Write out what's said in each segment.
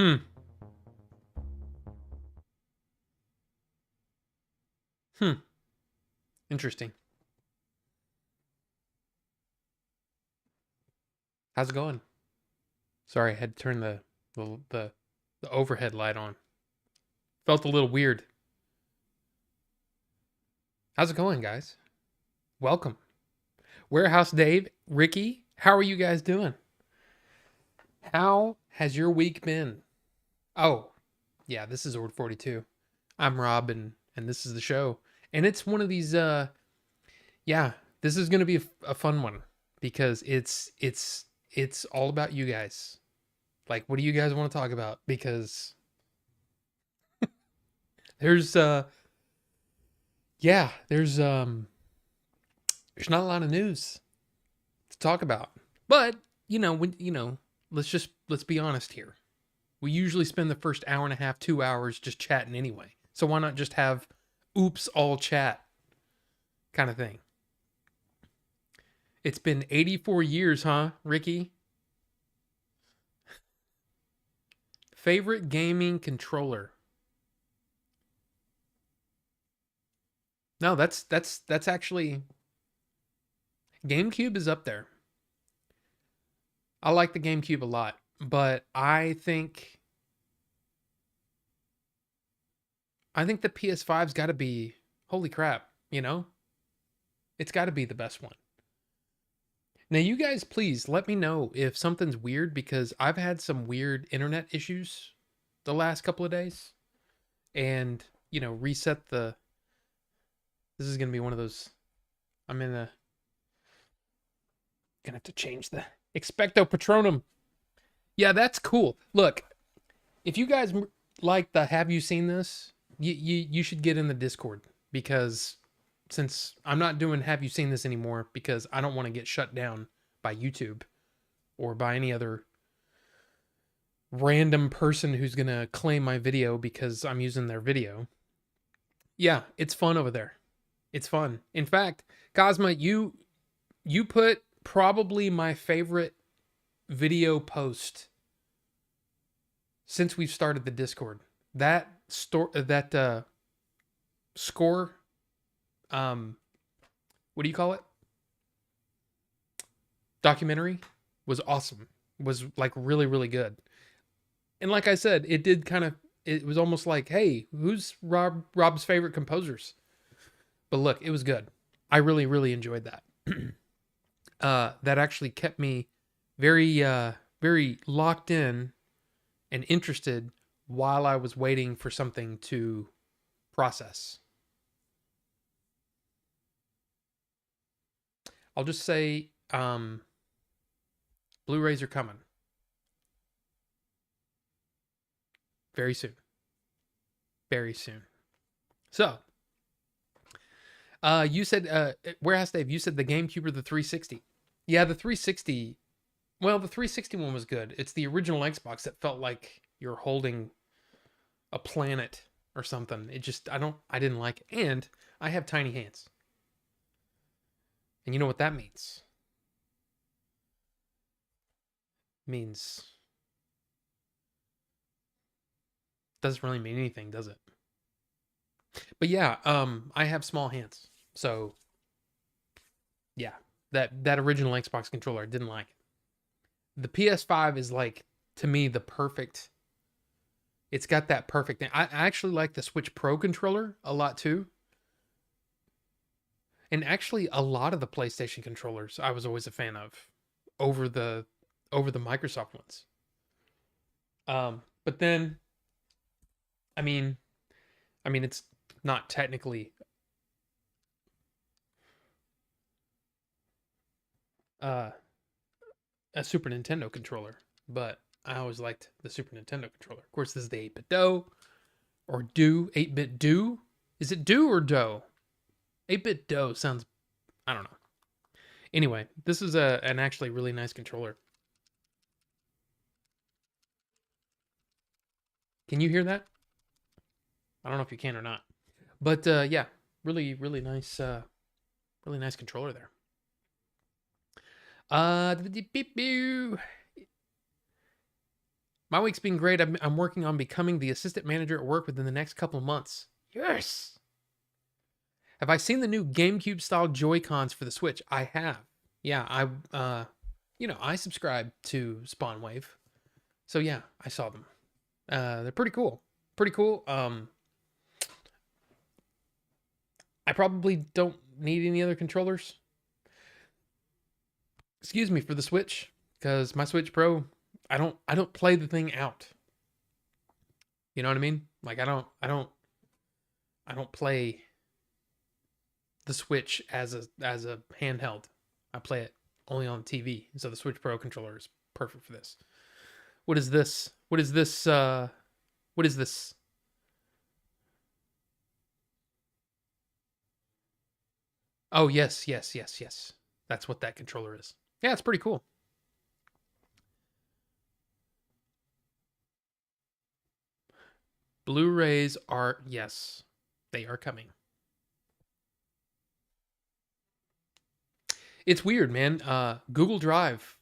Hmm. Hmm. Interesting. How's it going? Sorry, I had to turn the overhead light on. Felt a little weird. How's it going, guys? Welcome. Warehouse Dave, Ricky, how are you guys doing? How has your week been? Oh, yeah, this is Ord 42. I'm Rob and this is the show. And it's one of these yeah, this is going to be a fun one because it's all about you guys. Like, what do you guys want to talk about? Because there's yeah, there's not a lot of news to talk about. But, let's be honest here. We usually spend the first hour and a half, 2 hours just chatting anyway. So why not just have oops all chat kind of thing? It's been 84 years, huh, Ricky? Favorite gaming controller? No, that's actually GameCube is up there. I like the GameCube a lot, but I think the PS5's got to be holy crap, you know? It's got to be the best one. Now you guys please let me know if something's weird because I've had some weird internet issues the last couple of days and, reset the this is going to be one of those I'm in a gonna have to change the expecto patronum. Yeah, that's cool. Look, if you guys like the have you seen this, you should get in the Discord because since I'm not doing have you seen this anymore because I don't want to get shut down by YouTube or by any other random person who's going to claim my video because I'm using their video. Yeah, it's fun over there. It's fun. In fact, Cosma, you put probably my favorite video post since we've started the Discord. That score what do you call it? Documentary was awesome. Was like really really good. And like I said, it was almost like, "Hey, who's Rob's favorite composers?" But look, it was good. I really really enjoyed that. That actually kept me very locked in and interested while I was waiting for something to process. I'll just say Blu-rays are coming very soon. Very soon. So, you said Warehouse Dave, you said the GameCube or the 360. Yeah, the 360. Well, the 360 one was good. It's the original Xbox that felt like you're holding a planet or something. I didn't like it. And I have tiny hands. And you know what that means? It means doesn't really mean anything, does it? But yeah, I have small hands. So, yeah. That original Xbox controller I didn't like it. The PS5 is like to me the perfect it's got that perfect thing. I actually like the Switch Pro controller a lot too. And actually a lot of the PlayStation controllers I was always a fan of over the over the Microsoft ones. But then I mean it's not technically uh a Super Nintendo controller, but I always liked the Super Nintendo controller. Of course, this is the 8-bit Do or Do 8-bit Do. Is it Do or Do? 8-bit Do sounds I don't know. Anyway, this is an actually really nice controller. Can you hear that? I don't know if you can or not. But yeah, really nice controller there. My week's been great. I'm working on becoming the assistant manager at work within the next couple of months. Yes. Have I seen the new GameCube style Joy-Cons for the Switch? I have. Yeah, I subscribe to Spawnwave. So yeah, I saw them. They're pretty cool. Pretty cool. I probably don't need any other controllers. Excuse me, for the Switch, because my Switch Pro, I don't play the thing out. You know what I mean? Like I don't play the Switch as a handheld. I play it only on TV. So the Switch Pro controller is perfect for this. What is this? What is this? What is this? Oh yes, yes, yes, yes. That's what that controller is. Yeah, it's pretty cool. Blu-rays are, yes, they are coming. It's weird, man. Google Drive.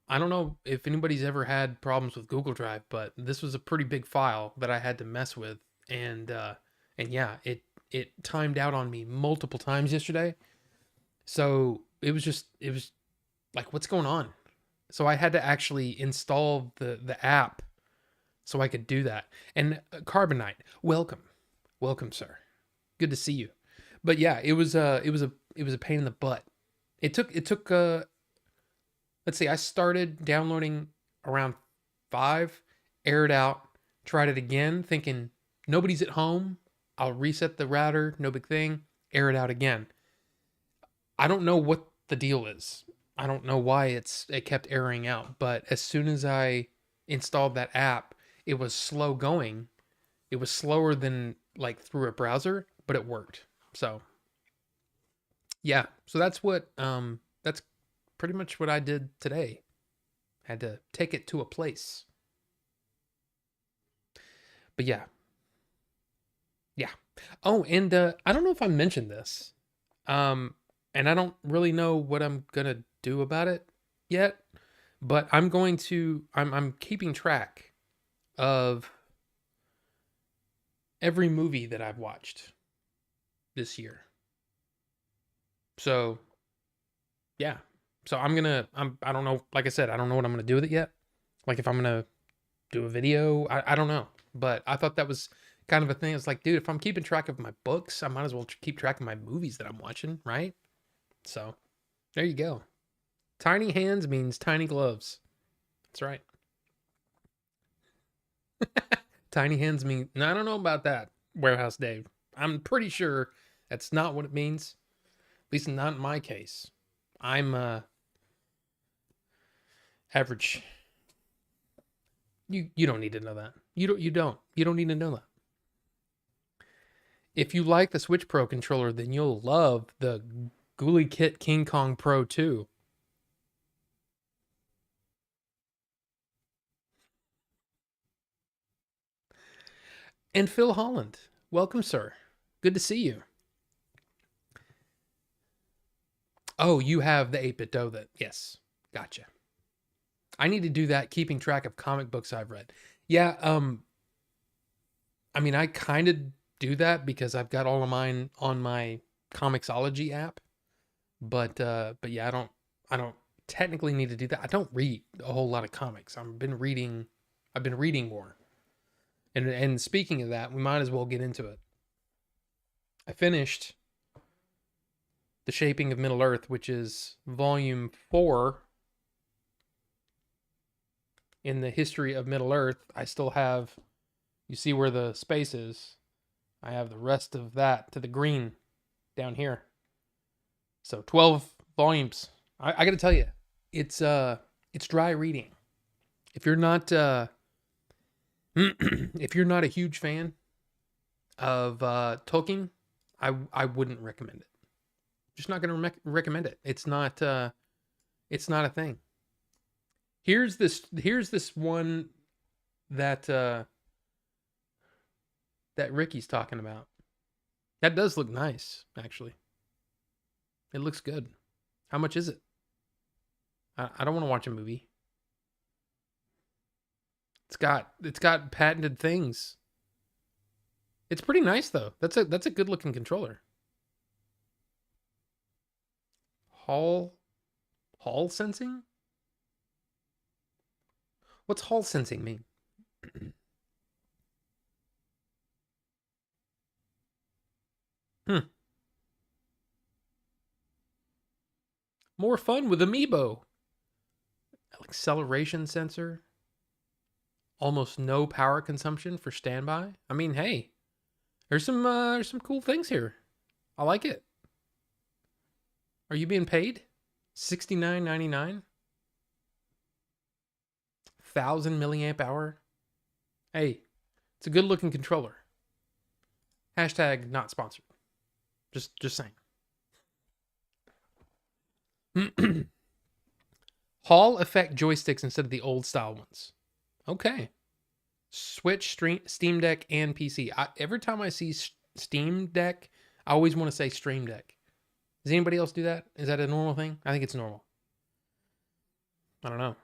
I don't know if anybody's ever had problems with Google Drive, but this was a pretty big file that I had to mess with, and yeah, it timed out on me multiple times yesterday. So it was like, what's going on? So I had to actually install the app so I could do that. And Carbonite, welcome, welcome, sir. Good to see you. But yeah, it was a pain in the butt. It took let's see, I started downloading around 5, aired out, tried it again, thinking nobody's at home. I'll reset the router, no big thing, air it out again. I don't know what the deal is. I don't know why it kept airing out, but as soon as I installed that app, it was slow going. It was slower than like through a browser, but it worked. So, yeah. So that's pretty much what I did today. Had to take it to a place. But yeah. Yeah. Oh, and I don't know if I mentioned this. Um and I don't really know what I'm going to do about it yet, but I'm keeping track of every movie that I've watched this year. So, yeah. So I don't know, like I said, I don't know what I'm going to do with it yet. Like if I'm going to do a video, I don't know. But I thought that was kind of a thing. It's like, dude, if I'm keeping track of my books, I might as well keep track of my movies that I'm watching, right? So, there you go. Tiny hands means tiny gloves. That's right. Tiny hands mean, no, I don't know about that, Warehouse Dave. I'm pretty sure that's not what it means. At least not in my case. I'm average. You don't need to know that. You don't need to know that. If you like the Switch Pro controller, then you'll love the Ghoulie Kit King Kong Pro 2. And Phil Holland, welcome, sir. Good to see you. Oh, you have the 8-bit dough that, yes, gotcha. I need to do that, keeping track of comic books I've read. Yeah, I mean, I kind of do that because I've got all of mine on my Comixology app, but yeah, I don't technically need to do that. I don't read a whole lot of comics. I've been reading more. And speaking of that, we might as well get into it. I finished The Shaping of Middle Earth, which is volume 4 in the history of Middle Earth. I still have, you see where the space is. I have the rest of that to the green down here. So 12 volumes. I got to tell you, it's dry reading. If you're not if you're not a huge fan of Tolkien, I wouldn't recommend it. Just not going to recommend it. It's not a thing. Here's this one that that Ricky's talking about. That does look nice, actually. It looks good. How much is it? I don't want to watch a movie. It's got patented things. It's pretty nice though. That's a good looking controller. Hall Hall sensing? What's Hall sensing mean? Hmm. More fun with Amiibo. Acceleration sensor. Almost no power consumption for standby. I mean, hey, there's some cool things here. I like it. Are you being paid? $69.99. 1,000 milliamp hour. Hey, it's a good looking controller. Hashtag not sponsored. Just saying. Hall effect joysticks instead of the old style ones. Okay. Switch, Steam Deck, and PC. Every time I see Steam Deck, I always want to say Stream Deck. Does anybody else do that? Is that a normal thing? I think it's normal. I don't know.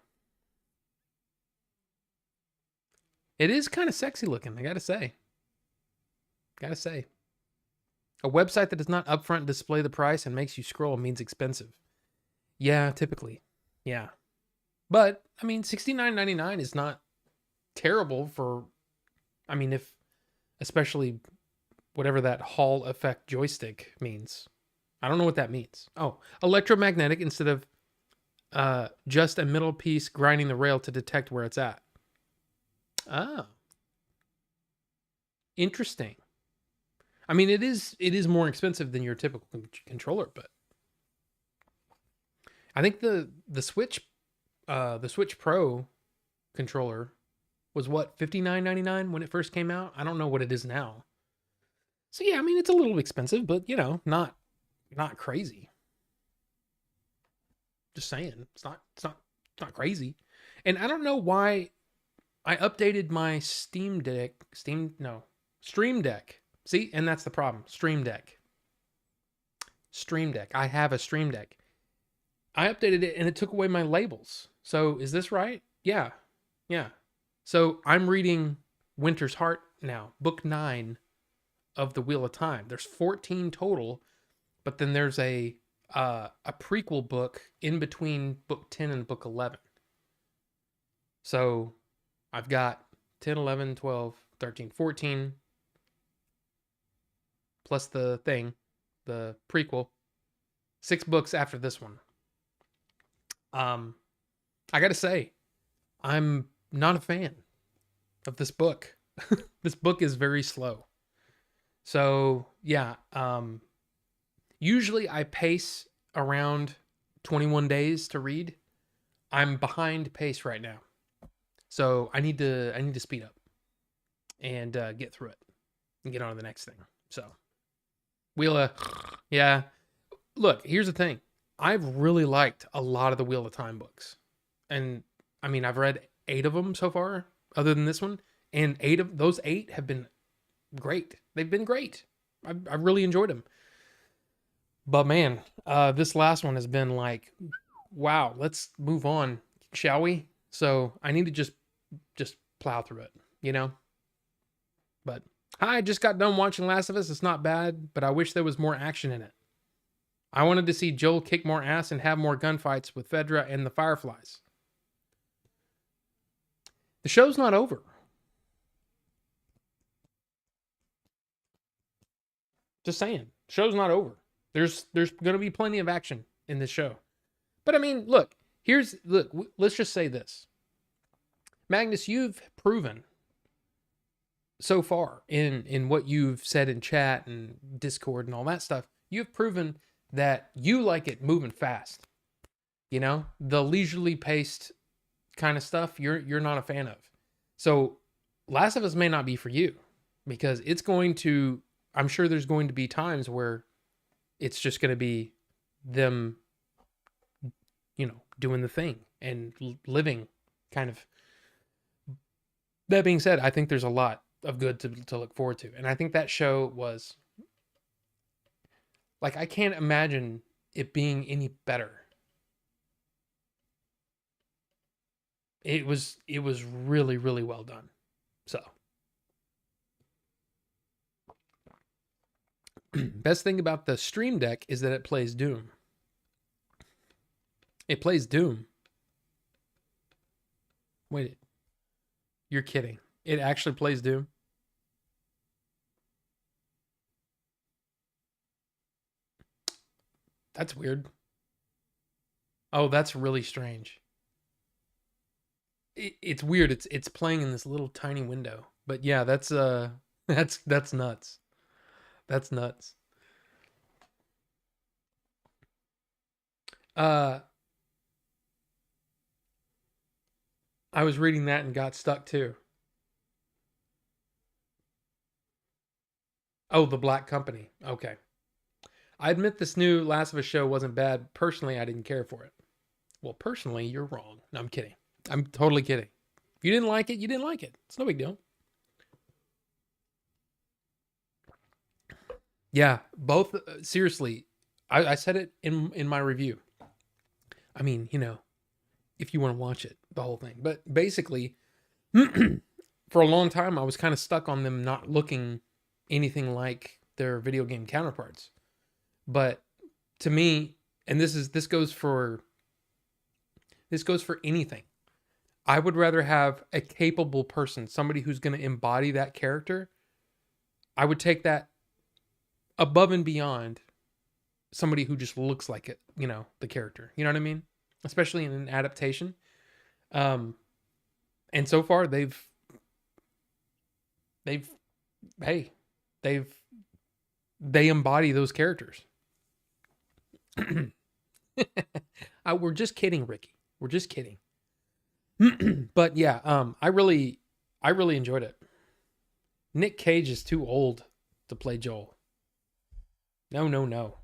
It is kind of sexy looking, I gotta say. Gotta say. A website that does not upfront display the price and makes you scroll means expensive. Yeah, typically. Yeah. But, I mean, $69.99 is not terrible for, I mean, if, especially whatever that Hall effect joystick means. I don't know what that means. Oh, electromagnetic instead of just a middle piece grinding the rail to detect where it's at. Ah, interesting. I mean, it is more expensive than your typical controller, but I think the Switch Pro controller was what, $59.99 when it first came out. I don't know what it is now. So yeah, I mean it's a little expensive, but not crazy. Just saying, it's not crazy. And I don't know why I updated my Stream Deck. See, and that's the problem. Stream Deck. Stream Deck. I have a Stream Deck. I updated it and it took away my labels. So is this right? Yeah. Yeah. So I'm reading Winter's Heart now, book 9 of the Wheel of Time. There's 14 total, but then there's a prequel book in between book 10 and book 11. So I've got 10, 11, 12, 13, 14 plus the thing, the prequel. 6 books after this one. I got to say, I'm not a fan of this book. This book is very slow. So, yeah, usually I pace around 21 days to read. I'm behind pace right now. So, I need to speed up and get through it and get on to the next thing. So, Wheel yeah. Look, here's the thing. I've really liked a lot of the Wheel of Time books. And I mean, I've read 8 of them so far, other than this one. And 8 of those 8 have been great. They've been great. I really enjoyed them. But man, this last one has been like, wow, let's move on, shall we? So I need to just plow through it, you know? But I just got done watching Last of Us. It's not bad, but I wish there was more action in it. I wanted to see Joel kick more ass and have more gunfights with Fedra and the Fireflies. The show's not over. Just saying, show's not over. There's going to be plenty of action in this show. But I mean, look, let's just say this. Magnus, you've proven so far in what you've said in chat and Discord and all that stuff, you've proven that you like it moving fast. You know, the leisurely paced kind of stuff you're not a fan of. So Last of Us may not be for you because I'm sure there's going to be times where it's just going to be them, doing the thing and living kind of. That being said, I think there's a lot of good to look forward to. And I think that show was like, I can't imagine it being any better. it was really, really well done. So best thing about the Stream Deck is that it plays Doom. It plays Doom. Wait, you're kidding. It actually plays Doom? That's weird. Oh, that's really strange. It's weird. It's playing in this little tiny window. But yeah, that's that's nuts. That's nuts. Uh I was reading that and got stuck too. Oh, The Black Company. Okay. I admit this new Last of Us show wasn't bad. Personally, I didn't care for it. Well, personally, you're wrong. No, I'm kidding. I'm totally kidding. If you didn't like it, you didn't like it. It's no big deal. Yeah, both. Seriously, I said it in my review. I mean, if you want to watch it, the whole thing. But basically, for a long time, I was kind of stuck on them not looking anything like their video game counterparts. But to me, and this goes for anything. I would rather have a capable person, somebody who's going to embody that character. I would take that above and beyond somebody who just looks like it, the character. You know what I mean? Especially in an adaptation. Um, and so far they've hey, they've they embody those characters. We're just kidding, Ricky. We're just kidding. But yeah, I really enjoyed it. Nick Cage is too old to play Joel. No, no, no.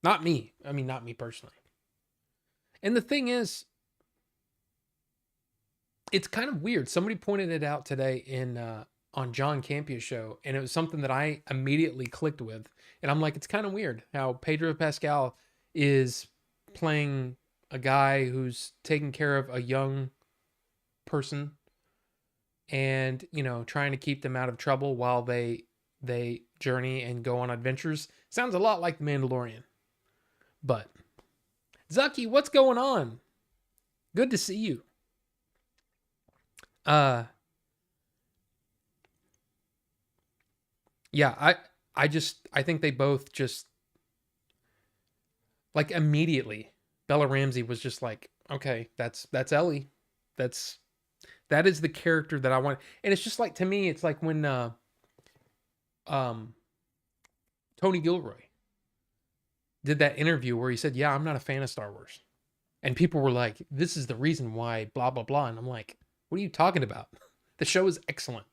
Not me. I mean, not me personally. And the thing is, it's kind of weird. Somebody pointed it out today in on John Campia's show, and it was something that I immediately clicked with. And I'm like, it's kind of weird how Pedro Pascal is playing a guy who's taking care of a young person and trying to keep them out of trouble while they journey and go on adventures. Sounds a lot like the Mandalorian. But Zucky, what's going on? Good to see you. Uh yeah, I think they both just like immediately Bella Ramsey was just like, okay, that's Ellie. That's that is the character that I want. And it's just like, to me, it's like when um Tony Gilroy did that interview where he said, "Yeah, I'm not a fan of Star Wars." And people were like, "This is the reason why blah blah blah." And I'm like, "What are you talking about? The show is excellent."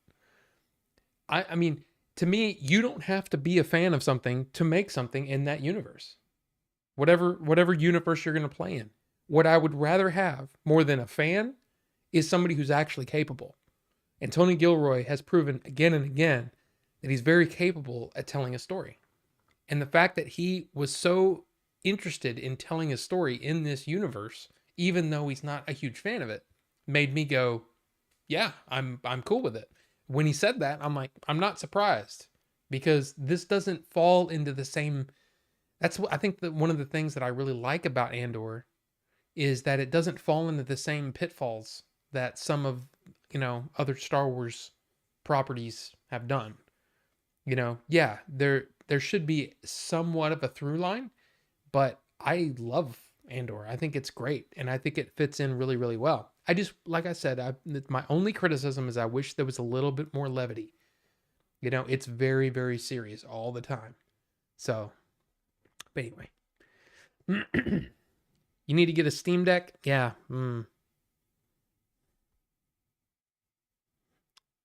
I mean, to me, you don't have to be a fan of something to make something in that universe. Whatever universe you're going to play in. What I would rather have more than a fan is somebody who's actually capable. And Tony Gilroy has proven again and again that he's very capable at telling a story. And the fact that he was so interested in telling a story in this universe, even though he's not a huge fan of it, made me go, "Yeah, I'm cool with it." When he said that, I'm like, I'm not surprised, because this doesn't fall into the same. That's what I think that one of the things that I really like about Andor is that it doesn't fall into the same pitfalls that some of other Star Wars properties have done. Yeah, there should be somewhat of a through line, but I love Andor. I think it's great, and I think it fits in really, really well. I just, like I said, my only criticism is I wish there was a little bit more levity. It's very, very serious all the time. So, but anyway, you need to get a Steam Deck. Yeah.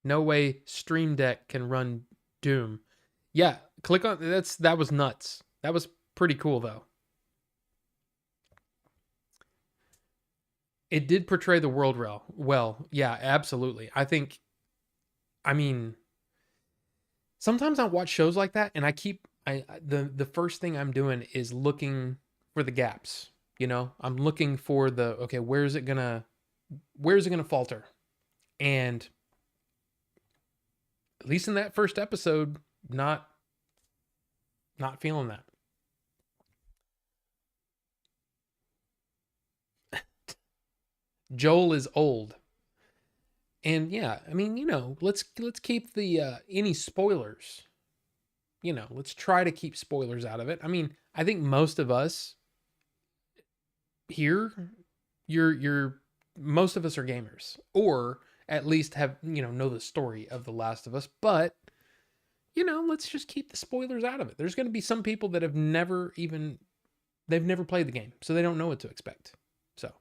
No way Stream Deck can run Doom. Yeah, click on that was nuts. That was pretty cool though. It did portray the world well. Yeah, absolutely. I mean, sometimes I watch shows like that and the first thing I'm doing is looking for the gaps. I'm looking for okay, where is it gonna where's it going to falter? And at least in that first episode, not feeling that. Joel is old. And yeah, I mean, let's keep the any spoilers. Let's try to keep spoilers out of it. I mean, I think most of us here, you're most of us are gamers, or at least have know the story of The Last of Us. But let's just keep the spoilers out of it. There's going to be some people that have they've never played the game, so they don't know what to expect. So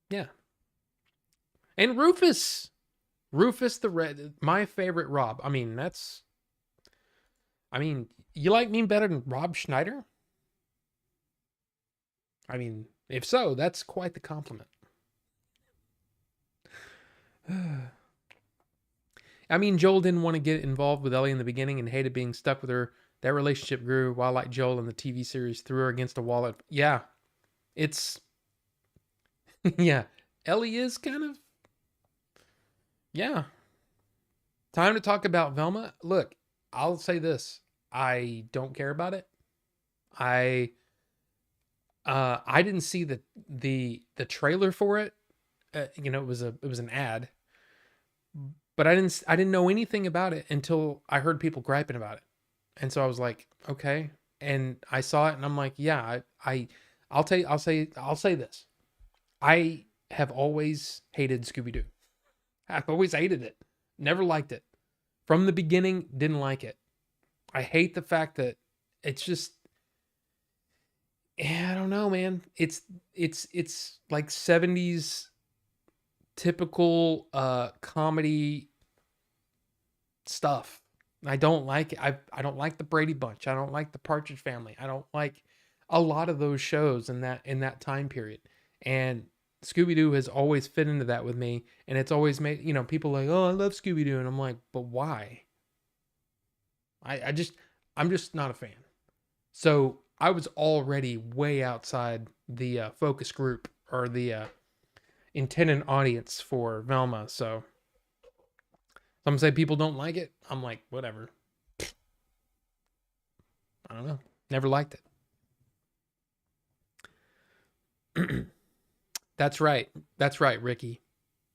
yeah. And Rufus the Red, my favorite Rob. I mean, you like me better than Rob Schneider? I mean, if so, that's quite the compliment. I mean, Joel didn't want to get involved with Ellie in the beginning and hated being stuck with her. That relationship grew while, like Joel in the TV series, threw her against a wall. Yeah, it's yeah. Ellie is kind of yeah. Time to talk about Velma. Look, I'll say this: I don't care about it. I didn't see the trailer for it. It was an ad, but I didn't know anything about it until I heard people griping about it, and so I was like, okay. And I saw it, and I'm like, yeah, I'll say this: I have always hated Scooby Doo. I've always hated it, never liked it from the beginning. Didn't like it. I hate the fact that it's just. Yeah, I don't know, man. It's like 70s typical comedy stuff. I don't like it. I don't like the Brady Bunch. I don't like the Partridge Family. I don't like a lot of those shows in that time period. And Scooby Doo has always fit into that with me, and it's always made people like, oh, I love Scooby Doo, and I'm like, but why? I'm just not a fan. So I was already way outside the focus group or the intended audience for Velma. So some say people don't like it. I'm like, whatever. I don't know. Never liked it. That's right. That's right, Ricky.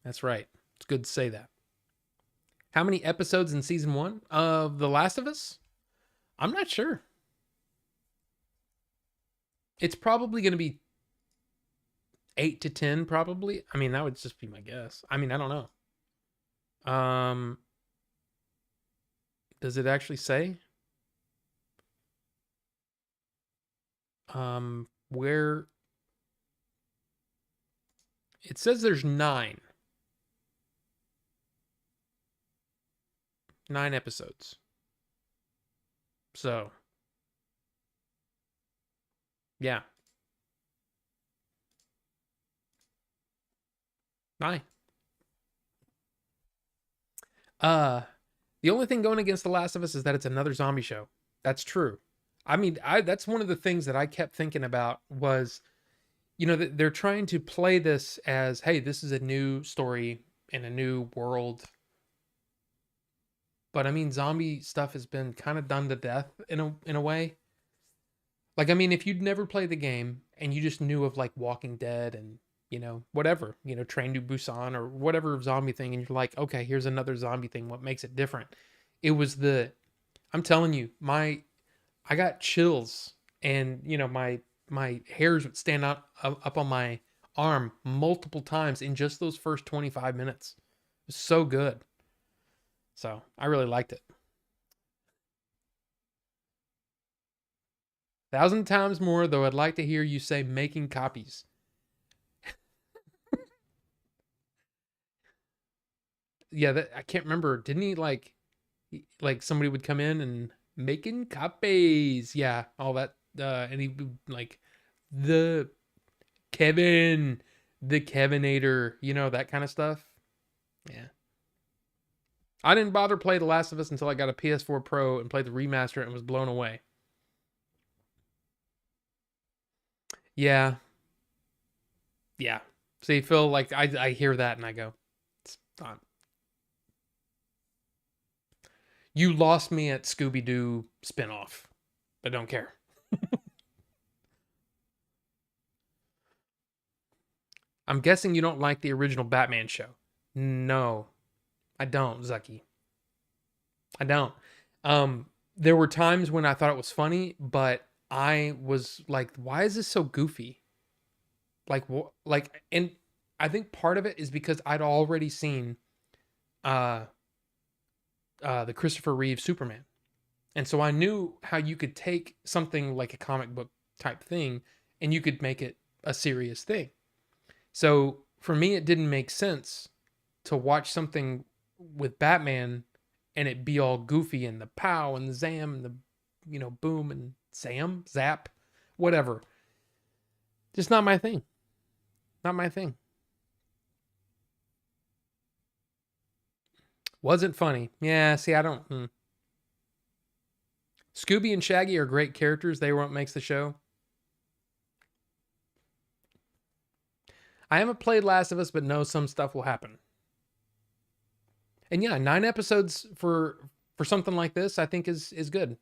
That's right. It's good to say that. How many episodes in season 1 of The Last of Us? I'm not sure. It's probably going to be 8 to 10, probably. I mean, that would just be my guess. I mean, I don't know. Does it actually say? Where it says there's 9 episodes. So, yeah. 9. The only thing going against The Last of Us is that it's another zombie show. That's true. I mean, that's one of the things that I kept thinking about was, they're trying to play this as, hey, this is a new story in a new world. But I mean, zombie stuff has been kind of done to death in a way. Like, I mean, if you'd never played the game and you just knew of like Walking Dead and whatever, Train to Busan or whatever zombie thing, and you're like, okay, here's another zombie thing. What makes it different? It was I'm telling you, I got chills, and my hairs would stand up on my arm multiple times in just those first 25 minutes. It was so good. So I really liked it. 1,000 times more, though I'd like to hear you say making copies. Yeah, I can't remember. Didn't he like somebody would come in and making copies? Yeah, all that. And he would like the Kevin, the Kevinator, that kind of stuff. Yeah. I didn't bother play The Last of Us until I got a PS4 Pro and played the remaster and was blown away. Yeah. Yeah. See, Phil, like I hear that and I go, it's not. You lost me at Scooby Doo spinoff, but don't care. I'm guessing you don't like the original Batman show. No, I don't, Zucky. I don't. There were times when I thought it was funny, but I was like, why is this so goofy? Like, and I think part of it is because I'd already seen uh the Christopher Reeve Superman. And so I knew how you could take something like a comic book type thing and you could make it a serious thing. So for me, it didn't make sense to watch something with Batman and it be all goofy and the pow and the zam and the, boom and zap, whatever. Just not my thing. Not my thing. Wasn't funny. Yeah, see, I don't. Scooby and Shaggy are great characters. They were what makes the show. I haven't played Last of Us, but know some stuff will happen. And yeah, 9 episodes for something like this, I think is good.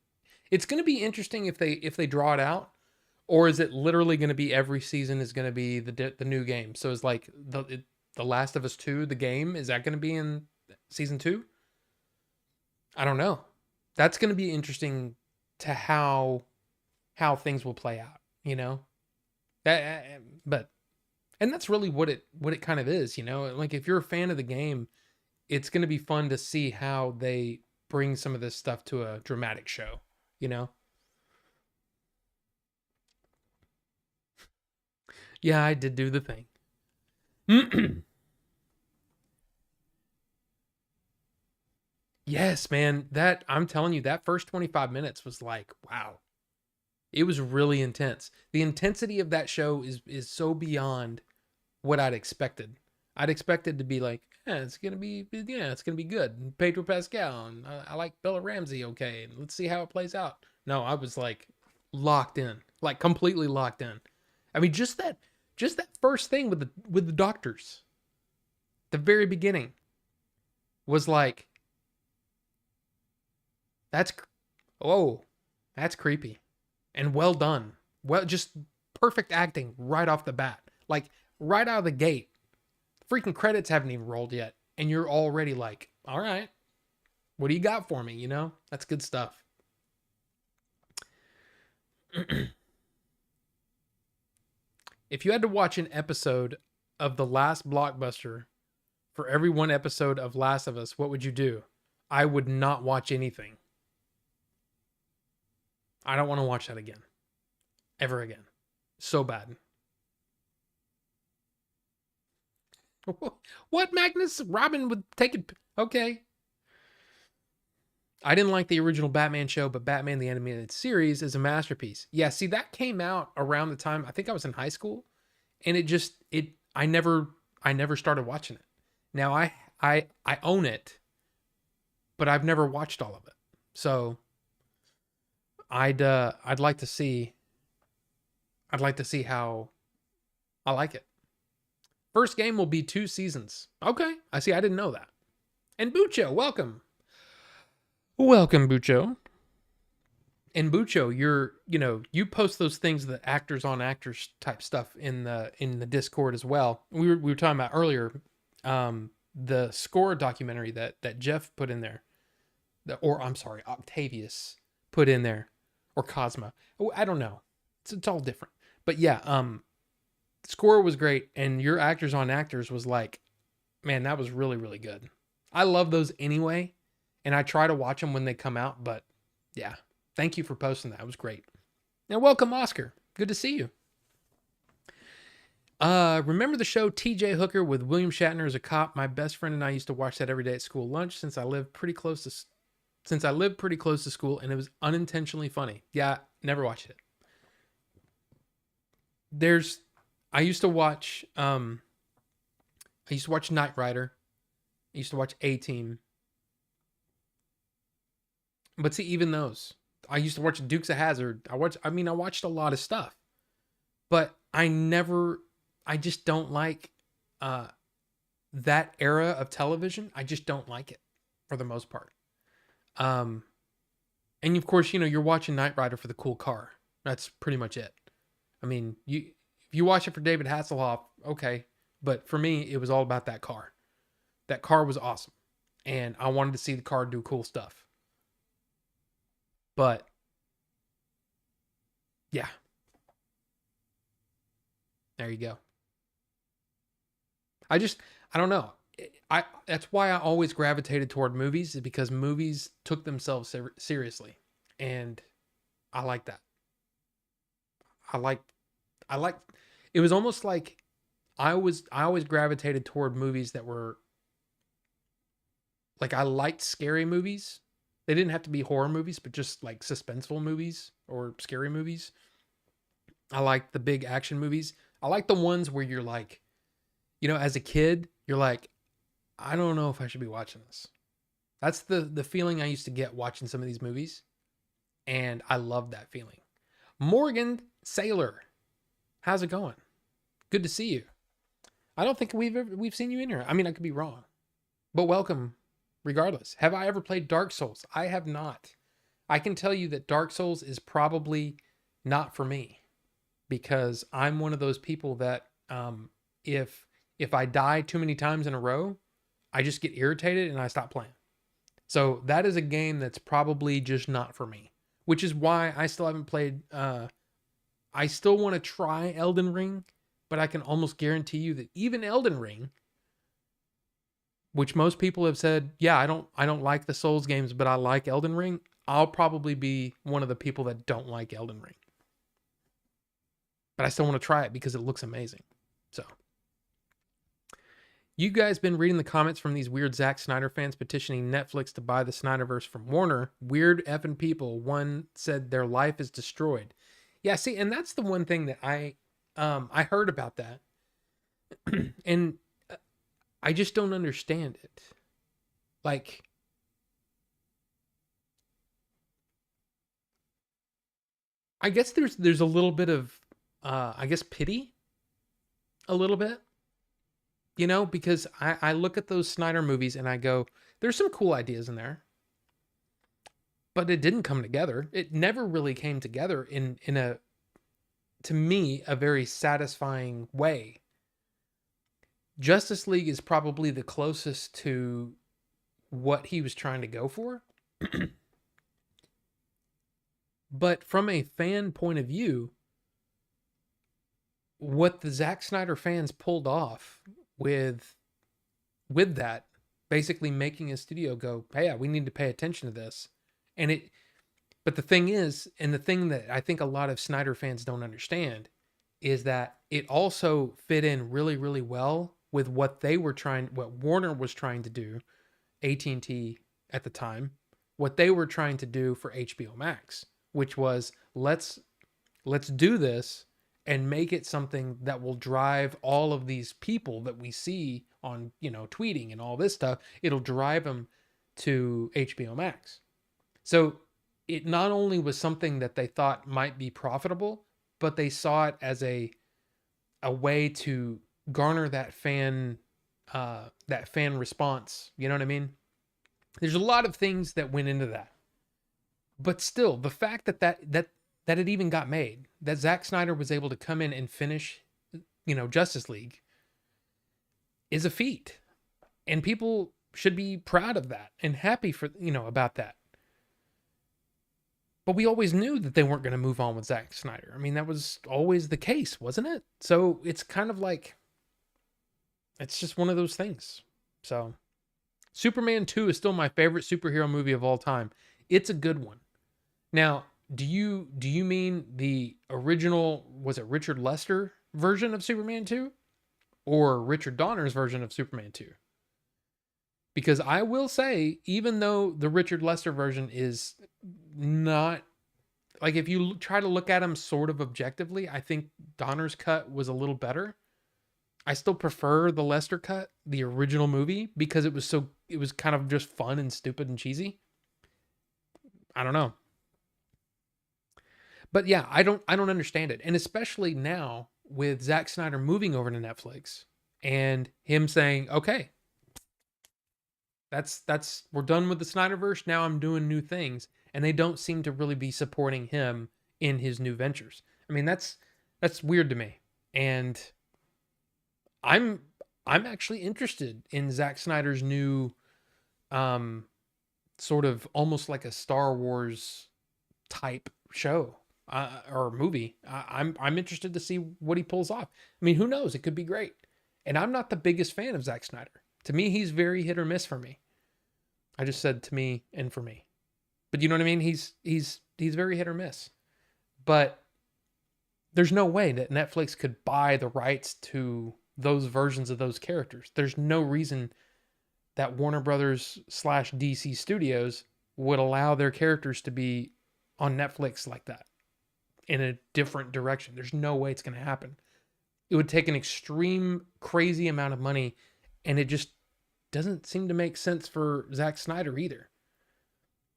It's going to be interesting if they draw it out, or is it literally going to be every season is going to be the new game? So it's like the Last of Us 2, the game, is that going to be in season 2? I don't know. That's going to be interesting to how things will play out, but and that's really what it kind of is, like if you're a fan of the game, it's going to be fun to see how they bring some of this stuff to a dramatic show, Yeah, I did do the thing. Yes, man. That I'm telling you, that first 25 minutes was like, wow. It was really intense. The intensity of that show is so beyond what I'd expected. I'd expected to be like, it's gonna be good. And Pedro Pascal and I like Bella Ramsey, okay. And let's see how it plays out. No, I was like locked in, like completely locked in. I mean, just that first thing with the doctors, the very beginning, was like, that's oh, that's creepy, and well done. Well, just perfect acting right off the bat, like right out of the gate. Freaking credits haven't even rolled yet, and you're already like, all right, what do you got for me? That's good stuff. If you had to watch an episode of the last blockbuster for every one episode of Last of Us, what would you do? I would not watch anything. I don't want to watch that again. Ever again. So bad. What, Magnus? Robin would take it. Okay. I didn't like the original Batman show, but Batman the Animated Series is a masterpiece. Yeah, see, that came out around the time I think I was in high school, and I never started watching it. Now I own it, but I've never watched all of it. So I'd like to see how I like it. First game will be 2 seasons. Okay, I see. I didn't know that. And Bucho, welcome. Welcome, Bucho. And Bucho, you post those things, the actors on actors type stuff in the Discord as well. We were talking about earlier, the Score documentary that Jeff put in there, or I'm sorry, Octavius put in there, or Cosma. Oh, I don't know. It's all different. But yeah, Score was great, and your actors on actors was like, man, that was really, really good. I love those anyway, and I try to watch them when they come out, but yeah, thank you for posting that. It was great. Now, welcome, Oscar. Good to see you. Remember the show T.J. Hooker with William Shatner as a cop? My best friend and I used to watch that every day at school lunch since I lived pretty close to school, and it was unintentionally funny. Yeah, never watched it. I used to watch Knight Rider. I used to watch A-Team. But see, even those. I used to watch Dukes of Hazzard. I watched a lot of stuff. But I just don't like uh, that era of television, I just don't like it for the most part. Um, and of course, you're watching Knight Rider for the cool car. That's pretty much it. I mean, if you watch it for David Hasselhoff, okay, but for me, it was all about that car. That car was awesome, and I wanted to see the car do cool stuff. But yeah, there you go. I just I don't know. I That's why I always gravitated toward movies, is because movies took themselves seriously, and I like that. I like I like. It was almost like I always gravitated toward movies that were like, I liked scary movies. They didn't have to be horror movies, but just like suspenseful movies or scary movies. I like the big action movies. I like the ones where you're like, as a kid, you're like, I don't know if I should be watching this. That's the feeling I used to get watching some of these movies, and I love that feeling. Morgan Sailor, how's it going? Good to see you. I don't think we've seen you in here. I mean, I could be wrong, but welcome regardless. Have I ever played Dark Souls? I have not. I can tell you that Dark Souls is probably not for me, because I'm one of those people that if I die too many times in a row, I just get irritated and I stop playing. So that is a game that's probably just not for me, which is why I still haven't played. I still want to try Elden Ring, but I can almost guarantee you that even Elden Ring, which most people have said, yeah, I don't like the Souls games, but I like Elden Ring, I'll probably be one of the people that don't like Elden Ring. But I still want to try it because it looks amazing. So, you guys been reading the comments from these weird Zack Snyder fans petitioning Netflix to buy the Snyderverse from Warner? Weird effing people. One said their life is destroyed. Yeah, see, and that's the one thing that I heard about that, and I just don't understand it. Like, I guess there's a little bit of I guess pity, a little bit, because I look at those Snyder movies and I go, there's some cool ideas in there, but it didn't come together. It never really came together in a, to me, a very satisfying way. Justice League is probably the closest to what he was trying to go for. But from a fan point of view, what the Zack Snyder fans pulled off with that, basically making a studio go, hey, yeah, we need to pay attention to this. And but the thing is, and the thing that I think a lot of Snyder fans don't understand, is that it also fit in really, really well with what Warner was trying to do, AT&T at the time, what they were trying to do for HBO Max, which was, let's do this and make it something that will drive all of these people that we see on, tweeting and all this stuff. It'll drive them to HBO Max. So it not only was something that they thought might be profitable, but they saw it as a way to garner that fan response. You know what I mean? There's a lot of things that went into that. But still, the fact that it even got made, that Zack Snyder was able to come in and finish, Justice League, is a feat. And people should be proud of that and happy for, about that. But we always knew that they weren't going to move on with Zack Snyder. I mean, that was always the case, wasn't it? So it's kind of like, it's just one of those things. So Superman 2 is still my favorite superhero movie of all time. It's a good one. Now, do you mean the original, was it Richard Lester version of Superman 2? Or Richard Donner's version of Superman 2? Because I will say, even though the Richard Lester version is not, like, if you try to look at him sort of objectively, I think Donner's cut was a little better. I still prefer the Lester cut, the original movie, because it was kind of just fun and stupid and cheesy. I don't know. But yeah, I don't understand it. And especially now with Zack Snyder moving over to Netflix, and him saying, "Okay, that's we're done with the Snyderverse. Now I'm doing new things." And they don't seem to really be supporting him in his new ventures. I mean, that's weird to me. And I'm I'm actually interested in Zack Snyder's new um sort of almost like a Star Wars type show or movie. I'm interested to see what he pulls off. I mean, who knows? It could be great. And I'm not the biggest fan of Zack Snyder. To me, he's very hit or miss for me. I just said to me and for me, but you know what I mean. He's very hit or miss. But there's no way that Netflix could buy the rights to those versions of those characters. There's no reason that Warner Brothers slash DC Studios would allow their characters to be on Netflix like that in a different direction. There's no way it's going to happen. It would take an extreme, crazy amount of money, and it just doesn't seem to make sense for Zack Snyder either.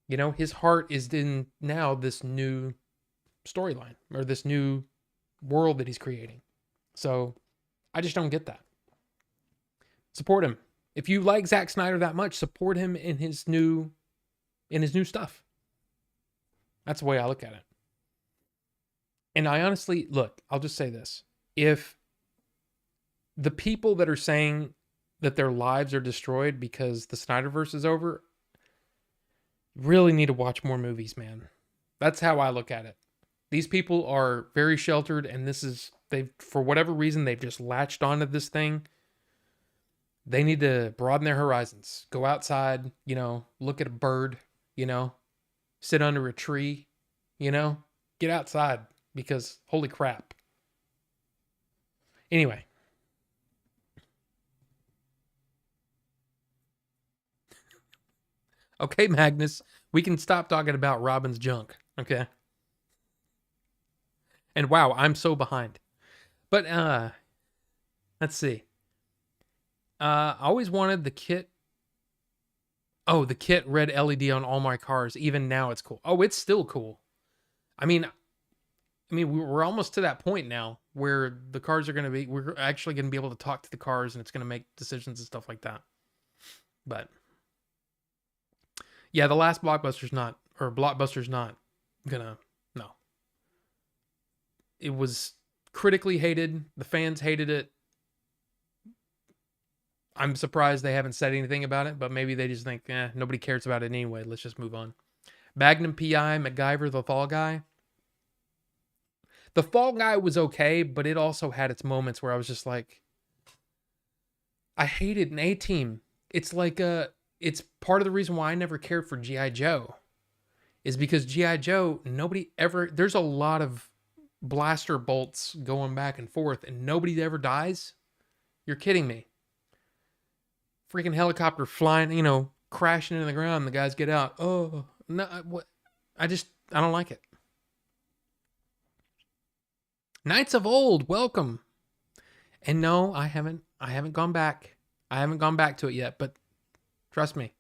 You know, his heart is in now this new storyline or this new world that he's creating. So I just don't get that. Support him. If you like Zack Snyder that much, support him in his new stuff. That's the way I look at it. And I honestly, look, I'll just say this. If the people that are saying that their lives are destroyed because the Snyderverse is over really need to watch more movies, man. That's how I look at it. These people are very sheltered, and they've, for whatever reason, they've just latched onto this thing. They need to broaden their horizons. Go outside, look at a bird, sit under a tree, get outside because holy crap. Anyway. Okay, Magnus, we can stop talking about Robin's junk, okay? And wow, I'm so behind. But let's see. I always wanted the kit. Oh, the kit red LED on all my cars. Even now it's cool. Oh, it's still cool. I mean we're almost to that point now where the cars are going to be, we're actually going to be able to talk to the cars and it's going to make decisions and stuff like that. But yeah, the last Blockbuster's not gonna, no. It was critically hated. The fans hated it. I'm surprised they haven't said anything about it, but maybe they just think, nobody cares about it anyway. Let's just move on. Magnum PI, MacGyver, The Fall Guy. The Fall Guy was okay, but it also had its moments where I was just like, I hated an A-Team. It's like it's part of the reason why I never cared for G.I. Joe is because G.I. Joe, there's a lot of blaster bolts going back and forth and nobody ever dies. You're kidding me. Freaking helicopter flying, crashing into the ground. The guys get out. Oh, no, what? I don't like it. Knights of Old, welcome. And no, I haven't gone back. I haven't gone back to it yet, but trust me.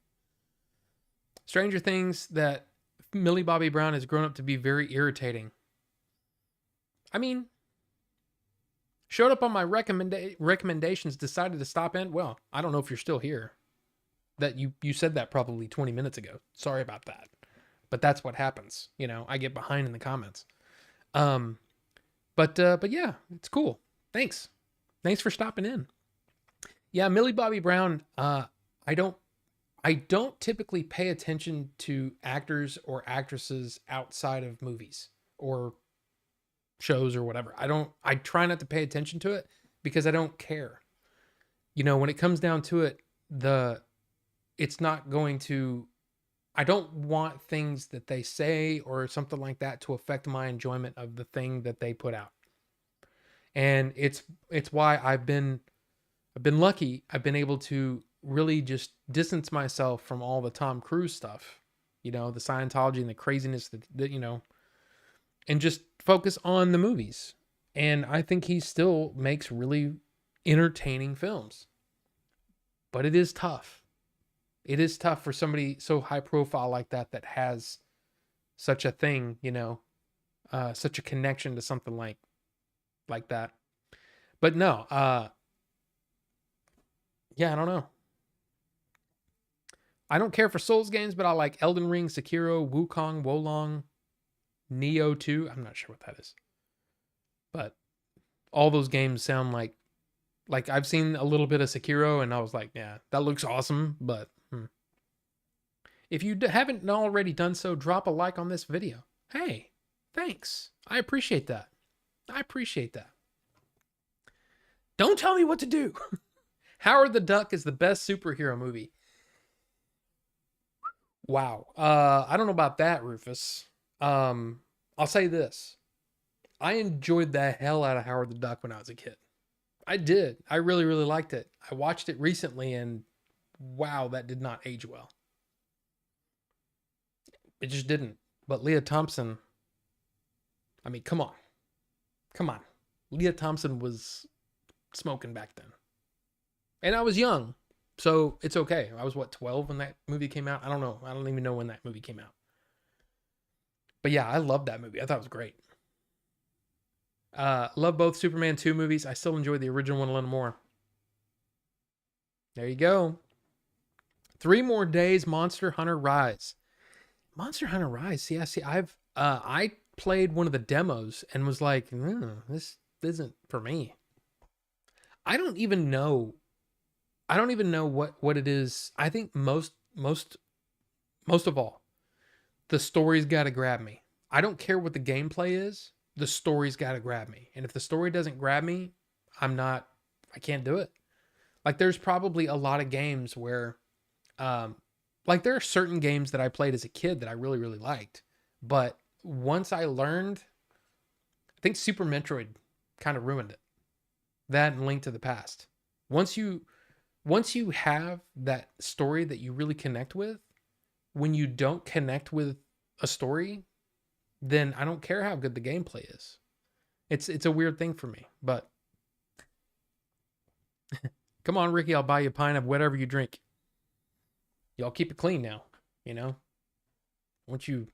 Stranger Things, that Millie Bobby Brown has grown up to be very irritating. I mean, showed up on my recommendations, decided to stop in. Well, I don't know if you're still here. That you said that probably 20 minutes ago. Sorry about that. But that's what happens. I get behind in the comments. But yeah, it's cool. Thanks for stopping in. Yeah, Millie Bobby Brown, I don't typically pay attention to actors or actresses outside of movies or shows or whatever. I try not to pay attention to it because I don't care. When it comes down to it, it's not going to, I don't want things that they say or something like that to affect my enjoyment of the thing that they put out. And it's why I've been lucky. I've been able to really just distance myself from all the Tom Cruise stuff, the Scientology and the craziness that and just focus on the movies. And I think he still makes really entertaining films. But it is tough. It is tough for somebody so high profile like that has such a thing, such a connection to something like that. But no, Yeah, I don't know. I don't care for Souls games, but I like Elden Ring, Sekiro, Wukong, Wolong, Neo 2. I'm not sure what that is. But all those games sound like I've seen a little bit of Sekiro and I was like, yeah, that looks awesome, but if you haven't already done so, drop a like on this video. Hey, thanks. I appreciate that. I appreciate that. Don't tell me what to do. Howard the Duck is the best superhero movie. Wow. I don't know about that, Rufus. I'll say this. I enjoyed the hell out of Howard the Duck when I was a kid. I did. I really, really liked it. I watched it recently and wow, that did not age well. It just didn't. But Leah Thompson, I mean, come on. Come on. Leah Thompson was smoking back then. And I was young. So it's okay. I was what, 12 when that movie came out? I don't know. I don't even know when that movie came out. But yeah, I loved that movie. I thought it was great. Love both Superman 2 movies. I still enjoy the original one a little more. There you go. 3 more days, Monster Hunter Rise. Monster Hunter Rise. Yeah, see, I played one of the demos and was like, this isn't for me. I don't even know what it is. I think most of all, the story's got to grab me. I don't care what the gameplay is. The story's got to grab me. And if the story doesn't grab me, I can't do it. Like there's probably a lot of games where like there are certain games that I played as a kid that I really, really liked. But once I learned, I think Super Metroid kind of ruined it. That and Link to the Past. Once you have that story that you really connect with, when you don't connect with a story, then I don't care how good the gameplay is. It's a weird thing for me, but come on, Ricky, I'll buy you a pint of whatever you drink. Y'all keep it clean now, you know? Once you...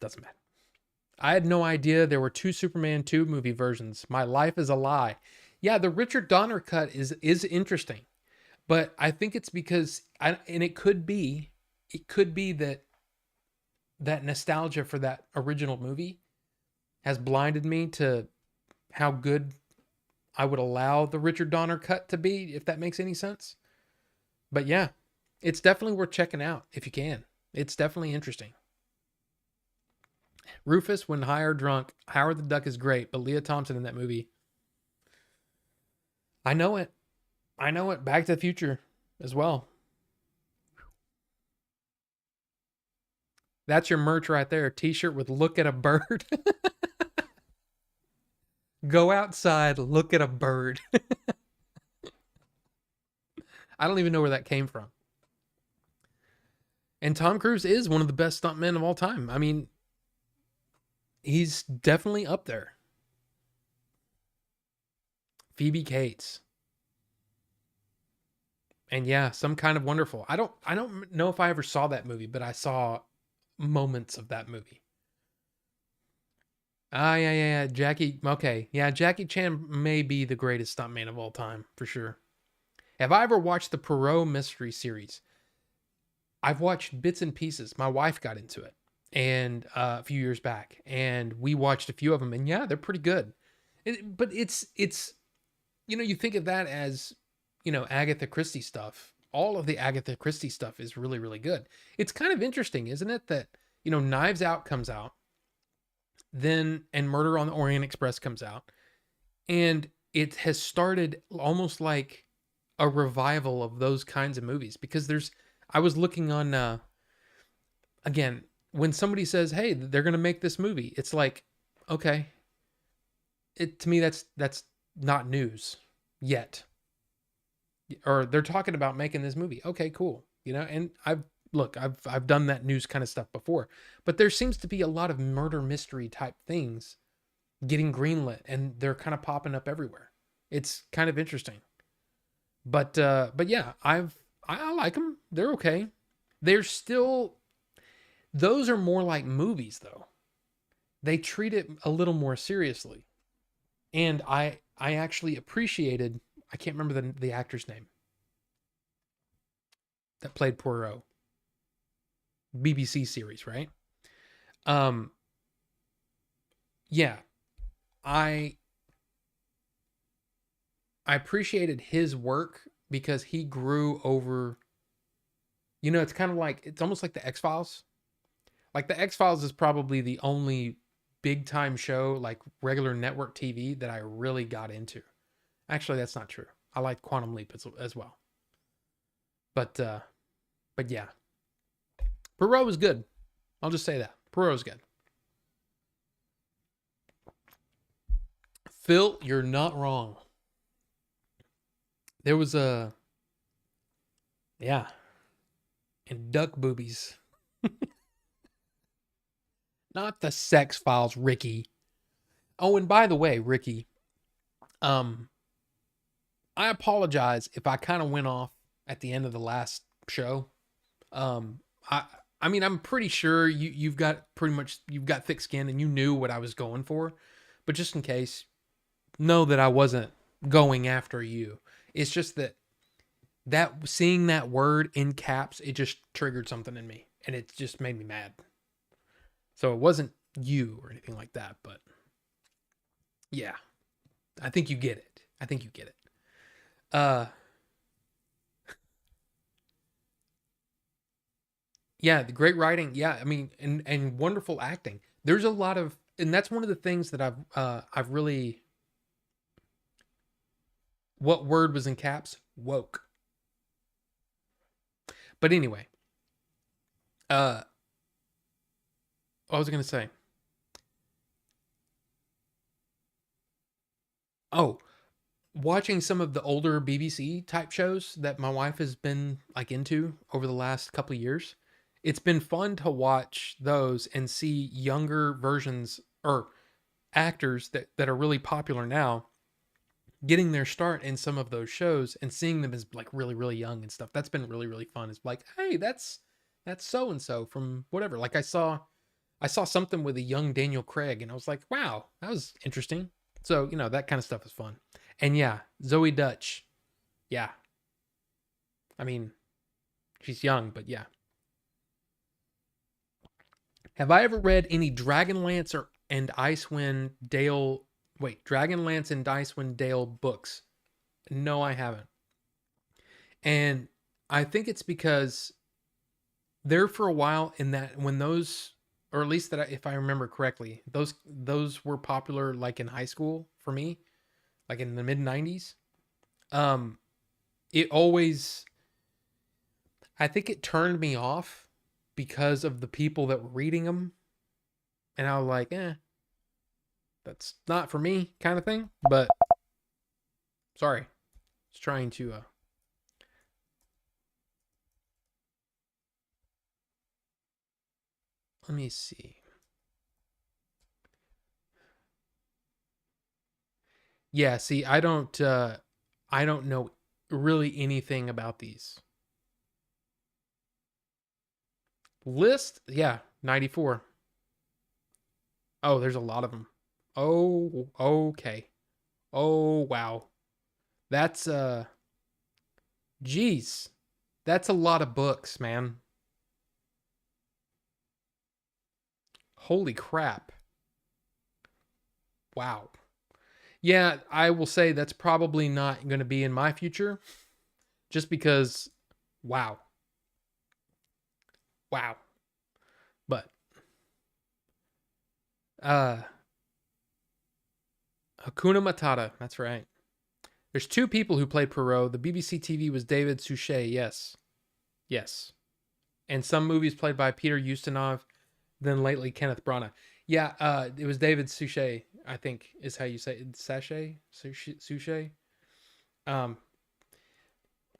Doesn't matter. I had no idea there were 2 Superman 2 movie versions. My life is a lie. Yeah, the Richard Donner cut is interesting. But I think it's because it could be that nostalgia for that original movie has blinded me to how good I would allow the Richard Donner cut to be, if that makes any sense. But yeah, it's definitely worth checking out if you can. It's definitely interesting. Rufus, when high or drunk, Howard the Duck is great, but Leah Thompson in that movie. I know it. Back to the Future as well. That's your merch right there. T-shirt with "Look at a bird." Go outside, look at a bird. I don't even know where that came from. And Tom Cruise is one of the best stuntmen of all time. I mean, he's definitely up there. Phoebe Cates. And yeah, Some Kind of Wonderful. I don't know if I ever saw that movie, but I saw moments of that movie. Yeah. Jackie. Okay. Yeah, Jackie Chan may be the greatest stuntman of all time, for sure. Have I ever watched the Poirot mystery series? I've watched bits and pieces. My wife got into it and a few years back, and we watched a few of them, and yeah, they're pretty good. But it's you think of that as Agatha Christie stuff. All of the Agatha Christie stuff is really, really good. It's kind of interesting, isn't it, that Knives Out comes out, then and Murder on the Orient Express comes out, and it has started almost like a revival of those kinds of movies, because I was looking on again, when somebody says, hey, they're going to make this movie, it's like, okay, to me that's not news yet. Or they're talking about making this movie. Okay, cool. And I've done that news kind of stuff before, but there seems to be a lot of murder mystery type things getting greenlit, and they're kind of popping up everywhere. It's kind of interesting. But yeah, I like them. They're okay. Those are more like movies though. They treat it a little more seriously. And I actually appreciated I can't remember the actor's name that played Poirot. BBC series, right? Um, yeah, I I appreciated his work because he grew over. It's kind of like it's almost like the X Files. Like the X Files is probably the only big time show like regular network TV that I really got into. Actually, that's not true. I like Quantum Leap as well. But yeah, Perot was good. I'll just say that Perot was good. Phil, you're not wrong. There was a yeah, and duck boobies. Not the sex files, Ricky. Oh, and by the way, Ricky, um, I apologize if I kind of went off at the end of the last show. Um, I I mean I'm pretty sure you've got thick skin and you knew what I was going for, but just in case, know that I wasn't going after you. It's just that seeing that word in caps, it just triggered something in me, and it just made me mad. So it wasn't you or anything like that, but yeah, I think you get it. I think you get it. Uh, yeah, the great writing. Yeah, I mean, and wonderful acting. There's a lot of, and that's one of the things that I've really. What word was in caps? Woke. But anyway, uh, what was I gonna say? Oh, watching some of the older BBC type shows that my wife has been like into over the last couple of years. It's been fun to watch those and see younger versions or actors that are really popular now getting their start in some of those shows and seeing them as like really really young and stuff. That's been really really fun. It's like, hey, that's so and so from whatever. Like I saw something with a young Daniel Craig and I was like, wow, that was interesting. So, that kind of stuff is fun. And yeah, Zoe Dutch. Yeah. I mean, she's young, but yeah. Have I ever read any Dragonlance and Icewind Dale Dragonlance and Icewind Dale books? No, I haven't. And I think it's because there for a while in that when those or at least if I remember correctly, those were popular like in high school for me, like in the mid 90s. Um it always I think it turned me off because of the people that were reading them and I was like, that's not for me kind of thing, but sorry. I was trying to let me see. Yeah, see, I don't know really anything about these. List? Yeah, 94. Oh, there's a lot of them. Oh, okay. Oh, wow. That's geez. That's a lot of books, man. Holy crap. Wow. Yeah, I will say that's probably not going to be in my future just because wow. Wow. But uh Hakuna Matata, that's right. There's two people who played Perot. The BBC TV was David Suchet. Yes. Yes. And some movies played by Peter Ustinov, then lately Kenneth Branagh. Yeah, it was David Suchet, I think is how you say it. Sachet? Suchet? Um,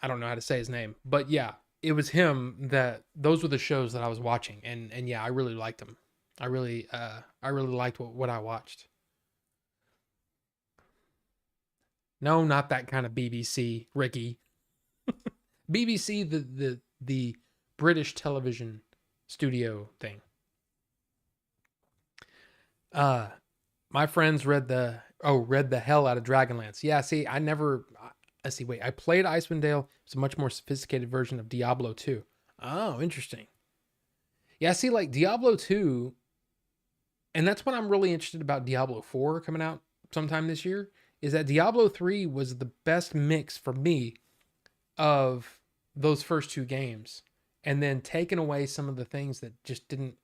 I don't know how to say his name, but yeah, it was him that those were the shows that I was watching, and yeah, I really liked them. I really liked what I watched. No, not that kind of BBC, Ricky. BBC, the British television studio thing. My friends read the hell out of Dragonlance. Yeah, see, I never let's see, wait, I played Icewind Dale. It's a much more sophisticated version of Diablo 2. Oh, interesting. Yeah, see, like Diablo 2, and that's what I'm really interested about Diablo 4 coming out sometime this year, is that Diablo 3 was the best mix for me of those first two games. And then taking away some of the things that just didn't,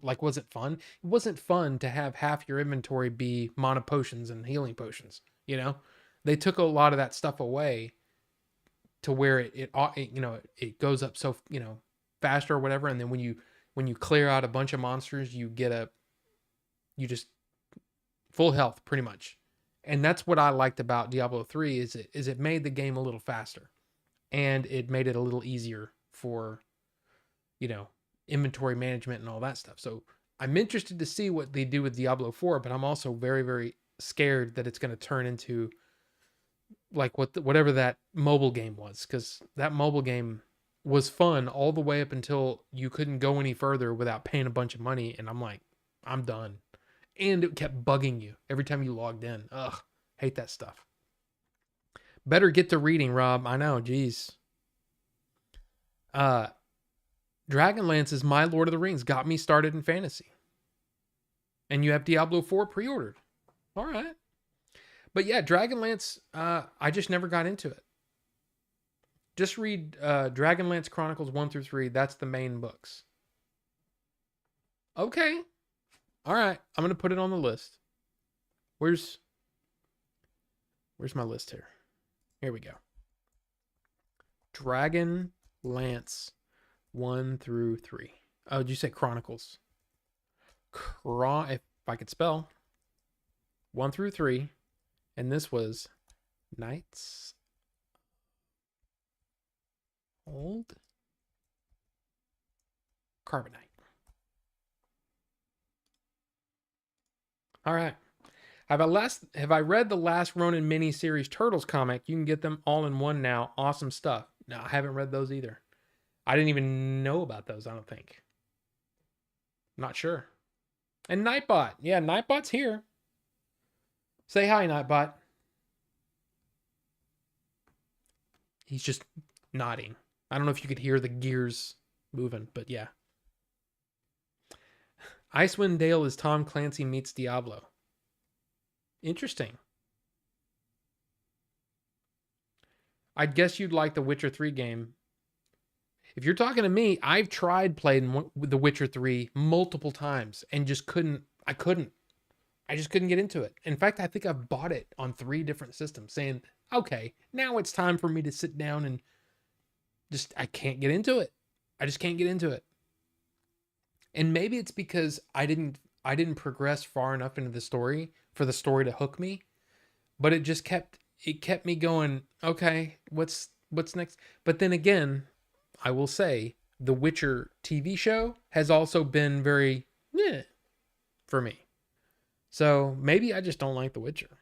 like, wasn't fun. It wasn't fun to have half your inventory be mana potions and healing potions, you know? They took a lot of that stuff away to where it goes up so, faster or whatever. And then when you clear out a bunch of monsters, you just full health pretty much. And that's what I liked about Diablo 3 is it made the game a little faster, and it made it a little easier for, inventory management and all that stuff. So I'm interested to see what they do with Diablo 4, but I'm also very, very scared that it's going to turn into like whatever that mobile game was, because that mobile game was fun all the way up until you couldn't go any further without paying a bunch of money. And I'm like, I'm done. And it kept bugging you every time you logged in. Ugh, hate that stuff. Better get to reading, Rob. I know, geez. Dragonlance's My Lord of the Rings got me started in fantasy. And you have Diablo 4 pre-ordered. All right. But yeah, Dragonlance, I just never got into it. Just read Dragonlance Chronicles 1 through 3. That's the main books. Okay. All right. I'm going to put it on the list. Where's my list here? Here we go. Dragonlance 1 through 3. Oh, did you say Chronicles? If I could spell. 1 through 3. And this was Knights Old Carbonite. All right. Have I read the last Ronin mini-series Turtles comic? You can get them all in one now. Awesome stuff. No, I haven't read those either. I didn't even know about those, I don't think. Not sure. And Nightbot. Yeah, Nightbot's here. Say hi, Nightbot. He's just nodding. I don't know if you could hear the gears moving, but yeah. Icewind Dale is Tom Clancy meets Diablo. Interesting. I'd guess you'd like the Witcher 3 game. If you're talking to me, I've tried playing The Witcher 3 multiple times and just couldn't. I just couldn't get into it. In fact, I think I've bought it on 3 different systems saying, okay, now it's time for me to sit down and I can't get into it. I just can't get into it. And maybe it's because I didn't progress far enough into the story for the story to hook me, but it kept me going, okay, what's next? But then again, I will say the Witcher TV show has also been very for me. So maybe I just don't like The Witcher.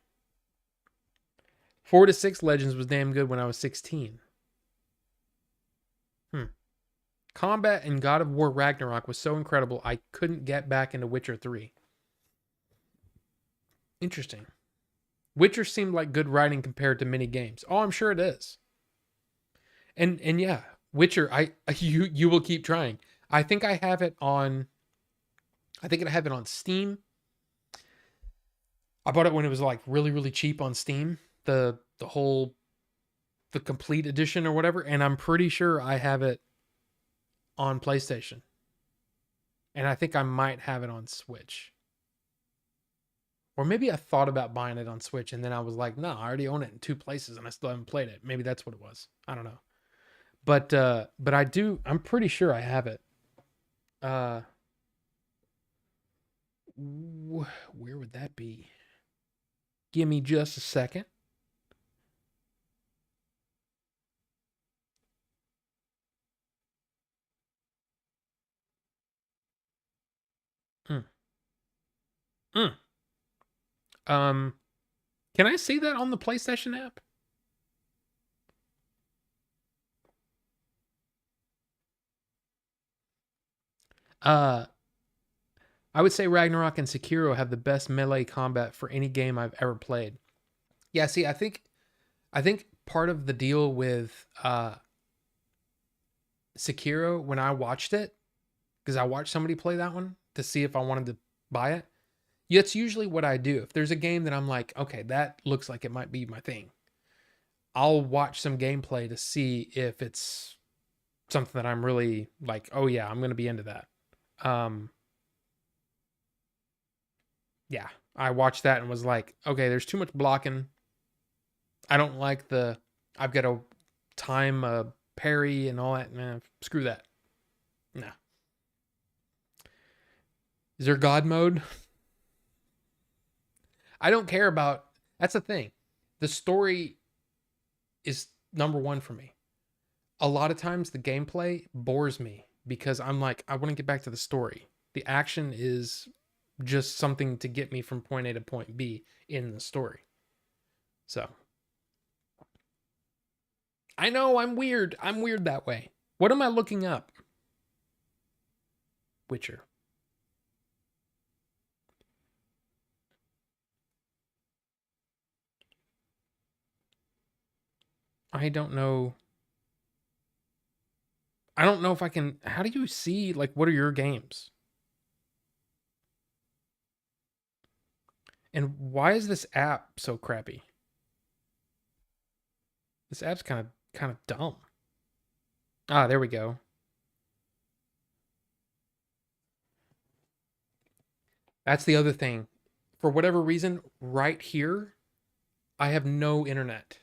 4 to 6 Legends was damn good when I was 16. Combat in God of War Ragnarok was so incredible, I couldn't get back into Witcher 3. Interesting. Witcher seemed like good writing compared to many games. Oh, I'm sure it is. And yeah, Witcher, you will keep trying. I think I have it on Steam. I bought it when it was like really, really cheap on Steam. The complete edition or whatever, and I'm pretty sure I have it on PlayStation. And I think I might have it on Switch. Or maybe I thought about buying it on Switch and then I was like, no, I already own it in 2 places and I still haven't played it. Maybe that's what it was. I don't know. But I'm pretty sure I have it. Where would that be? Give me just a second. Can I see that on the PlayStation app? I would say Ragnarok and Sekiro have the best melee combat for any game I've ever played. Yeah, see, I think part of the deal with Sekiro when I watched it, because I watched somebody play that one to see if I wanted to buy it. Yeah, it's usually what I do. If there's a game that I'm like, okay, that looks like it might be my thing, I'll watch some gameplay to see if it's something that I'm really like, oh yeah, I'm gonna be into that. Um, yeah, I watched that and was like, okay, there's too much blocking. I don't like the I've got to time parry and all that. Man, screw that. Nah. Is there God mode? I don't care about. That's the thing. The story is number one for me. A lot of times the gameplay bores me because I'm like, I want to get back to the story. The action is just something to get me from point A to point B in the story. So I know I'm weird. I'm weird that way. What am I looking up? Witcher. I don't know. I don't know if I can. How do you see, like, what are your games? And why is this app so crappy? This app's kind of dumb. Ah, there we go. That's the other thing. For whatever reason, right here, I have no internet.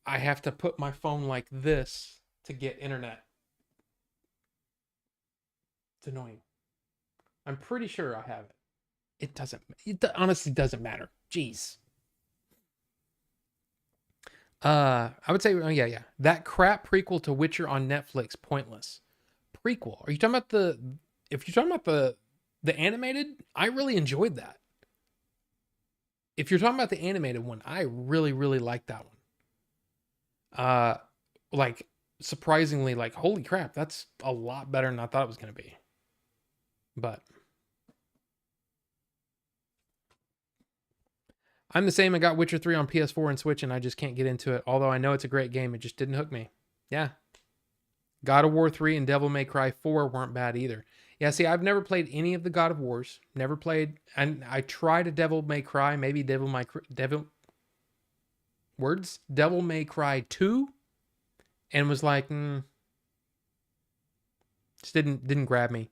I have to put my phone like this to get internet. It's annoying. I'm pretty sure I have it. It doesn't. It honestly doesn't matter. Jeez. I would say, oh yeah, yeah. That crap prequel to Witcher on Netflix, pointless. Prequel. Are you talking about the? If you're talking about the animated, I really enjoyed that. If you're talking about the animated one, I really really like that one. Like surprisingly, like holy crap, that's a lot better than I thought it was gonna be. But I'm the same. I got Witcher 3 on PS4 and Switch, and I just can't get into it. Although I know it's a great game, it just didn't hook me. Yeah. God of War 3 and Devil May Cry 4 weren't bad either. Yeah, see, I've never played any of the God of Wars. Never played, and I tried a Devil May Cry, maybe Devil May Cry 2, and was like, just didn't grab me.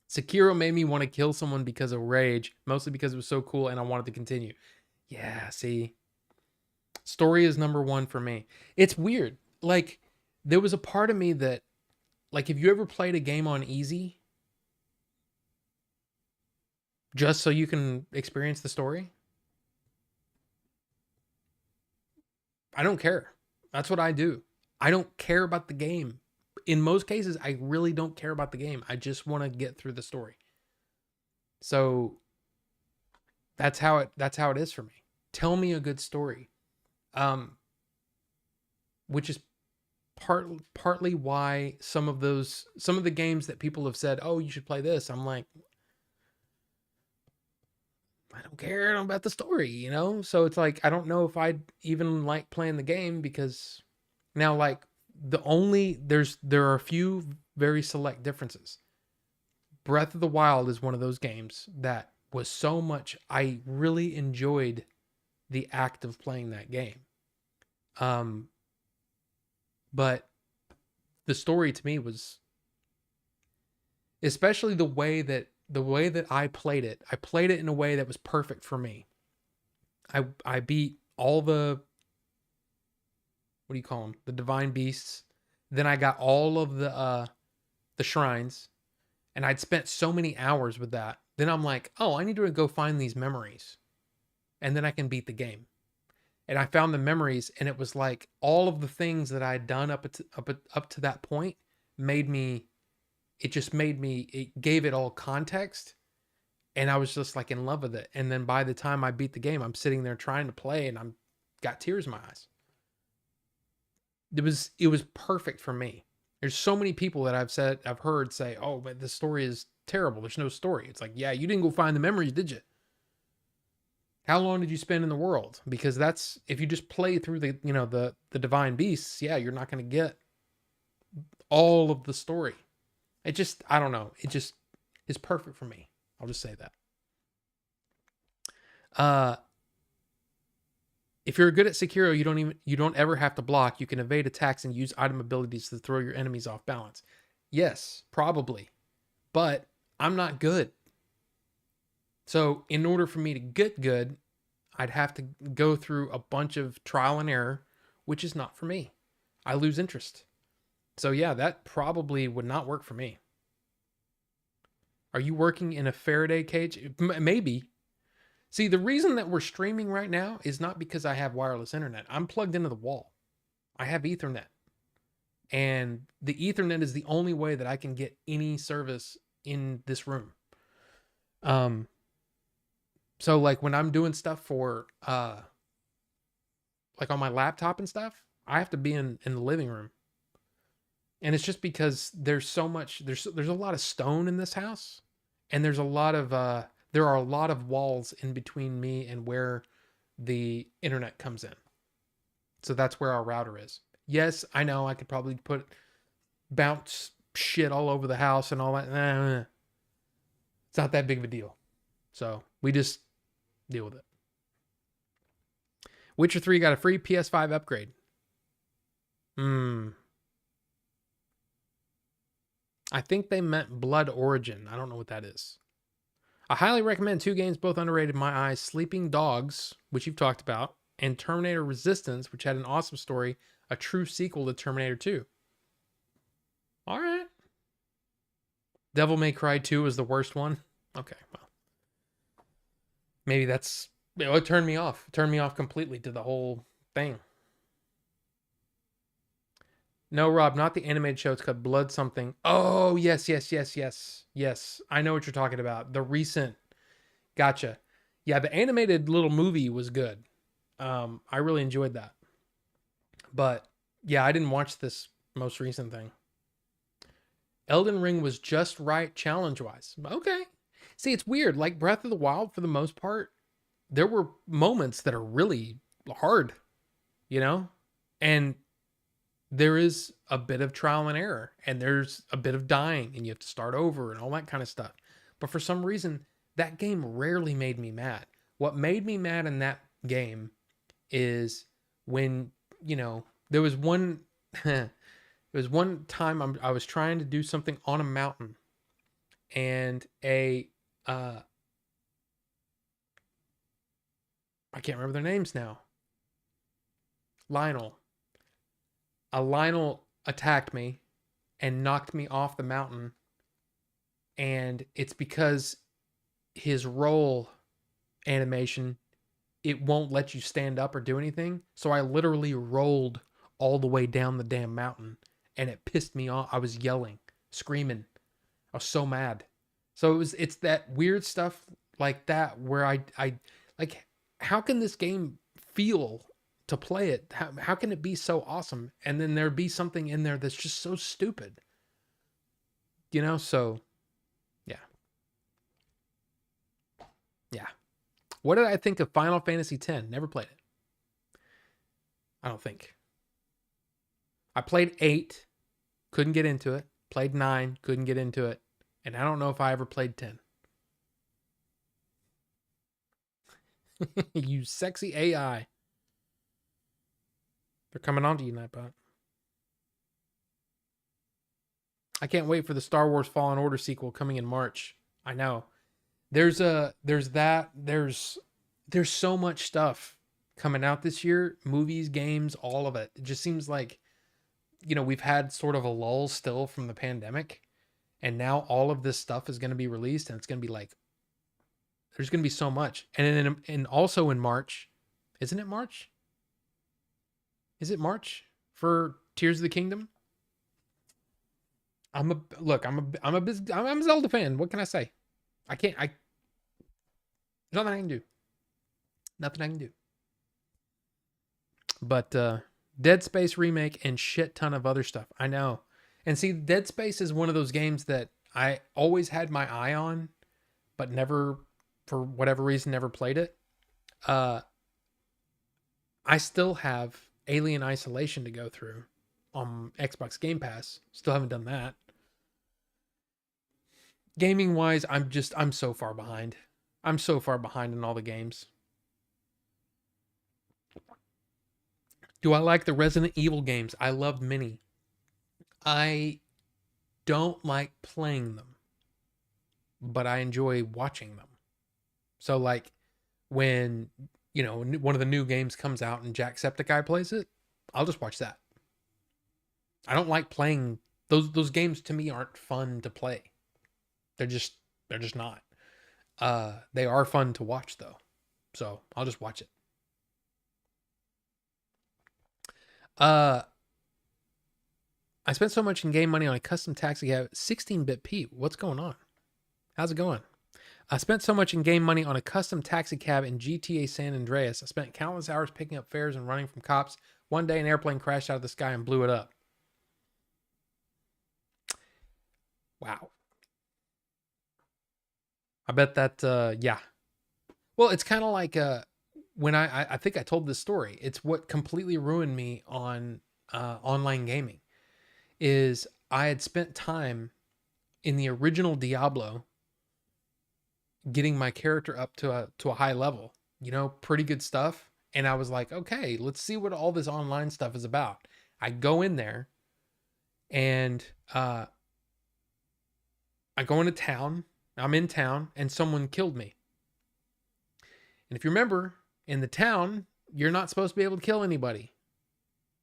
Sekiro made me want to kill someone because of rage, mostly because it was so cool and I wanted to continue. Yeah, see, story is number one for me. It's weird. Like, there was a part of me that, like, have you ever played a game on easy just so you can experience the story? I don't care. That's what I do. I don't care about the game. In most cases, I really don't care about the game. I just want to get through the story. So that's how it is for me. Tell me a good story. Um, which is partly why some of the games that people have said, "Oh, you should play this." I'm like, I don't care about the story, you know? So it's like I don't know if I'd even like playing the game because now like there are a few very select differences. Breath of the Wild is one of those games that was so much I really enjoyed the act of playing that game. Um but the story to me was especially the way that I played it in a way that was perfect for me. I beat all the what do you call them? The divine beasts. Then I got all of the shrines and I'd spent so many hours with that. Then I'm like, "Oh, I need to go find these memories." And then I can beat the game. And I found the memories and it was like all of the things that I'd done up to that point made me it gave it all context and I was just like in love with it. And then by the time I beat the game, I'm sitting there trying to play and I'm got tears in my eyes. It was perfect for me. There's so many people that I've heard say, "Oh, but the story is terrible. There's no story." It's like, "Yeah, you didn't go find the memories, did you?" How long did you spend in the world? Because that's, if you just play through the, the divine beasts, yeah, you're not going to get all of the story. It just, I don't know. It just is perfect for me. I'll just say that. Uh, if you're good at Sekiro, you don't ever have to block. You can evade attacks and use item abilities to throw your enemies off balance. Yes, probably. But I'm not good. So in order for me to get good, I'd have to go through a bunch of trial and error, which is not for me. I lose interest. So yeah, that probably would not work for me. Are you working in a Faraday cage? Maybe. See, the reason that we're streaming right now is not because I have wireless internet. I'm plugged into the wall. I have Ethernet. And the Ethernet is the only way that I can get any service in this room. So like when I'm doing stuff for like on my laptop and stuff, I have to be in the living room. And it's just because there's so much, there's a lot of stone in this house, and there's a lot of there are a lot of walls in between me and where the internet comes in. So that's where our router is. Yes, I know I could probably bounce shit all over the house and all that. It's not that big of a deal. So we just deal with it. Witcher 3 got a free PS5 upgrade. I think they meant Blood Origin. I don't know what that is. I highly recommend two games both underrated in my eyes: Sleeping Dogs, which you've talked about, and Terminator Resistance, which had an awesome story, a true sequel to Terminator 2. All right. Devil May Cry 2 was the worst one. Okay, well. Maybe that's... It turned me off. It turned me off completely to the whole thing. No, Rob, not the animated show. It's called Blood something. Oh, yes. Yes, I know what you're talking about. The recent... Gotcha. Yeah, the animated little movie was good. I really enjoyed that. But, yeah, I didn't watch this most recent thing. Elden Ring was just right challenge-wise. Okay. See, it's weird. Like Breath of the Wild, for the most part, there were moments that are really hard, you know? And there is a bit of trial and error, and there's a bit of dying, and you have to start over and all that kind of stuff. But for some reason, that game rarely made me mad. What made me mad in that game is when, there was one there was one time I was trying to do something on a mountain, and I can't remember their names now. Lionel. A Lionel attacked me and knocked me off the mountain. And it's because his roll animation, it won't let you stand up or do anything. So I literally rolled all the way down the damn mountain, and it pissed me off. I was yelling, screaming. I was so mad. So it's that weird stuff like that where I like, how can this game feel to play it? How can it be so awesome? And then there be something in there that's just so stupid. So yeah. Yeah. What did I think of Final Fantasy X? Never played it. I don't think. I played 8, couldn't get into it. Played 9, couldn't get into it. And I don't know if I ever played 10. You sexy AI. They're coming on to you, Nightbot. I can't wait for the Star Wars Fallen Order sequel coming in March. I know. There's so much stuff coming out this year. Movies, games, all of it. It just seems like, we've had sort of a lull still from the pandemic. And now all of this stuff is going to be released, and it's going to be like, there's going to be so much. And also in March, isn't it March? Is it March for Tears of the Kingdom? I'm a Zelda fan. What can I say? There's nothing I can do. Nothing I can do. But Dead Space remake and shit ton of other stuff. I know. And see, Dead Space is one of those games that I always had my eye on, but never, for whatever reason, never played it. Uh, I still have Alien Isolation to go through on Xbox Game Pass. Still haven't done that. Gaming wise, I'm so far behind. I'm so far behind in all the games. Do I like the Resident Evil games? I loved many. I don't like playing them, but I enjoy watching them. So like when one of the new games comes out and Jacksepticeye plays it, I'll just watch that. I don't like playing those games. To me, aren't fun to play. They're just not. They are fun to watch though, so I'll just watch it. Uh, I spent so much in game money on a custom taxi cab. 16-bit Pete, what's going on? How's it going? I spent so much in game money on a custom taxi cab in GTA San Andreas. I spent countless hours picking up fares and running from cops. One day, an airplane crashed out of the sky and blew it up. Wow. I bet that, yeah. Well, it's kind of like when I think I told this story. It's what completely ruined me on online gaming. Is I had spent time in the original Diablo getting my character up to a high level, pretty good stuff. And I was like, okay, let's see what all this online stuff is about. I go in there and I go into town. I'm in town and someone killed me. And if you remember, in the town, you're not supposed to be able to kill anybody.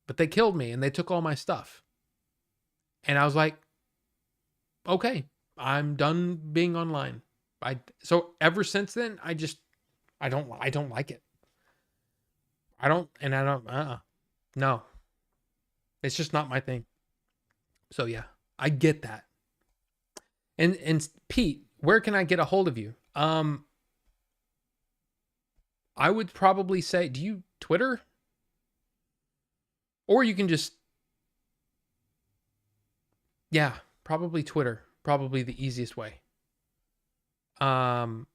But they killed me and they took all my stuff. And I was like, okay, I'm done being online. So ever since then, I don't like it. I don't no. It's just not my thing. So yeah, I get that. And Pete, where can I get a hold of you? I would probably say, do you Twitter? Or you can just, yeah, probably Twitter. Probably the easiest way. Um,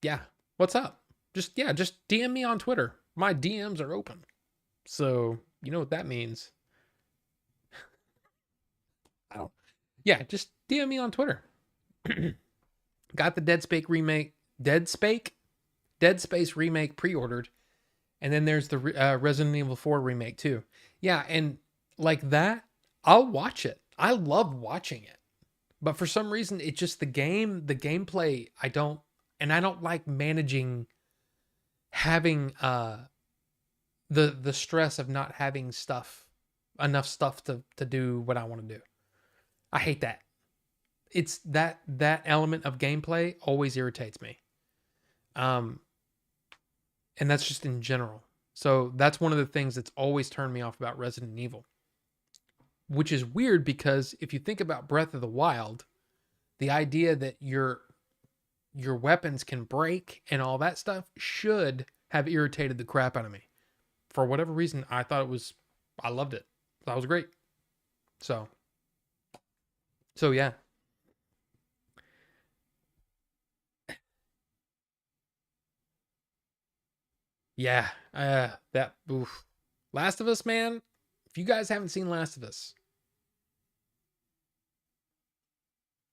yeah. What's up? Just DM me on Twitter. My DMs are open. So you know what that means. I don't. Yeah, just DM me on Twitter. Got the Dead Space remake pre-ordered, and then there's the Resident Evil 4 remake too. Yeah, and like that, I'll watch it. I love watching it, but for some reason, it just the gameplay. I don't like managing having the stress of not having enough stuff to do what I want to do. I hate that. It's that element of gameplay always irritates me. And that's just in general. So that's one of the things that's always turned me off about Resident Evil. Which is weird because if you think about Breath of the Wild, the idea that your weapons can break and all that stuff should have irritated the crap out of me. For whatever reason, I loved it. That was great. So yeah. Yeah. That oof. Last of Us, man. If you guys haven't seen Last of Us,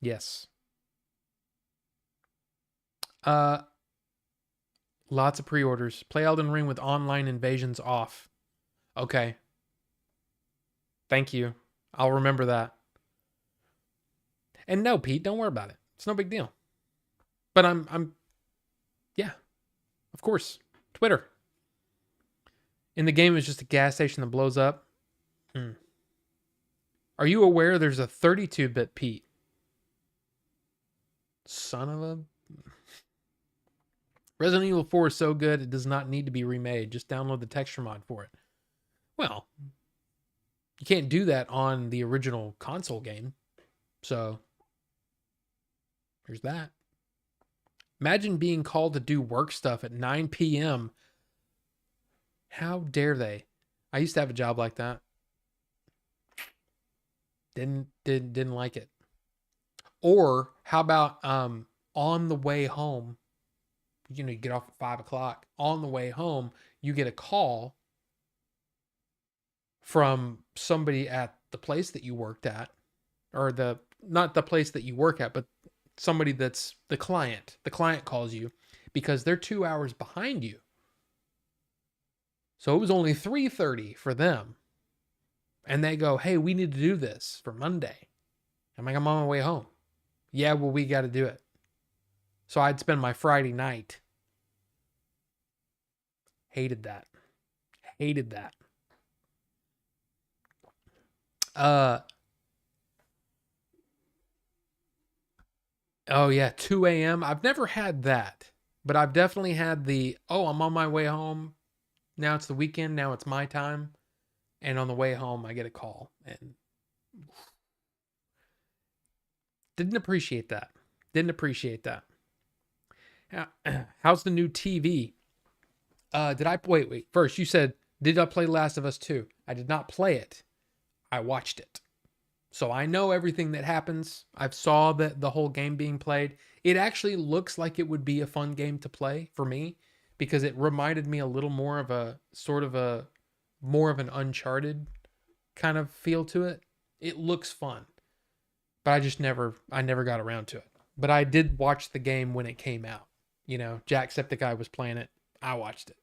yes. Uh Lots of pre-orders. Play Elden Ring with online invasions off. Okay. Thank you. I'll remember that. And no, Pete, don't worry about it. It's no big deal. But I'm yeah, of course. Twitter. In the game is just a gas station that blows up. Hmm. Are you aware there's a 32-bit Pete? Son of a Resident Evil 4 is so good it does not need to be remade. Just download the texture mod for it. Well, you can't do that on the original console game. So there's that. Imagine being called to do work stuff at 9 p.m. How dare they? I used to have a job like that. Didn't like it. Or how about On the way home, you get off at 5 o'clock. On the way home, you get a call from somebody at the place that you worked at, or not the place that you work at, but somebody that's the client. The client calls you because they're 2 hours behind you. So it was only 3:30 for them. And they go, hey, we need to do this for Monday. I'm like, I'm on my way home. Yeah, well, we got to do it. So I'd spend my Friday night. Hated that. Hated that. Oh yeah, 2 a.m. I've never had that, but I've definitely had I'm on my way home. Now it's the weekend. Now it's my time. And on the way home, I get a call and didn't appreciate that. Didn't appreciate that. How's the new TV? Did I wait? First, you said, did I play Last of Us 2? I did not play it. I watched it. So I know everything that happens. I've saw the whole game being played. It actually looks like it would be a fun game to play for me because it reminded me a little more of more of an Uncharted kind of feel to it. It looks fun. But I never got around to it. But I did watch the game when it came out. Jacksepticeye was playing it. I watched it.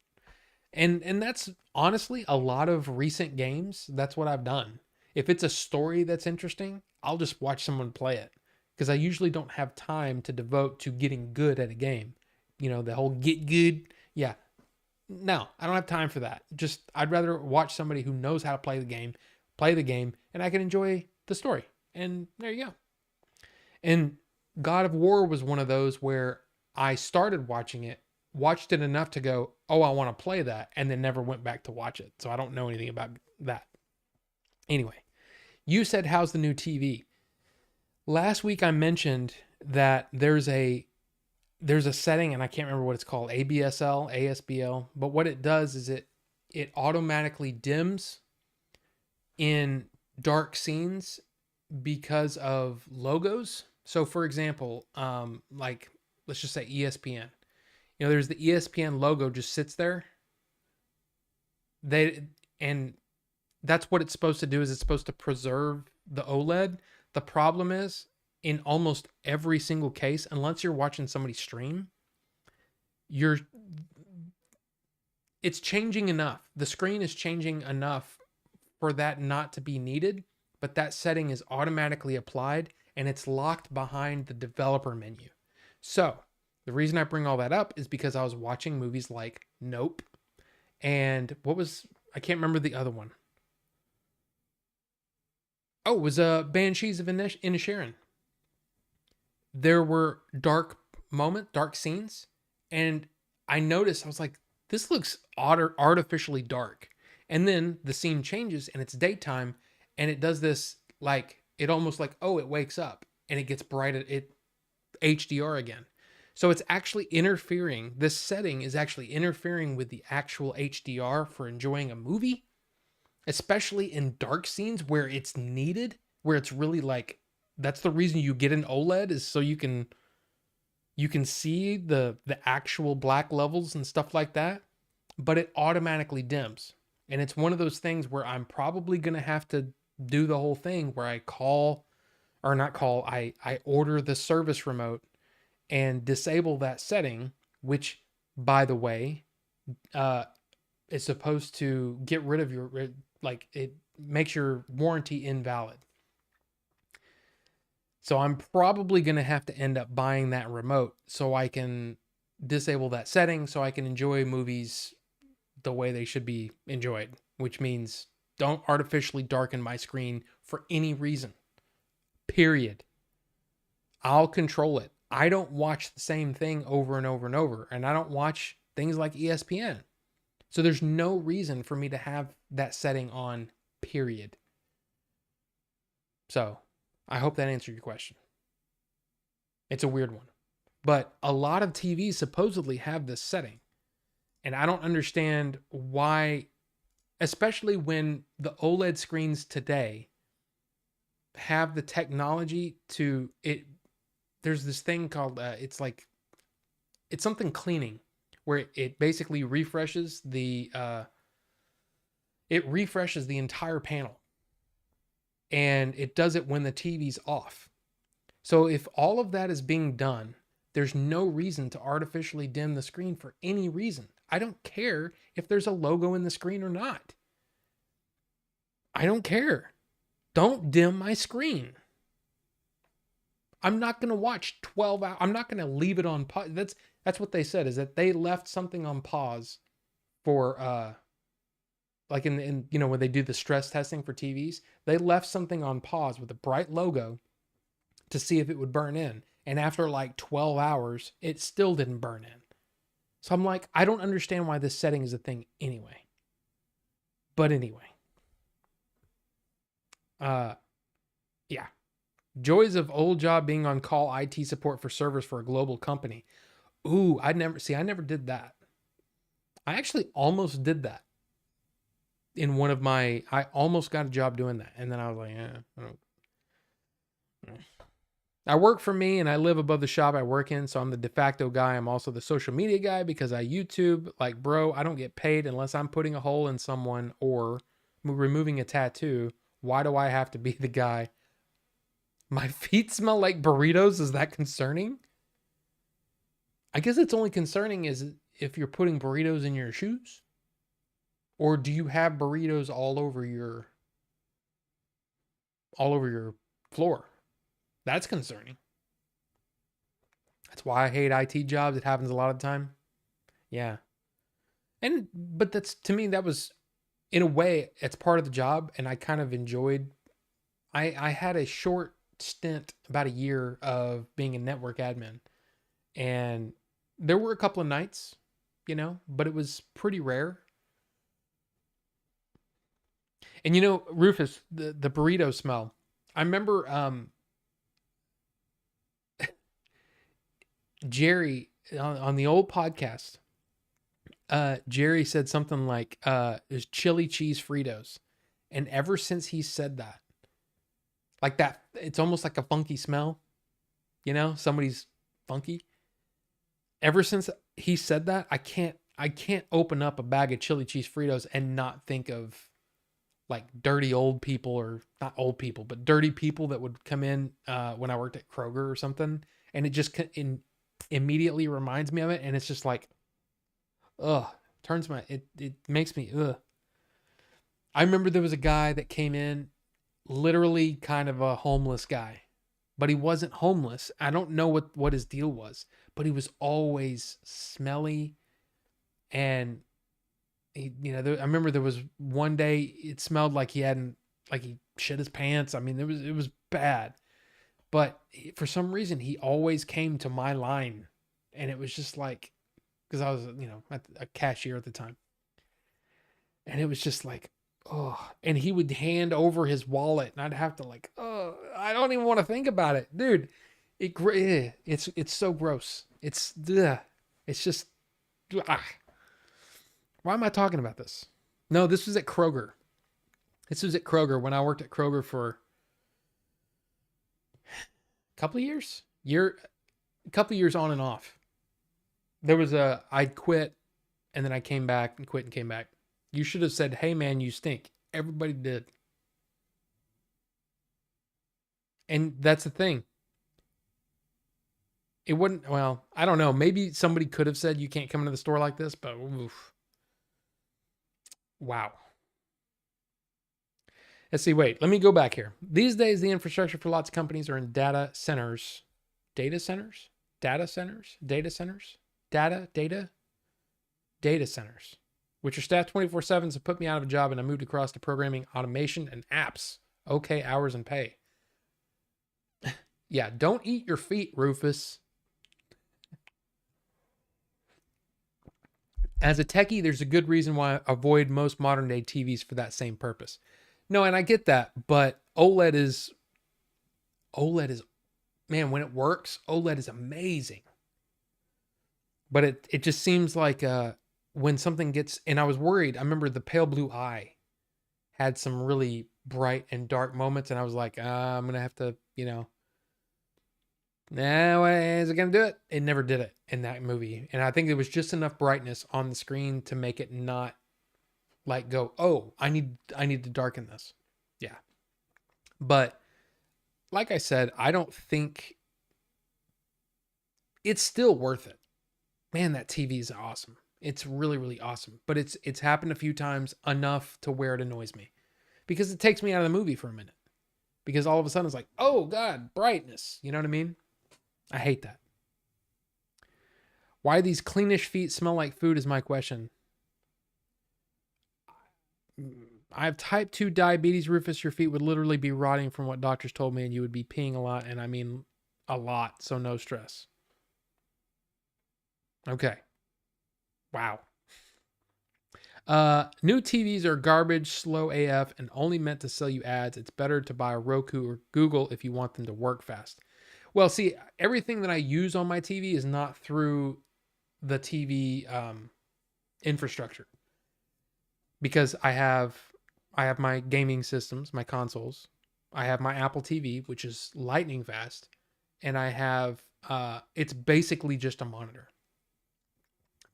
And that's honestly a lot of recent games. That's what I've done. If it's a story that's interesting, I'll just watch someone play it because I usually don't have time to devote to getting good at a game. The whole get good. Yeah. No, I don't have time for that. I'd rather watch somebody who knows how to play the game, and I can enjoy the story. And there you go. And God of War was one of those where I started watching it, watched it enough to go, oh, I want to play that, and then never went back to watch it. So I don't know anything about that. Anyway, you said, how's the new TV? Last week I mentioned that there's a setting, and I can't remember what it's called, ASBL, but what it does is it automatically dims in dark scenes because of logos. So for example, like let's just say ESPN. There's the ESPN logo just sits there. And that's what it's supposed to do, is it's supposed to preserve the OLED. The problem is, in almost every single case, unless you're watching somebody stream, it's changing enough. The screen is changing enough for that not to be needed, but that setting is automatically applied and it's locked behind the developer menu. So the reason I bring all that up is because I was watching movies like Nope, and I can't remember the other one. Oh, it was Banshees of Inisherin. There were dark scenes, and I noticed, I was like, this looks artificially dark. And then the scene changes and it's daytime, and it does this, like, it almost like, oh, it wakes up and it gets brighter, it HDR again. So it's actually interfering, this setting is actually interfering with the actual HDR for enjoying a movie, especially in dark scenes where it's needed, where it's really like, that's the reason you get an OLED, is so you can see the actual black levels and stuff like that, but it automatically dims. And it's one of those things where I'm probably going to have to do the whole thing where I I order the service remote and disable that setting, which, by the way, is supposed to get rid of it makes your warranty invalid. So I'm probably going to have to end up buying that remote so I can disable that setting so I can enjoy movies the way they should be enjoyed, which means don't artificially darken my screen for any reason. Period. I'll control it. I don't watch the same thing over and over and over, and I don't watch things like ESPN. So there's no reason for me to have that setting on, period. So I hope that answered your question. It's a weird one. But a lot of TVs supposedly have this setting. And I don't understand why, especially when the OLED screens today have the technology to it. there's this thing called it's something cleaning where it basically refreshes the entire panel, and it does it when the TV's off. So if all of that is being done, there's no reason to artificially dim the screen for any reason. I don't care if there's a logo in the screen or not. I don't care. Don't dim my screen. I'm not going to watch 12 hours. I'm not going to leave it on pause. That's what they said, is that they left something on pause for like in when they do the stress testing for TVs, they left something on pause with a bright logo to see if it would burn in. And after like 12 hours, it still didn't burn in. So I'm like, I don't understand why this setting is a thing anyway. But anyway. Yeah. Joys of old job being on call IT support for servers for a global company. Ooh, I never did that. I actually almost did that. I almost got a job doing that. And then I was like, I work for me and I live above the shop I work in. So I'm the de facto guy. I'm also the social media guy because I YouTube. Like, bro, I don't get paid unless I'm putting a hole in someone or removing a tattoo. Why do I have to be the guy? My feet smell like burritos. Is that concerning? I guess it's only concerning is if you're putting burritos in your shoes. Or do you have burritos all over your floor? That's concerning. That's why I hate IT jobs. It happens a lot of the time. Yeah. But that's, to me, that was, in a way, it's part of the job. And I kind of enjoyed, I had a short stint, about a year, of being a network admin. And there were a couple of nights, but it was pretty rare. And Rufus, the burrito smell. I remember Jerry on the old podcast. Jerry said something like, "There's chili cheese Fritos," and ever since he said that, like that, it's almost like a funky smell. Somebody's funky. Ever since he said that, I can't open up a bag of chili cheese Fritos and not think of like dirty old people, or not old people, but dirty people that would come in when I worked at Kroger or something. And it just immediately reminds me of it. And it's just like, it makes me, I remember there was a guy that came in, literally kind of a homeless guy, but he wasn't homeless. I don't know what his deal was, but he was always smelly. And I remember there was one day it smelled like he shit his pants. I mean, it was bad, but for some reason he always came to my line, and it was just like, because I was, a cashier at the time, and it was just like, and he would hand over his wallet, and I'd have to like, I don't even want to think about it, dude. It's so gross. It's just, why am I talking about this? No, this was at Kroger. This was at Kroger when I worked at Kroger for a couple of years. A couple of years on and off. I'd quit, and then I came back and quit and came back. You should have said, "Hey man, you stink." Everybody did. And that's the thing. It wouldn't, well, I don't know. Maybe somebody could have said you can't come into the store like this, but oof. Wow. Let's see. Wait, let me go back here. These days, the infrastructure for lots of companies are in data centers, data centers, which are staffed 24/7. So put me out of a job, and I moved across to programming, automation, and apps. Okay, hours and pay. Yeah, don't eat your feet, Rufus. As a techie, there's a good reason why I avoid most modern day TVs for that same purpose. No, and I get that, but OLED is, man, when it works, OLED is amazing. But it just seems like when something gets, and I was worried. I remember the Pale Blue Eye had some really bright and dark moments, and I was like, I'm gonna have to, Now, is it going to do it? It never did it in that movie. And I think there was just enough brightness on the screen to make it not like go, oh, I need to darken this. Yeah. But like I said, I don't think it's still worth it. Man, that TV is awesome. It's really, really awesome. But it's happened a few times enough to where it annoys me. Because it takes me out of the movie for a minute. Because all of a sudden it's like, oh God, brightness. You know what I mean? I hate that. Why these cleanish feet smell like food is my question. I have type 2 diabetes, Rufus. Your feet would literally be rotting from what doctors told me, and you would be peeing a lot. And I mean a lot. So no stress. Okay. Wow. New TVs are garbage, slow AF, and only meant to sell you ads. It's better to buy a Roku or Google if you want them to work fast. Well, see, everything that I use on my TV is not through the TV infrastructure because I have my gaming systems, my consoles. I have my Apple TV, which is lightning fast, and I have it's basically just a monitor.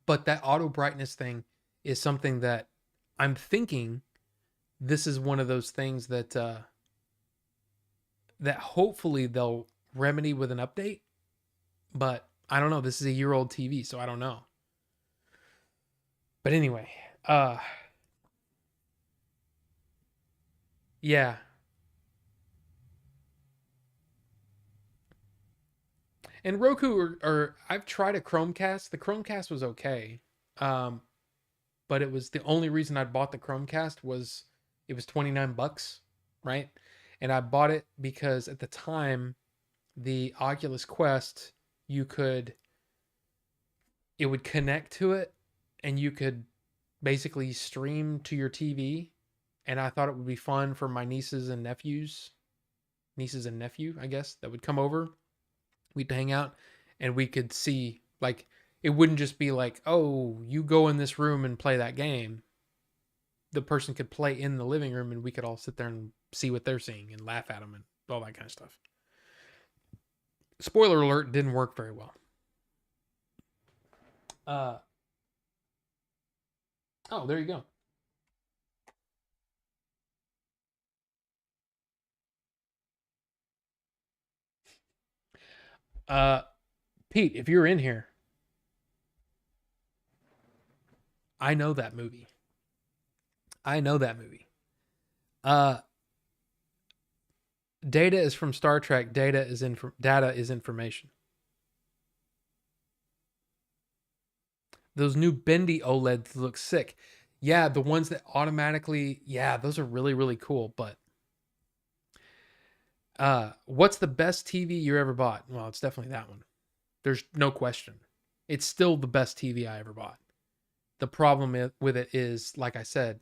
But that auto brightness thing is something that I'm thinking this is one of those things that that hopefully they'll remedy with an update. But I don't know. This is a year-old TV, so I don't know. But anyway, yeah. And Roku or I've tried a Chromecast. The Chromecast was okay. Um, but it was the only reason I bought the Chromecast was it was $29, right? And I bought it because at the time the Oculus Quest you could it would connect to it and you could basically stream to your TV and I thought it would be fun for my nieces and nephew, I guess, that would come over. We'd hang out and we could see like it wouldn't just be like, "Oh, you go in this room and play that game." The person could play in the living room and we could all sit there and see what they're seeing and laugh at them and all that kind of stuff. Spoiler alert, didn't work very well. Uh oh, there you go. Uh Pete, if you're in here, I know that movie. I know that movie. Uh Data is from Star Trek. Data is information. Those new bendy OLEDs look sick. Yeah, the ones that automatically, yeah, those are really really cool, but what's the best TV you ever bought? Well, it's definitely that one. There's no question. It's still the best TV I ever bought. The problem with it is, like I said,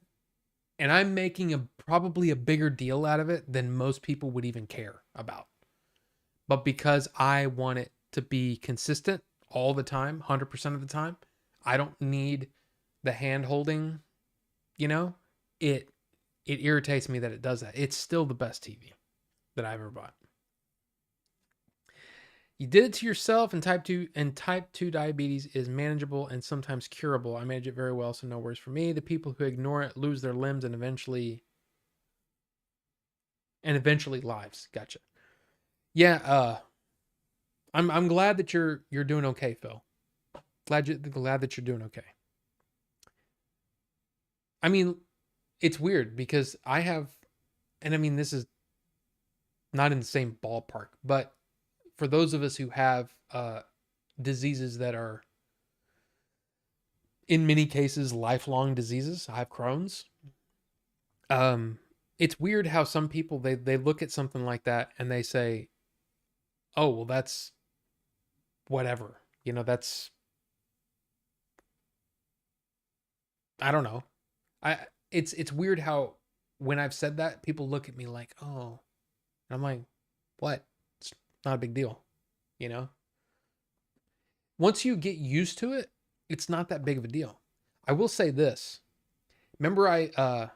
and I'm making a probably a bigger deal out of it than most people would even care about. But because I want it to be consistent all the time, 100% of the time, I don't need the hand holding, you know? It it irritates me that it does that. It's still the best TV that I've ever bought. You did it to yourself, and type 2 diabetes is manageable and sometimes curable. I manage it very well, so no worries for me. The people who ignore it lose their limbs and eventually lives. Gotcha. Yeah, I'm glad that you're doing okay, Phil. Glad that you're doing okay. I mean, it's weird because I have, and I mean this is not in the same ballpark, but for those of us who have diseases that are in many cases lifelong diseases, I have Crohn's. Um, it's weird how some people they look at something like that and they say, "Oh, well, that's whatever." You know, that's I don't know. I it's weird how when I've said that, people look at me like, "Oh," and I'm like, "What? It's not a big deal." You know, once you get used to it, it's not that big of a deal. I will say this. Remember I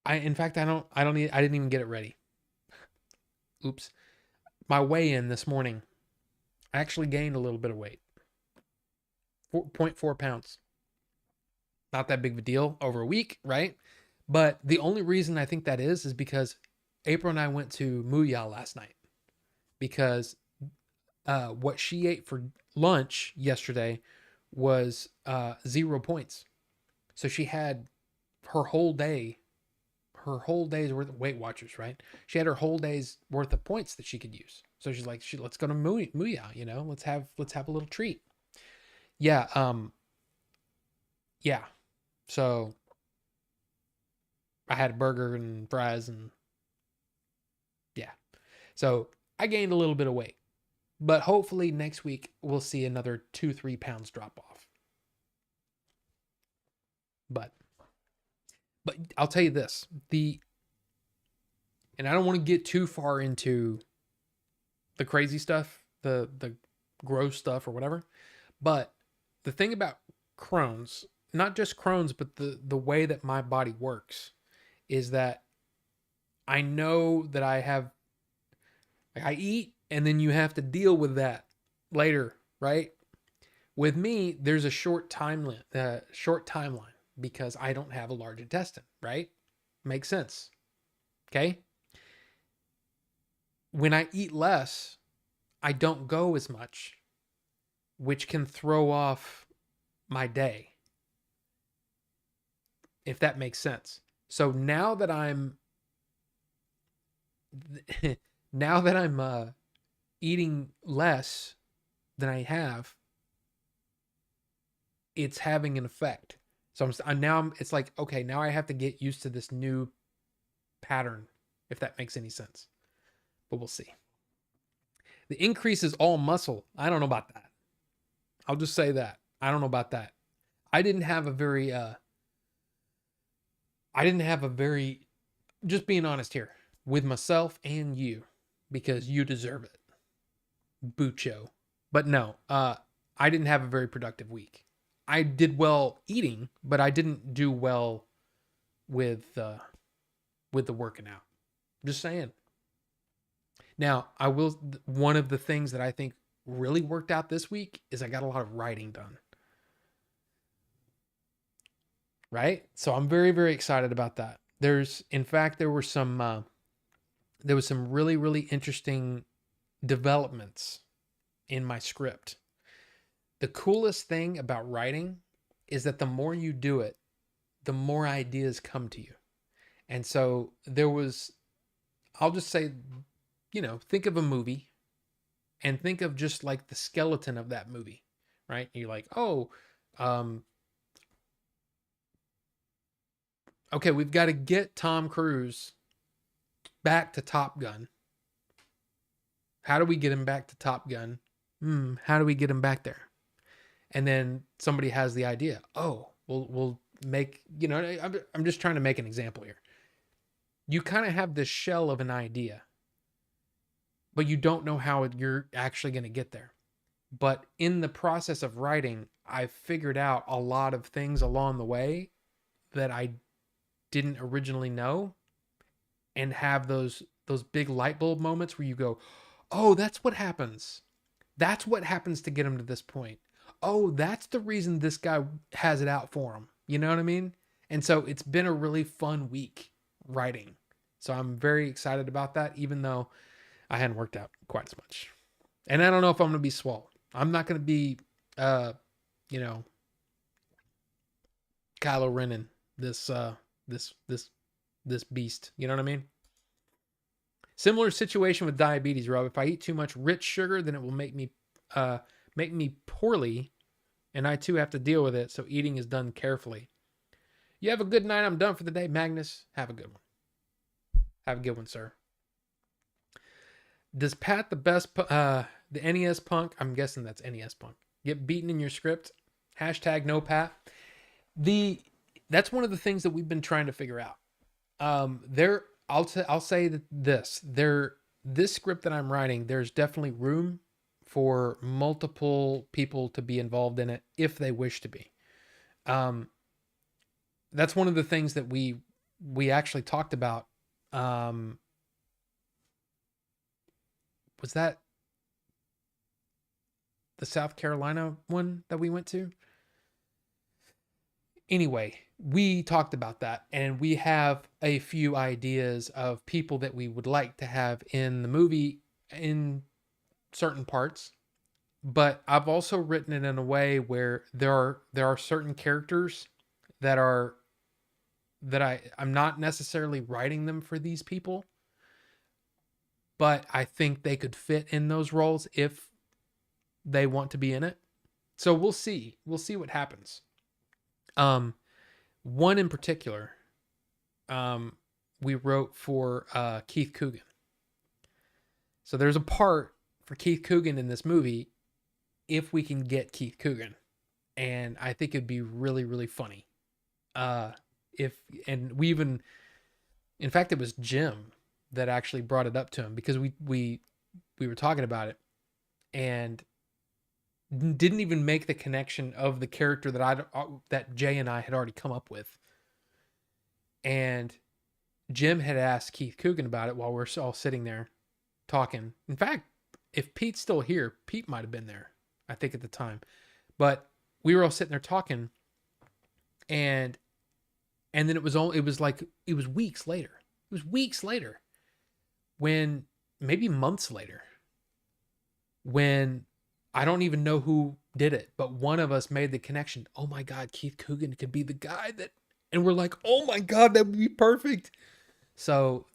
in fact I didn't even get it ready. Oops. My weigh-in this morning, I actually gained a little bit of weight. 4.4 pounds. Not that big of a deal over a week, right? But the only reason I think that is because April and I went to Muya last night because what she ate for lunch yesterday was 0 points. So she had her whole day, her whole day's worth of Weight Watchers, right? She had her whole day's worth of points that she could use. So she's like, let's go to Muya, let's have a little treat. Yeah, yeah. So I had a burger and fries and yeah. So I gained a little bit of weight. But hopefully next week we'll see another 2-3 pounds drop off. But I'll tell you this, and I don't want to get too far into the crazy stuff, the gross stuff or whatever. But the thing about Crohn's, not just Crohn's, but the way that my body works is that I know that I eat and then you have to deal with that later, right? With me, there's a short timeline because I don't have a large intestine, right? Makes sense. Okay? When I eat less, I don't go as much, which can throw off my day, if that makes sense. So now that I'm now that I'm eating less than I have, it's having an effect. So it's like, okay, now I have to get used to this new pattern, if that makes any sense. But we'll see. The increase is all muscle. I don't know about that. I'll just say that. I don't know about that. I didn't have a very just being honest here with myself and you, because you deserve it. Bucho. But no, I didn't have a very productive week. I did well eating, but I didn't do well with the working out. Just saying. Now, one of the things that I think really worked out this week is I got a lot of writing done. Right? So I'm very, very excited about that. In fact, there was some really, really interesting developments in my script. The coolest thing about writing is that the more you do it, the more ideas come to you. And so I'll just say, think of a movie and think of just like the skeleton of that movie, right? You're like, oh, okay, we've got to get Tom Cruise back to Top Gun. How do we get him back to Top Gun? How do we get him back there? And then somebody has the idea. Oh, we'll make, I'm just trying to make an example here. You kind of have this shell of an idea, but you don't know how you're actually going to get there. But in the process of writing, I figured out a lot of things along the way that I didn't originally know, and have those big light bulb moments where you go, oh, that's what happens. That's what happens to get him to this point. Oh, that's the reason this guy has it out for him. You know what I mean? And so it's been a really fun week writing. So I'm very excited about that, even though I hadn't worked out quite as much. And I don't know if I'm going to be swole. I'm not going to be, Kylo Renin, this beast. You know what I mean? Similar situation with diabetes, Rob. If I eat too much rich sugar, then it will make me poorly, and I too have to deal with it. So eating is done carefully. You have a good night. I'm done for the day. Magnus, have a good one. Have a good one, sir. Does Pat the NES punk, I'm guessing that's NES punk, get beaten in your script? Hashtag no Pat. That's one of the things that we've been trying to figure out. I'll say that this script that I'm writing, there's definitely room for multiple people to be involved in it if they wish to be. That's one of the things that we actually talked about Was that the South Carolina one that we went to? Anyway, we talked about that, and we have a few ideas of people that we would like to have in the movie in certain parts. But I've also written it in a way where there are certain characters that are that I'm not necessarily writing them for these people, but I think they could fit in those roles if they want to be in it. So we'll see. We'll see what happens. Um, One in particular, we wrote for Keith Coogan. So there's a part for Keith Coogan in this movie if we can get Keith Coogan, and I think it'd be really really funny. If and we even, in fact, it was Jim that actually brought it up to him because we were talking about it and didn't even make the connection of the character that Jay and I had already come up with. And Jim had asked Keith Coogan about it while we're all sitting there talking. In fact, if Pete's still here, Pete might have been there, I think, at the time. But we were all sitting there talking, and then it was weeks later. It was weeks later, when maybe months later, when I don't even know who did it, but one of us made the connection. Oh my God, Keith Coogan could be the guy that, and we're like, oh my God, that would be perfect. So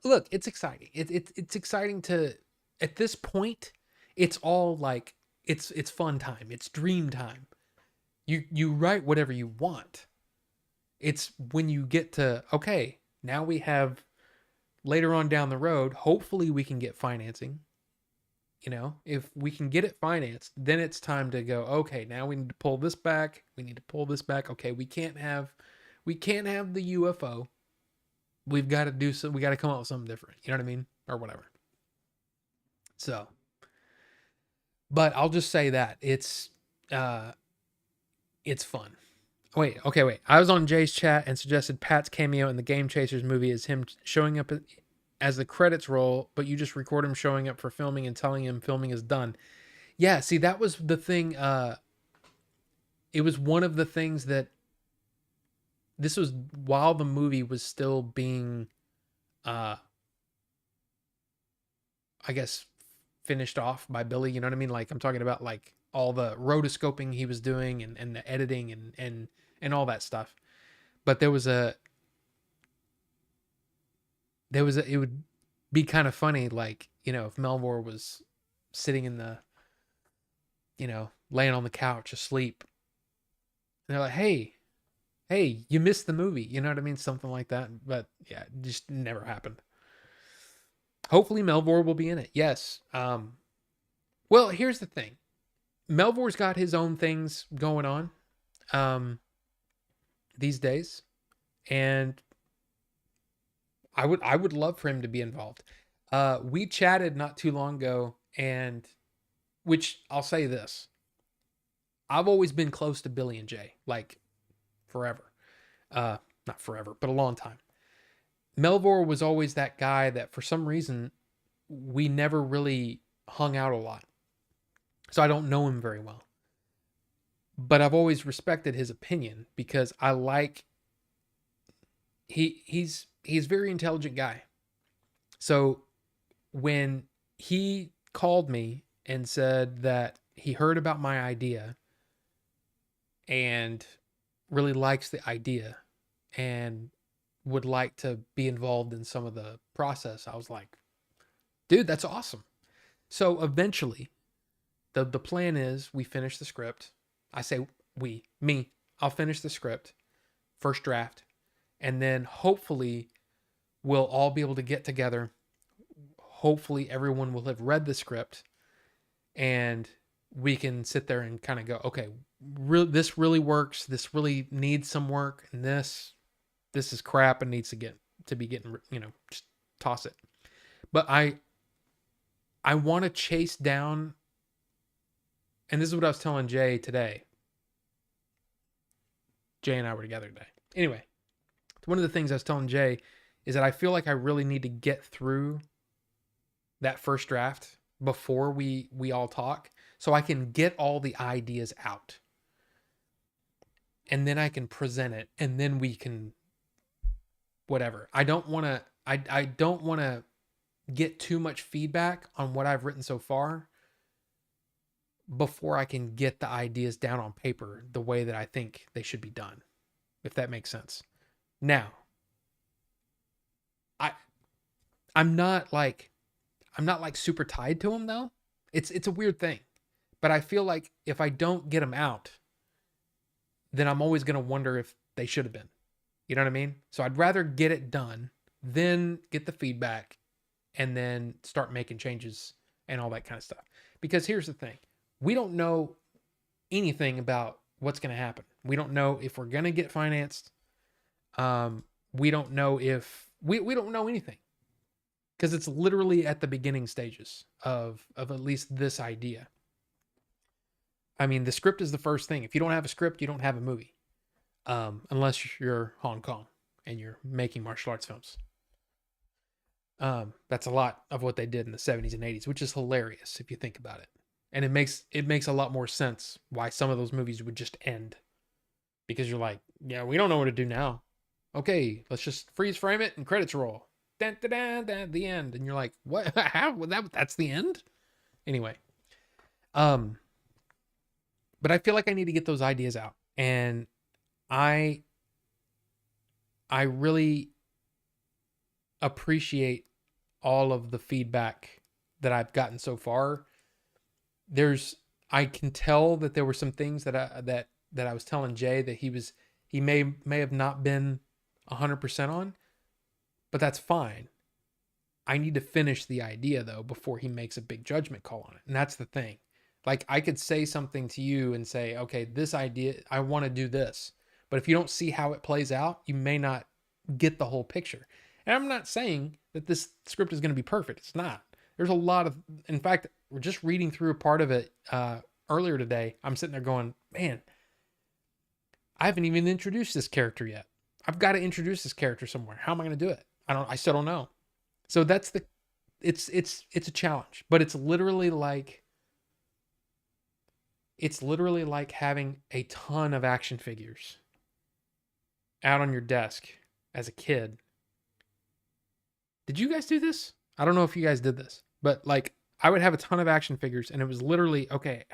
look, it's exciting. It's exciting to, at this point, it's all like, it's fun time. It's dream time. You write whatever you want. It's when you get to, okay, now we have, later on down the road, hopefully we can get financing. If we can get it financed, then it's time to go, okay, now we need to pull this back. We need to pull this back. Okay, we can't have the UFO. We've got to we got to come up with something different. You know what I mean? Or whatever. So, but I'll just say that it's fun. Wait. I was on Jay's chat and suggested Pat's cameo in the Game Chasers movie is him showing up as the credits roll, but you just record him showing up for filming and telling him filming is done. Yeah, see, that was the thing. It was one of the things that, this was while the movie was still being, I guess, finished off by Billy. You know what I mean? Like, I'm talking about like all the rotoscoping he was doing and the editing and all that stuff. But it would be kind of funny, like, if Melvor was sitting in the, laying on the couch asleep, and they're like, hey, you missed the movie. You know what I mean? Something like that. But yeah, it just never happened. Hopefully Melvor will be in it. Yes. Well, here's the thing. Melvor's got his own things going on these days, and I would love for him to be involved. We chatted not too long ago, and which I'll say this. I've always been close to Billy and Jay, like forever. Not forever, but a long time. Melvor was always that guy that for some reason we never really hung out a lot. So I don't know him very well. But I've always respected his opinion because I like, he's a very intelligent guy. So when he called me and said that he heard about my idea and really likes the idea and would like to be involved in some of the process, I was like, dude, that's awesome. So eventually, the plan is we finish the script. I say me, I'll finish the script, first draft, and then hopefully we'll all be able to get together. Hopefully everyone will have read the script and we can sit there and kind of go, okay, this really works. This really needs some work. And this is crap and needs to be getting, just toss it. But I want to chase down, and this is what I was telling Jay today. Jay and I were together today. Anyway, one of the things I was telling Jay is that I feel like I really need to get through that first draft before we all talk, so I can get all the ideas out, and then I can present it, and then we can whatever. I don't want to get too much feedback on what I've written so far before I can get the ideas down on paper the way that I think they should be done, if that makes sense. Now, I I'm not like super tied to them though. It's a weird thing. But I feel like if I don't get them out, then I'm always going to wonder if they should have been. You know what I mean? So I'd rather get it done, then get the feedback, and then start making changes and all that kind of stuff. Because here's the thing. We don't know anything about what's going to happen. We don't know if we're going to get financed. We don't know if we don't know anything, because it's literally at the beginning stages of at least this idea. I mean, the script is the first thing. If you don't have a script, you don't have a movie, unless you're Hong Kong and you're making martial arts films. That's a lot of what they did in the 70s and 80s, which is hilarious if you think about it. And it makes a lot more sense why some of those movies would just end, because you're like, yeah, we don't know what to do now. Okay, let's just freeze frame it and credits roll. Dun, dun, dun, dun, the end. And you're like, what? How? That's the end? Anyway. But I feel like I need to get those ideas out. And I really appreciate all of the feedback that I've gotten so far. I can tell that there were some things that I was telling Jay that he may have not been 100% on, but that's fine. I need to finish the idea though before he makes a big judgment call on it. And that's the thing. Like, I could say something to you and say, okay, this idea, I want to do this. But if you don't see how it plays out, you may not get the whole picture. And I'm not saying that this script is going to be perfect. It's not. There's a lot of, in fact, we're just reading through a part of it earlier today. I'm sitting there going, man, I haven't even introduced this character yet. I've got to introduce this character somewhere. How am I going to do it? I still don't know. So it's a challenge, but it's literally like having a ton of action figures out on your desk as a kid. Did you guys do this? I don't know if you guys did this, but like, I would have a ton of action figures, and it was literally, okay,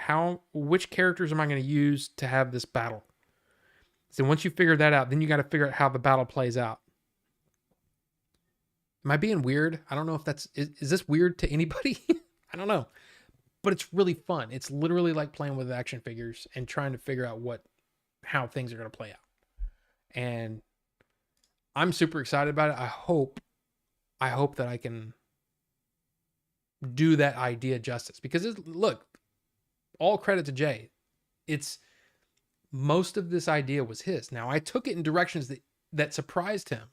which characters am I going to use to have this battle? So once you figure that out, then you got to figure out how the battle plays out. Am I being weird? I don't know if is this weird to anybody? I don't know. But it's really fun. It's literally like playing with action figures and trying to figure out how things are going to play out. And I'm super excited about it. I hope that I can do that idea justice, because look, all credit to Jay. It's most of this idea was his. Now, I took it in directions that surprised him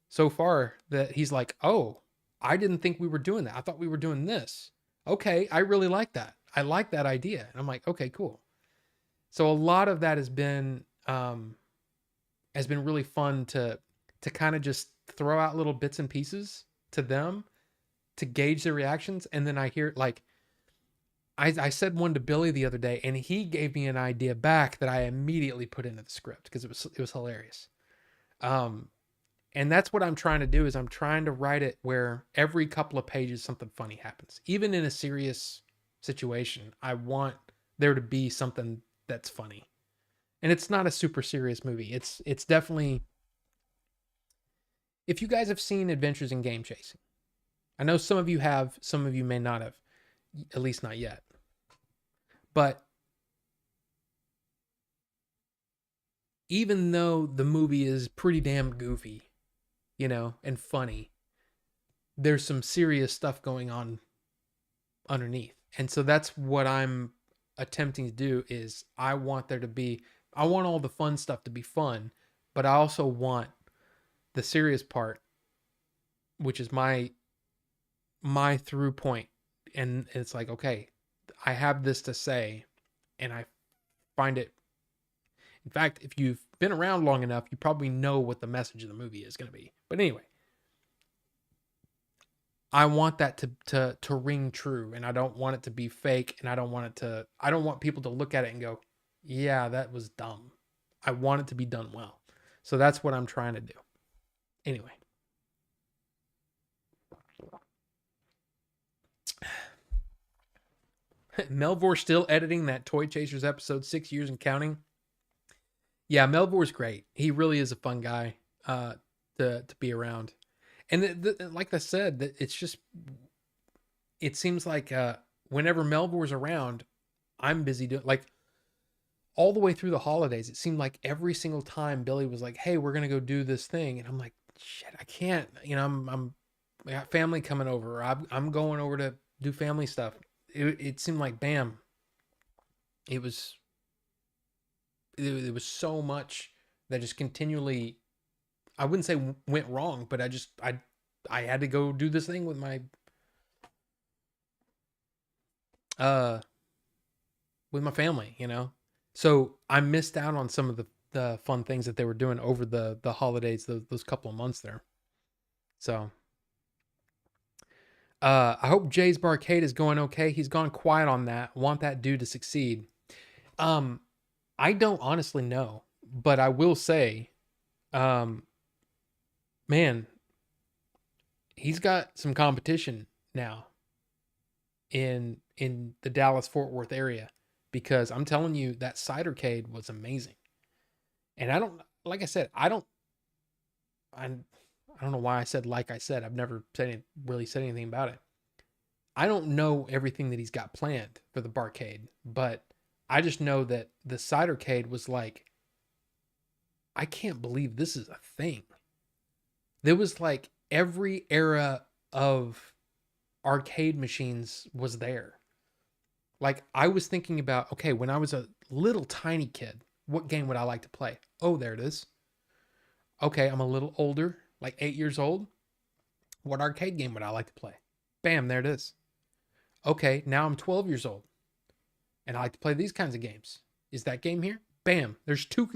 so far, that he's like, oh, I didn't think we were doing that. I thought we were doing this. Okay, I really like that. I like that idea. And I'm like, okay, cool. So a lot of that has been really fun to kind of just throw out little bits and pieces to them to gauge their reactions. And then I hear, like, I said one to Billy the other day, and he gave me an idea back that I immediately put into the script because it was hilarious. And that's what I'm trying to do, is I'm trying to write it where every couple of pages something funny happens. Even in a serious situation, I want there to be something that's funny. And it's not a super serious movie. It's definitely, if you guys have seen Adventures in Game Chasing, I know some of you have, some of you may not have, at least not yet. But even though the movie is pretty damn goofy, and funny, there's some serious stuff going on underneath. And so that's what I'm attempting to do, is I want all the fun stuff to be fun, but I also want the serious part, which is my through point. And it's like, okay, I have this to say, and I find it, in fact, if you've been around long enough, you probably know what the message of the movie is going to be. But anyway, I want that to ring true, and I don't want it to be fake, and I don't want people to look at it and go, "Yeah, that was dumb." I want it to be done well. So that's what I'm trying to do. Anyway. Melvor still editing that Toy Chasers episode, 6 years and counting. Yeah, Melvor's great. He really is a fun guy to be around. And like I said, it's just, it seems like whenever Melvor's around, I'm busy doing, like, all the way through the holidays, it seemed like every single time Billy was like, "Hey, we're gonna go do this thing," and I'm like, "Shit, I can't." You know, I got family coming over. Or I'm going over to do family stuff. It seemed like bam. It was so much that just continually, I wouldn't say went wrong, but I had to go do this thing with my family, you know. So I missed out on some of the fun things that they were doing over the holidays, those couple of months there. So I hope Jay's Barcade is going okay. He's gone quiet on that. Want that dude to succeed. I don't honestly know, but I will say, man, he's got some competition now in the Dallas Fort Worth area, because I'm telling you that Cidercade was amazing. And I don't, like I said, I don't know why I said like I said. I've never really said anything about it. I don't know everything that he's got planned for the Barcade, but I just know that the Cidercade was like, I can't believe this is a thing. There was like every era of arcade machines was there. Like, I was thinking about, okay, when I was a little tiny kid, what game would I like to play? Oh, there it is. Okay, I'm a little older, like 8 years old. What arcade game would I like to play? Bam, there it is. Okay, now I'm 12 years old, and I like to play these kinds of games. Is that game here? Bam, there's two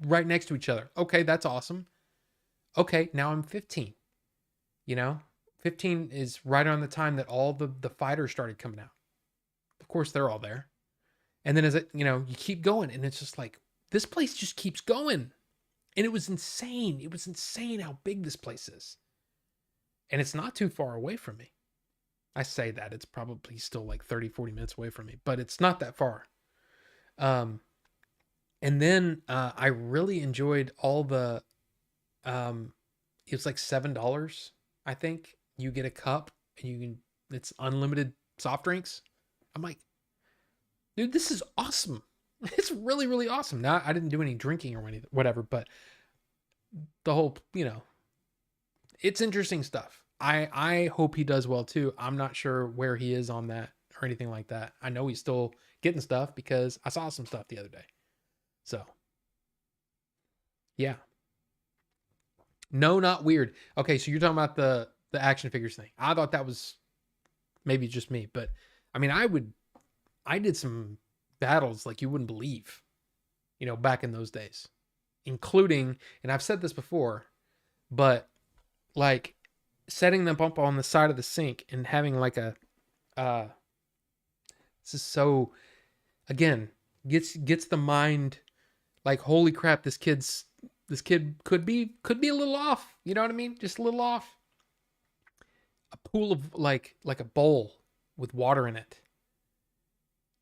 right next to each other. Okay, that's awesome. Okay, now I'm 15. You know, 15 is right around the time that all the fighters started coming out. Of course, they're all there. And then as it, you know, you keep going, and it's just like, this place just keeps going. And it was insane. It was insane how big this place is. And it's not too far away from me. I say that, it's probably still like 30, 40 minutes away from me, but it's not that far. And then I really enjoyed all the, it was like $7, I think. You get a cup and it's unlimited soft drinks. I'm like, dude, this is awesome. It's really, really awesome. Now, I didn't do any drinking or anything, whatever, but the whole, you know, it's interesting stuff. I hope he does well too. I'm not sure where he is on that or anything like that. I know he's still getting stuff because I saw some stuff the other day. So, yeah. No, not weird. Okay, so you're talking about the action figures thing. I thought that was maybe just me, but I mean, I did some battles like you wouldn't believe, you know, back in those days, including, and I've said this before, but like setting them up on the side of the sink and having like a, this is so, again, gets the mind like, holy crap, this kid could be a little off. You know what I mean? Just a little off. A pool of like a bowl with water in it.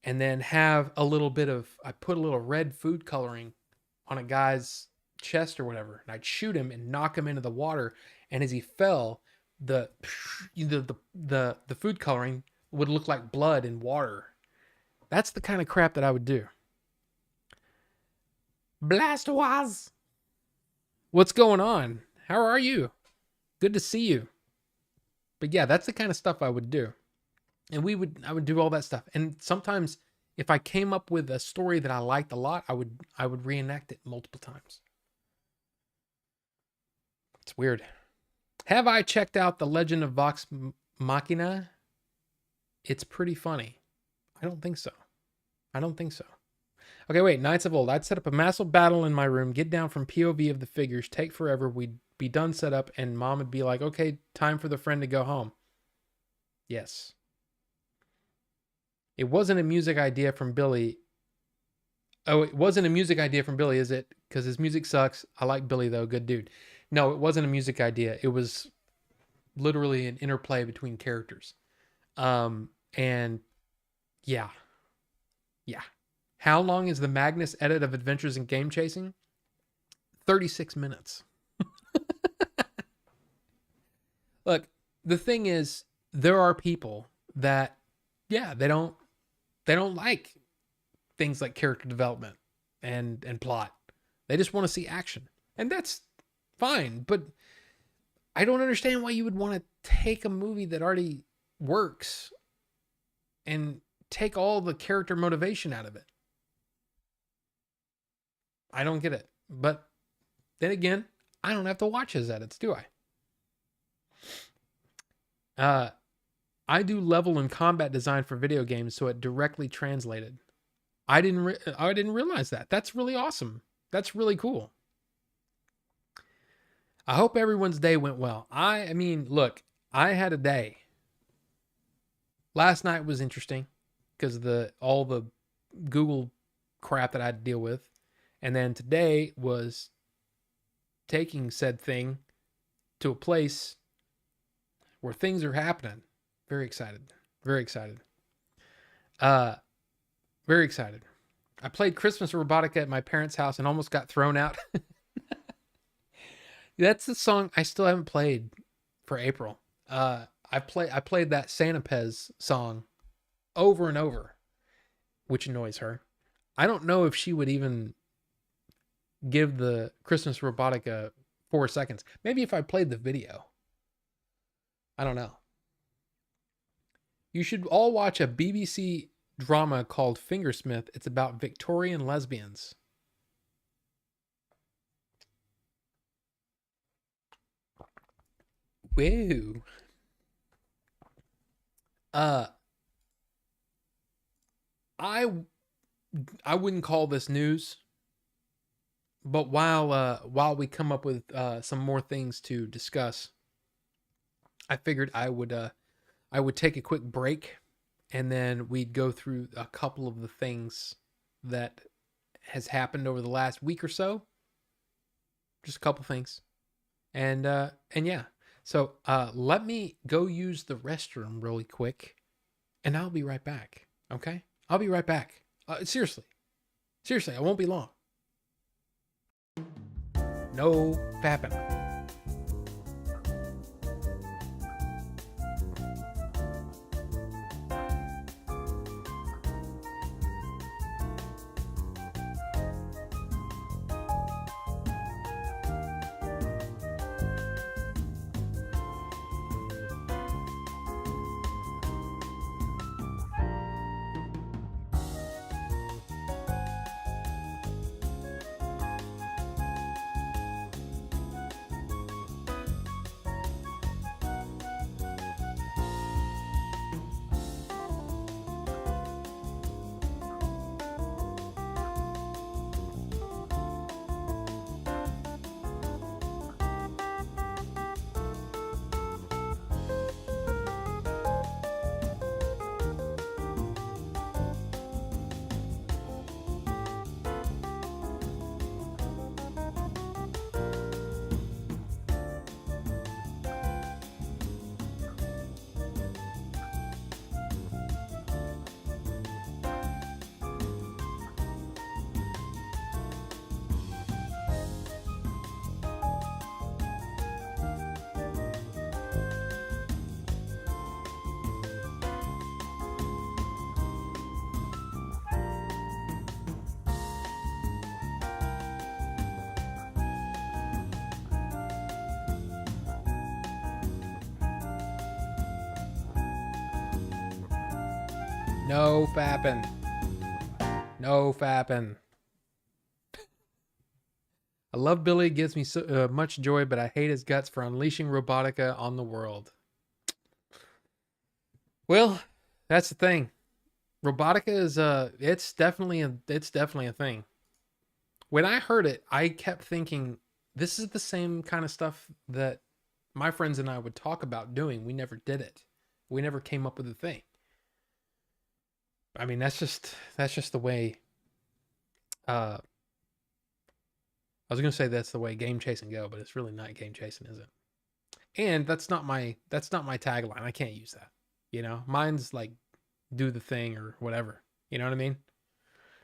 And then have a little bit of, I put a little red food coloring on a guy's chest or whatever, and I'd shoot him and knock him into the water. And as he fell, the food coloring would look like blood in water. That's the kind of crap that I would do. Blastoise, what's going on? How are you? Good to see you. But yeah, that's the kind of stuff I would do. And I would do all that stuff. And sometimes if I came up with a story that I liked a lot, I would reenact it multiple times. It's weird. Have I checked out The Legend of Vox Machina? It's pretty funny. I don't think so. Okay, wait. Knights of Old. I'd set up a massive battle in my room, get down from POV of the figures, take forever. We'd be done set up, and mom would be like, okay, time for the friend to go home. Yes. It wasn't a music idea from Billy. Oh, it wasn't a music idea from Billy, is it? Because his music sucks. I like Billy, though. Good dude. No, it wasn't a music idea. It was literally an interplay between characters. And yeah. Yeah. How long is the Magnus edit of Adventures in Game Chasing? 36 minutes. Look, the thing is, there are people that, yeah, they don't like things like character development and plot. They just want to see action. And that's fine, but I don't understand why you would want to take a movie that already works and take all the character motivation out of it. I don't get it. But then again, I don't have to watch his edits, do I? I do level and combat design for video games, so it directly translated. I didn't realize that. That's really awesome. That's really cool. I hope everyone's day went well. I mean, look, I had a day. Last night was interesting because all the Google crap that I had to deal with, and then today was taking said thing to a place where things are happening. Very excited. Very excited. Very excited. I played Christmas Robotica at my parents' house and almost got thrown out. That's the song I still haven't played for April. I played that Santa Pez song over and over, which annoys her. I don't know if she would even give the Christmas Robotica 4 seconds. Maybe if I played the video. I don't know. You should all watch a BBC drama called Fingersmith. It's about Victorian lesbians. Woo. I wouldn't call this news, but while we come up with some more things to discuss, I figured I would take a quick break, and then we'd go through a couple of the things that has happened over the last week or so. Just a couple things, and yeah. So let me go use the restroom really quick, and I'll be right back. Okay, I'll be right back. Seriously, I won't be long. No fapping. No fapping. No fapping. I love Billy. It gives me so much joy, but I hate his guts for unleashing Robotica on the world. Well, that's the thing. Robotica is it's definitely a thing. When I heard it, I kept thinking this is the same kind of stuff that my friends and I would talk about doing. We never did it. We never came up with a thing. I mean, that's just the way. I was gonna say that's the way game chasing go, but it's really not game chasing, is it? And that's not my tagline. I can't use that. Mine's like do the thing or whatever. You know what I mean?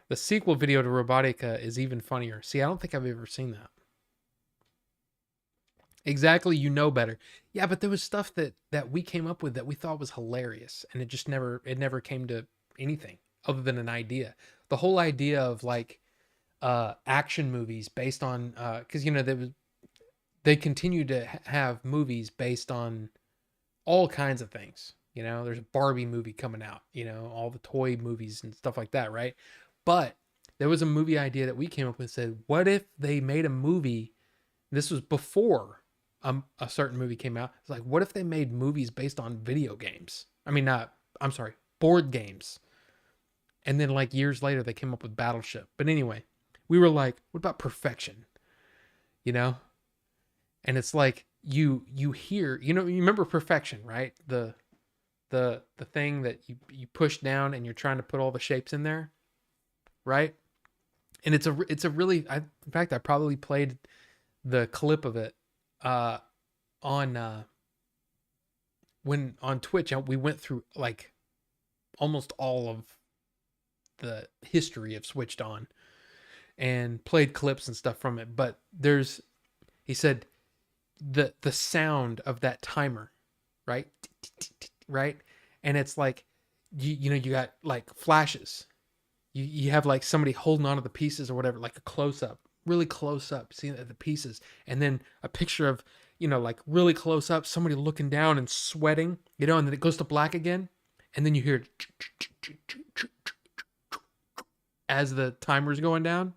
The sequel video to Robotica is even funnier. See, I don't think I've ever seen that. Exactly, you know better. Yeah, but there was stuff that we came up with that we thought was hilarious, and it never came to anything other than an idea. The whole idea of like action movies based on because they continue to have movies based on all kinds of things. There's a Barbie movie coming out, all the toy movies and stuff like that, right? But there was a movie idea that we came up with and said, what if they made a movie? This was before a certain movie came out. It's like, what if they made movies based on video games? I mean, I'm sorry, board games. And then like years later, they came up with Battleship. But anyway, we were like, what about Perfection? You know? And it's like you hear, you remember Perfection, right? The thing that you push down and you're trying to put all the shapes in there, right? And it's a really in fact I probably played the clip of it on when on Twitch. We went through like almost all of the history of Switched On and played clips and stuff from it. But he said the sound of that timer, right? Right? And it's like you got like flashes. You have like somebody holding onto the pieces or whatever, like a close up, really close up, seeing the pieces, and then a picture of like really close up, somebody looking down and sweating, and then it goes to black again, and then you hear as the timer's going down,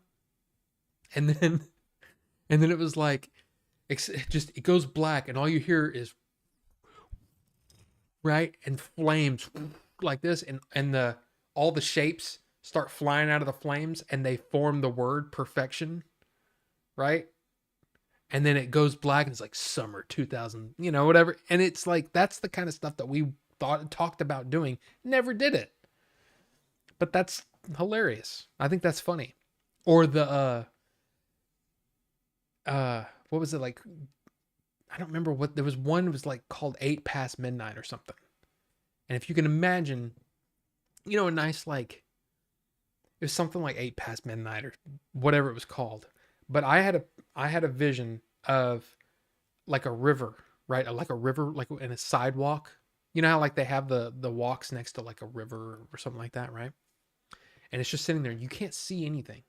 and then it was like it goes black, and all you hear is right and flames like this, and all the shapes start flying out of the flames and they form the word perfection, right? And then it goes black and it's like summer 2000, whatever. And it's like, that's the kind of stuff that we talked about doing. Never did it. But that's hilarious. I think that's funny. Or the, what was it like? I don't remember what, there was one, it was like called 8 Past Midnight or something. And if you can imagine, a nice like, it was something like 8 Past Midnight or whatever it was called. But I had a vision of like a river, right? Like a river, like in a sidewalk. You know how like they have the walks next to like a river or something like that, right? And it's just sitting there. You can't see anything.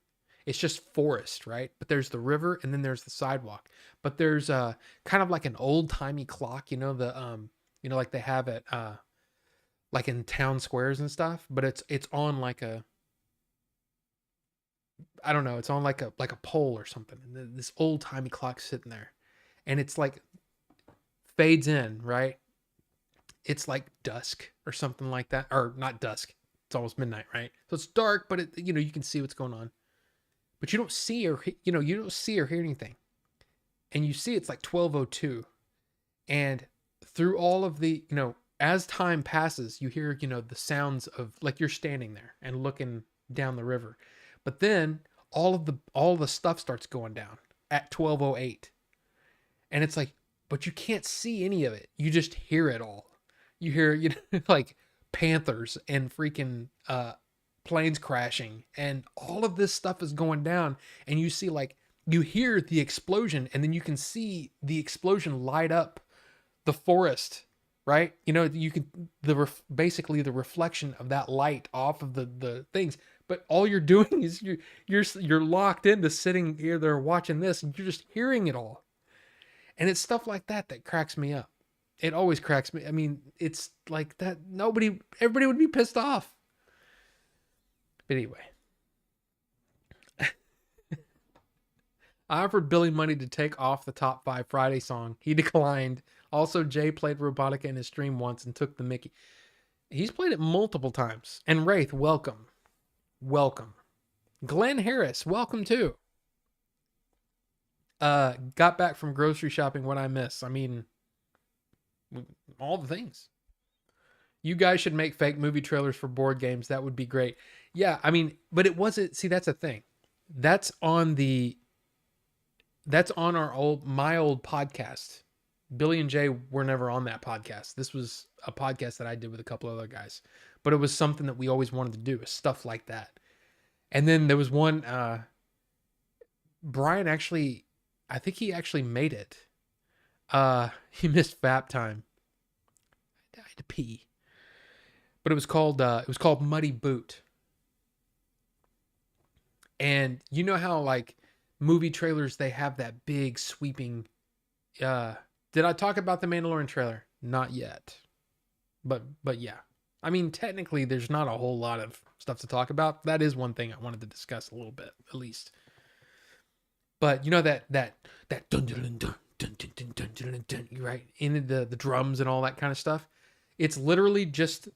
It's just forest, right? But there's the river and then there's the sidewalk. But there's kind of like an old-timey clock, like they have it like in town squares and stuff, but it's on like a, I don't know, it's on like a pole or something. And this old-timey clock sitting there. And it's like fades in, right? It's like dusk or something like that, or not dusk. It's almost midnight, right? So it's dark, but you can see what's going on. But you don't see or hear anything. And you see it's like 12:02. And through all of the, as time passes, you hear, the sounds of like you're standing there and looking down the river. But then all the stuff starts going down at 12:08. And it's like, but you can't see any of it. You just hear it all. You hear, like panthers and freaking planes crashing, and all of this stuff is going down, and you see like you hear the explosion, and then you can see the explosion light up the forest, right? You can basically the reflection of that light off of the things. But all you're doing is you're locked into sitting here there watching this, and you're just hearing it all. And it's stuff like that cracks me up. It always cracks me. I mean, it's like that. Everybody would be pissed off. But anyway, I offered Billy money to take off the Top 5 Friday song. He declined. Also, Jay played Robotica in his stream once and took the mickey. He's played it multiple times. And Wraith, welcome. Welcome. Glenn Harris, welcome too. Got back from grocery shopping. What I miss? I mean, all the things. You guys should make fake movie trailers for board games. That would be great. Yeah, I mean, but it wasn't. See, that's the thing. That's on the. That's on my old podcast. Billy and Jay were never on that podcast. This was a podcast that I did with a couple other guys, but it was something that we always wanted to do, stuff like that. And then there was one. Brian actually, I think he actually made it. He missed FAP time. I had to pee. But it was called Muddy Boot. And you know how like movie trailers, they have that big sweeping did I talk about the Mandalorian trailer? Not yet. But yeah. I mean, technically there's not a whole lot of stuff to talk about. That is one thing I wanted to discuss a little bit, at least. But you know that dun dun dun dun dun dun dun dun dun, right? In the drums and all that kind of stuff. It's literally just,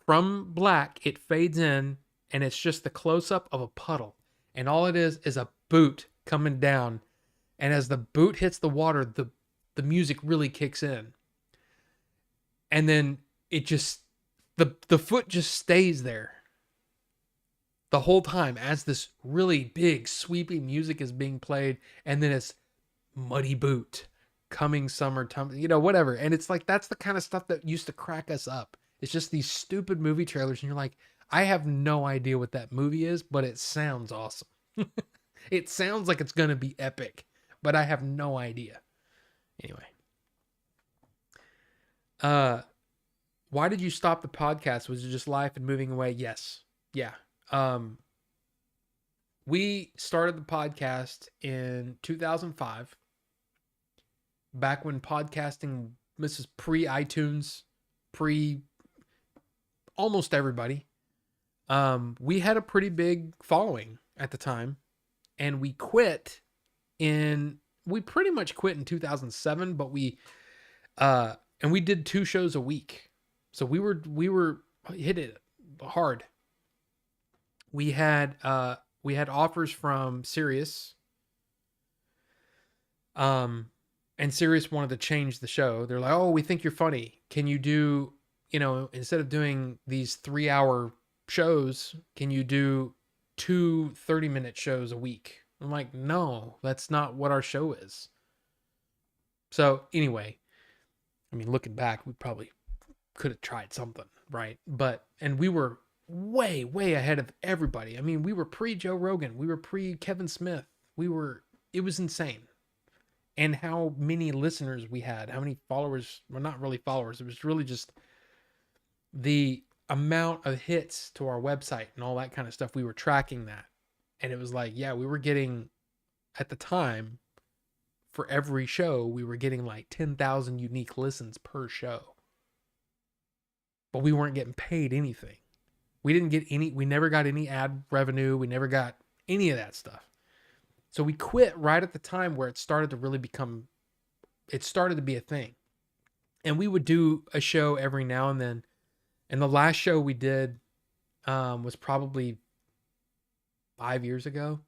from black, it fades in, and it's just the close up of a puddle. And all it is a boot coming down. And as the boot hits the water, the music really kicks in. And then it just, the foot just stays there the whole time as this really big sweeping music is being played. And then it's Muddy Boot, coming summertime, whatever. And it's like, that's the kind of stuff that used to crack us up. It's just these stupid movie trailers. And you're like, I have no idea what that movie is, but it sounds awesome. It sounds like it's going to be epic, but I have no idea. Anyway. Why did you stop the podcast? Was it just life and moving away? Yes. Yeah. We started the podcast in 2005. Back when podcasting, this is pre-iTunes, almost everybody. We had a pretty big following at the time, and we pretty much quit in 2007, but we did 2 shows a week. So we were hit it hard. We had offers from Sirius. And Sirius wanted to change the show. They're like, "Oh, we think you're funny. Can you do, instead of doing these 3-hour shows, can you do 2 30-minute shows a week?" I'm like, "No, that's not what our show is." So anyway, I mean, looking back, we probably could have tried something, right? And we were way, way ahead of everybody. I mean, we were pre-Joe Rogan. We were pre-Kevin Smith. It was insane. And how many listeners we had, how many followers, well, not really followers. It was really just the amount of hits to our website and all that kind of stuff. We were tracking that. And it was like, yeah, we were getting, at the time, for every show, we were getting like 10,000 unique listens per show. But we weren't getting paid anything. We never got any ad revenue. We never got any of that stuff. So we quit right at the time where it started to be a thing. And we would do a show every now and then. And the last show we did was probably 5 years ago,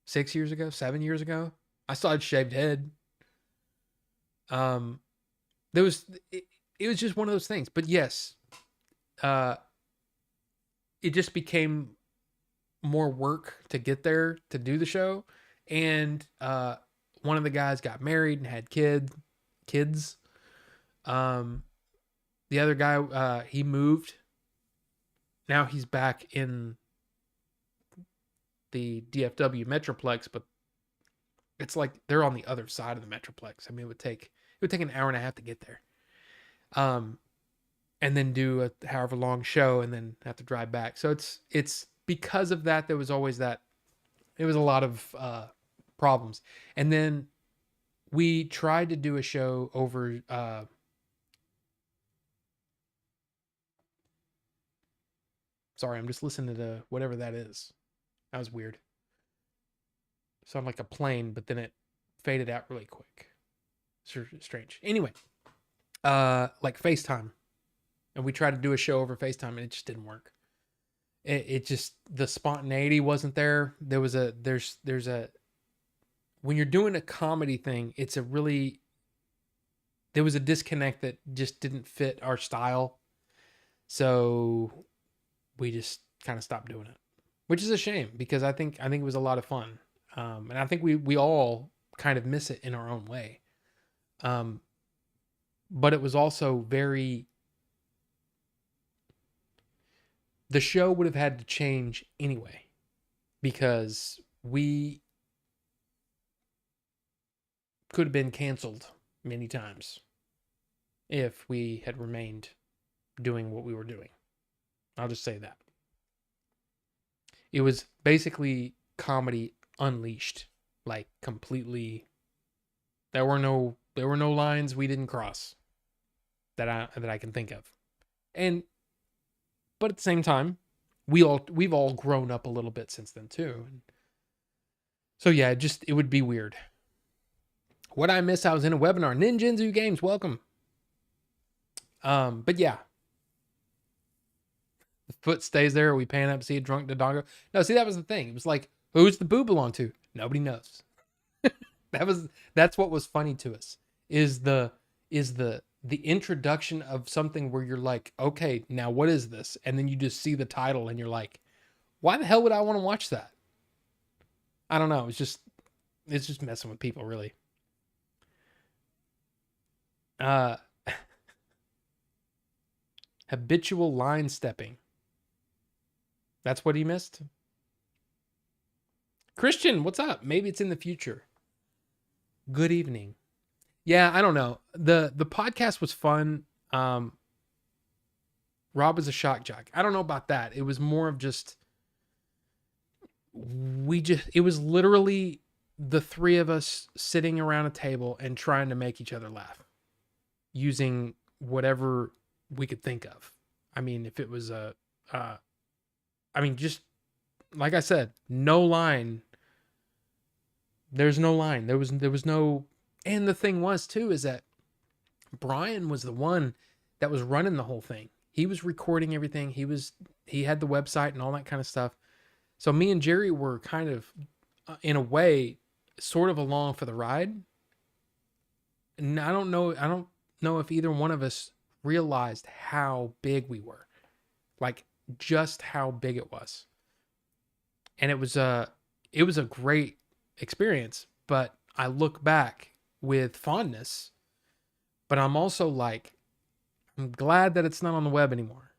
6 years ago, 7 years ago. I saw a shaved head. It was just one of those things. But yes, it just became more work to get there to do the show. And one of the guys got married and had kids. The other guy, he moved. Now he's back in the DFW Metroplex, but it's like they're on the other side of the Metroplex. I mean, it would take an hour and a half to get there. And then do a however long show and then have to drive back. So it's because of that, there was always that. It was a lot of problems. And then we tried to do a show over sorry, I'm just listening to whatever that is. That was weird. Sounded like a plane, but then it faded out really quick. Strange. Anyway, like FaceTime. And we tried to do a show over FaceTime and it just didn't work. It just, the spontaneity wasn't there. There's a, when you're doing a comedy thing, there was a disconnect that just didn't fit our style. So we just kind of stopped doing it, which is a shame because I think it was a lot of fun. And I think we all kind of miss it in our own way. Um, but it was also very, the show would have had to change anyway because we could have been canceled many times if we had remained doing what we were doing. I'll just say that. It was basically comedy unleashed, like completely. There were no lines we didn't cross that I can think of. And but at the same time, we've all grown up a little bit since then too. So yeah, it would be weird. What I miss, I was in a webinar. Ninjinzu Games, welcome. But yeah. The foot stays there, we pan up, see a drunk Dodongo. No, see, that was the thing. It was like, who's the boo belong to? Nobody knows. That's what was funny to us. Is the introduction of something where you're like, okay, now what is this? And then you just see the title and you're like, why the hell would I want to watch that? I don't know. It's just messing with people, really. Habitual line stepping. That's what he missed. Christian, what's up? Maybe it's in the future. Good evening. Yeah, I don't know. The podcast was fun. Rob was a shock jock. I don't know about that. It was more of just it was literally the three of us sitting around a table and trying to make each other laugh using whatever we could think of. I mean, if it was just like I said, no line. There's no line. There was no, and the thing was too, is that Brian was the one that was running the whole thing. He was recording everything. He had the website and all that kind of stuff. So me and Jerry were kind of, in a way, sort of along for the ride. And I don't know if either one of us realized how big we were, like just how big it was. And it was a great experience, but I look back with fondness, but I'm also like, I'm glad that it's not on the web anymore.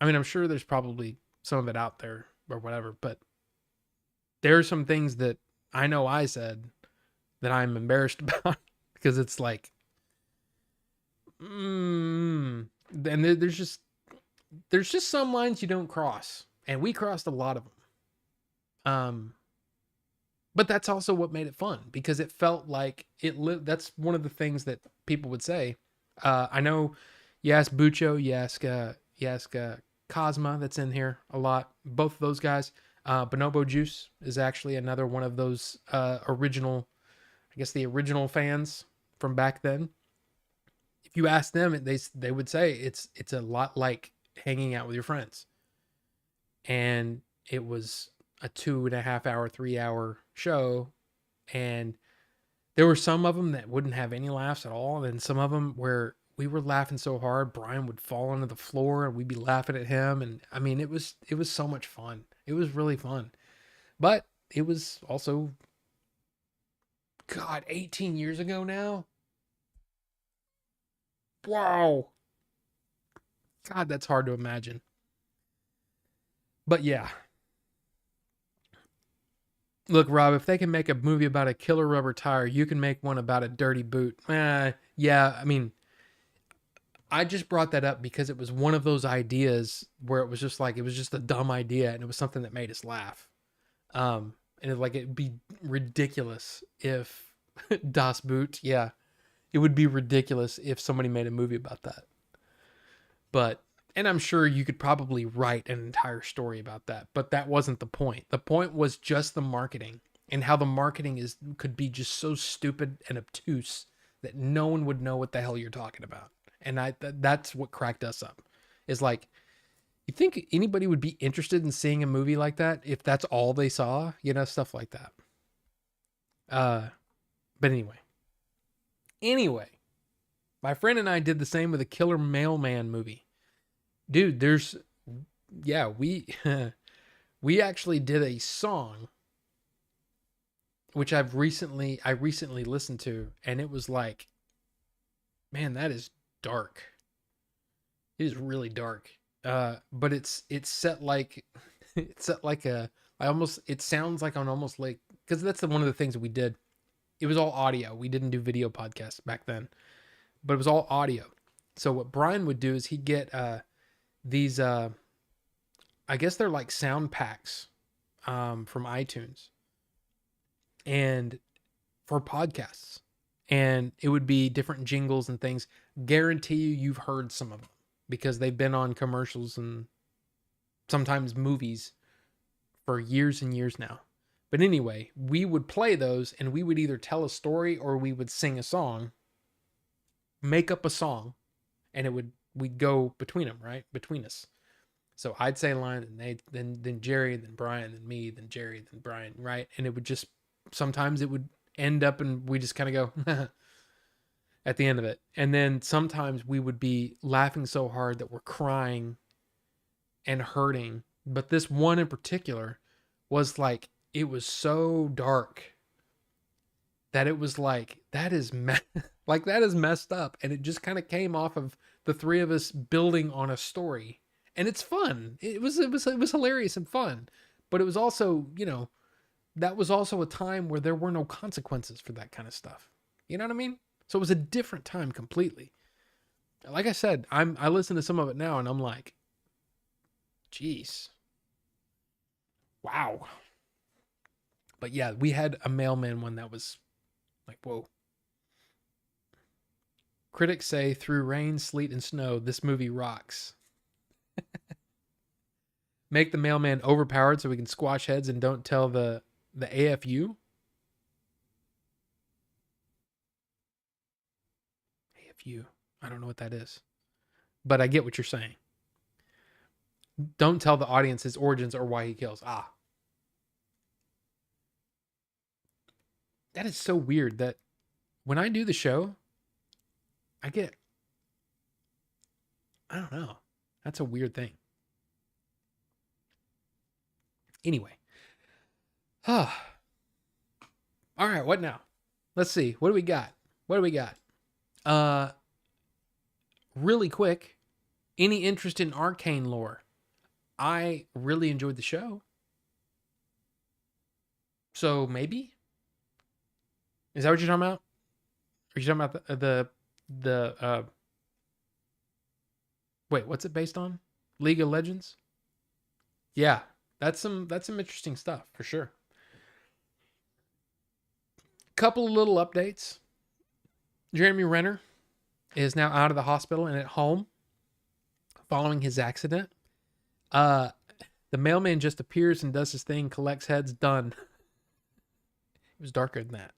I mean, I'm sure there's probably some of it out there or whatever, but there are some things that I know I said that I'm embarrassed about because it's like, and there's just some lines you don't cross, and we crossed a lot of them. But that's also what made it fun because it felt like that's one of the things that people would say. I know you ask Bucho, you ask Cosma that's in here a lot. Both of those guys. Bonobo Juice is actually another one of those original, I guess the original fans from back then. If you ask them, they would say it's a lot like hanging out with your friends. And it was a 2.5 hour, 3 hour show. And there were some of them that wouldn't have any laughs at all. And some of them where we were laughing so hard, Brian would fall onto the floor and we'd be laughing at him. And I mean, it was so much fun. It was really fun, but it was also, God, 18 years ago now. Wow. God, that's hard to imagine. But yeah. Look, Rob, if they can make a movie about a killer rubber tire, you can make one about a dirty boot. Yeah, I mean, I just brought that up because it was one of those ideas where it was just like, it was just a dumb idea and it was something that made us laugh. And it'd be ridiculous if Das Boot, yeah, it would be ridiculous if somebody made a movie about that. And I'm sure you could probably write an entire story about that, but that wasn't the point. The point was just the marketing and how the marketing could be just so stupid and obtuse that no one would know what the hell you're talking about. And that's what cracked us up. Is like, you think anybody would be interested in seeing a movie like that if that's all they saw? Stuff like that. But anyway. My friend and I did the same with a Killer Mailman movie. Dude, we we actually did a song which I recently listened to, and it was like, man, that is dark. It is really dark. But it's set like it's set like a I almost it sounds like on almost like because that's one of the things that we did. It was all audio. We didn't do video podcasts back then, but it was all audio. So what Brian would do is he'd get these I guess they're like sound packs from iTunes and for podcasts. And it would be different jingles and things. Guarantee you've heard some of them because they've been on commercials and sometimes movies for years and years now. But anyway, we would play those and we would either tell a story or we would sing a song, make up a song, and we'd go between them, right? Between us. So I'd say a line, and then Jerry, then Brian, then me, then Jerry, then Brian, right? And it would just sometimes it would end up and we just kind of go at the end of it. And then sometimes we would be laughing so hard that we're crying and hurting. But this one in particular was like, it was so dark that it was like, that is like that is messed up. And it just kind of came off of the three of us building on a story. And it's fun. It was hilarious and fun. But it was also, that was also a time where there were no consequences for that kind of stuff. You know what I mean? So it was a different time completely. Like I said, I listen to some of it now and I'm like, geez. Wow. But yeah, we had a mailman one that was like, whoa. Critics say through rain, sleet, and snow, this movie rocks. Make the mailman overpowered so we can squash heads and don't tell the AFU. AFU. I don't know what that is. But I get what you're saying. Don't tell the audience his origins or why he kills. That is so weird that when I do the show, I don't know. That's a weird thing. Anyway. All right, what now? Let's see. What do we got? Really quick, any interest in arcane lore? I really enjoyed the show. So maybe? Is that what you're talking about? Are you talking about the wait, what's it based on? League of Legends? Yeah, that's some interesting stuff for sure. Couple of little updates. Jeremy Renner is now out of the hospital and at home following his accident. The mailman just appears and does his thing, collects heads, done. It was darker than that.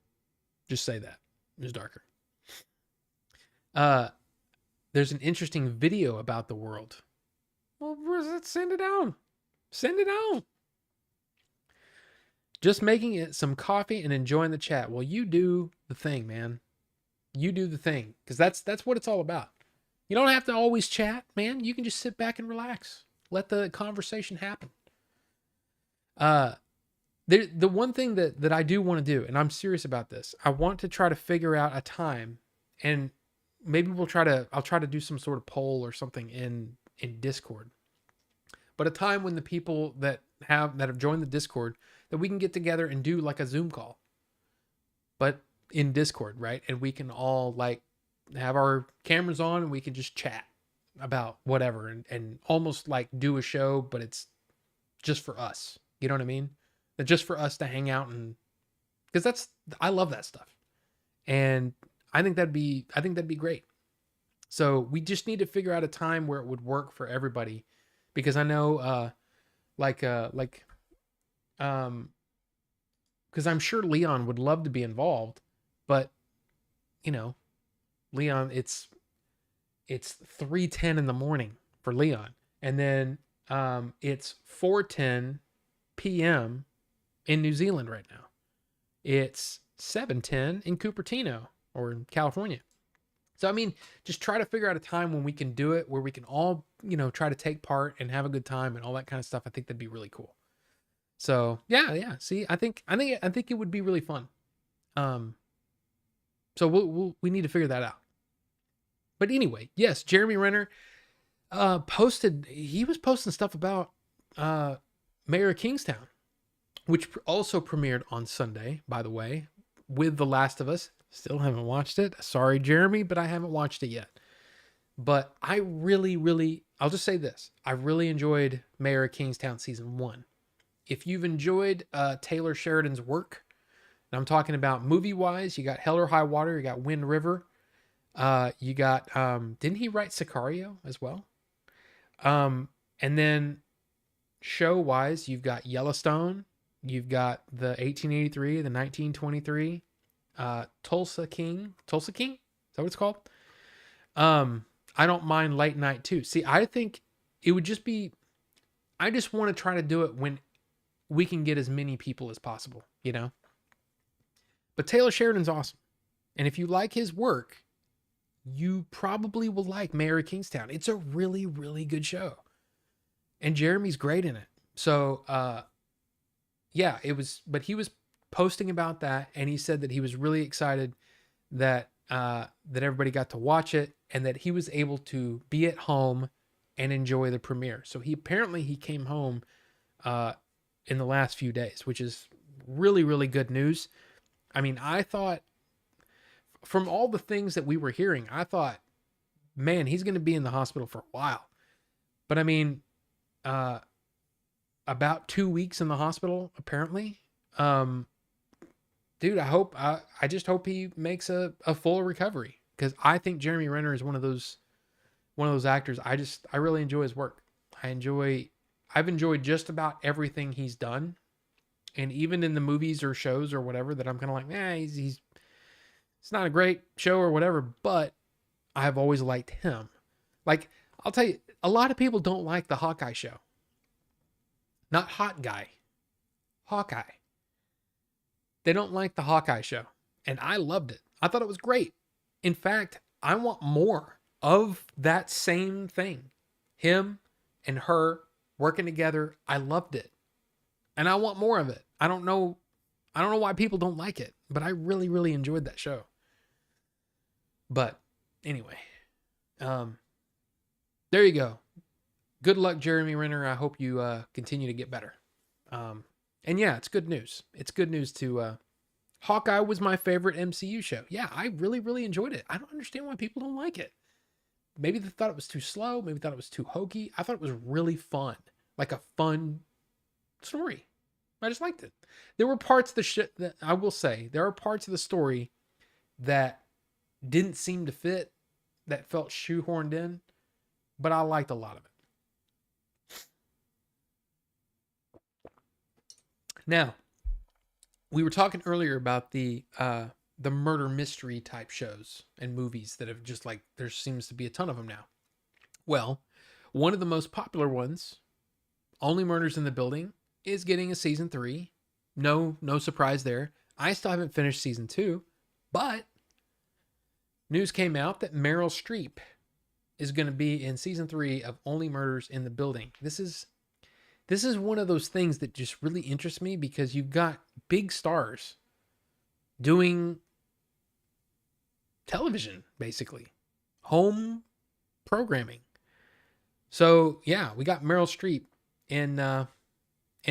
Just say that. It was darker. There's an interesting video about the world. Well, send it down. Send it on. Just making it some coffee and enjoying the chat. Well, you do the thing, man. You do the thing. Because that's what it's all about. You don't have to always chat, man. You can just sit back and relax. Let the conversation happen. The one thing that I do want to do, and I'm serious about this, I want to try to figure out a time, and maybe I'll try to do some sort of poll or something in Discord. But a time when the people that have joined the Discord, that we can get together and do like a Zoom call. But in Discord, right? And we can all like have our cameras on and we can just chat about whatever and almost like do a show, but it's just for us. You know what I mean? Just for us to hang out and because I love that stuff. And I think that'd be great. So we just need to figure out a time where it would work for everybody, because I know because I'm sure Leon would love to be involved, but Leon, it's 3:10 in the morning for Leon, and then it's 4:10 p.m. in New Zealand right now. It's 7:10 in Cupertino or in California. So I mean, just try to figure out a time when we can do it, where we can all, try to take part and have a good time and all that kind of stuff. I think that'd be really cool. So yeah, yeah. See, I think it would be really fun. Um, so we need to figure that out. But anyway, yes, Jeremy Renner he was posting stuff about uh Mayor of Kingstown, which also premiered on Sunday, by the way, with The Last of Us. Still haven't watched it. Sorry, Jeremy, but I haven't watched it yet. But I really, really, I'll just say this. I really enjoyed Mayor of Kingstown season 1. If you've enjoyed Taylor Sheridan's work, and I'm talking about movie-wise, you got Hell or High Water, you got Wind River, you got, didn't he write Sicario as well? And then show-wise, you've got Yellowstone, you've got the 1883, the 1923, Tulsa King. Tulsa King? Is that what it's called? I don't mind Late Night too. See, I think it would just be, I just want to try to do it when we can get as many people as possible, But Taylor Sheridan's awesome. And if you like his work, you probably will like Mayor of Kingstown. It's a really, really good show. And Jeremy's great in it. So, yeah, but he was posting about that, and he said that he was really excited that everybody got to watch it, and that he was able to be at home and enjoy the premiere. So he came home in the last few days, which is really, really good news. I mean, I thought, from all the things that we were hearing, I thought, man, he's going to be in the hospital for a while. But I mean, about 2 weeks in the hospital, apparently. Dude, I just hope he makes a full recovery, because I think Jeremy Renner is one of those actors. I really enjoy his work. I've enjoyed just about everything he's done. And even in the movies or shows or whatever that I'm kind of like, he's it's not a great show or whatever, but I've always liked him. Like, I'll tell you, a lot of people don't like the Hawkeye show. Not Hot Guy. Hawkeye. They don't like the Hawkeye show. And I loved it. I thought it was great. In fact, I want more of that same thing. Him and her working together. I loved it. And I want more of it. I don't know why people don't like it, but I really, really enjoyed that show. But anyway, there you go. Good luck, Jeremy Renner. I hope you continue to get better. And yeah, it's good news. It's good news to Hawkeye was my favorite MCU show. Yeah, I really, really enjoyed it. I don't understand why people don't like it. Maybe they thought it was too slow. Maybe thought it was too hokey. I thought it was really fun. Like a fun story. I just liked it. There were parts of the shit that I will say, there are parts of the story that didn't seem to fit, that felt shoehorned in, but I liked a lot of it. Now, we were talking earlier about the murder mystery type shows and movies that have just, like, there seems to be a ton of them now. Well, one of the most popular ones, Only Murders in the Building, is getting a season 3. No surprise there. I still haven't finished season 2, but news came out that Meryl Streep is going to be in season 3 of Only Murders in the Building. This is one of those things that just really interests me, because you've got big stars doing television, basically home programming. So yeah, we got Meryl Streep in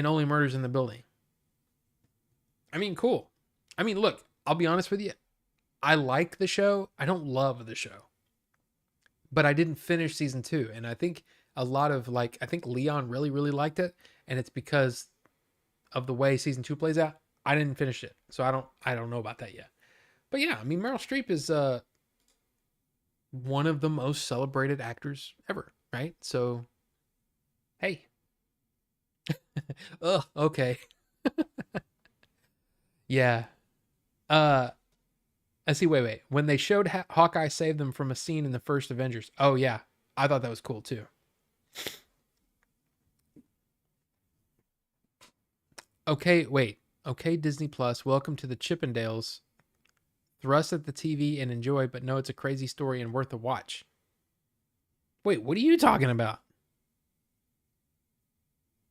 Only Murders in the Building. I mean, cool. I mean, look, I'll be honest with you. I like the show. I don't love the show, but I didn't finish season 2. And I think a lot of, like, I think Leon really, really liked it. And it's because of the way season 2 plays out. I didn't finish it. So I don't know about that yet. But yeah, I mean, Meryl Streep is one of the most celebrated actors ever, right? So, hey. Ugh, okay. Yeah. Let's see, wait. When they showed Hawkeye save them from a scene in the first Avengers. Oh, yeah. I thought that was cool, too. Okay, wait. Okay, Disney Plus, welcome to the Chippendales thrust at the TV and enjoy, but no, it's a crazy story and worth a watch. Wait, what are you talking about?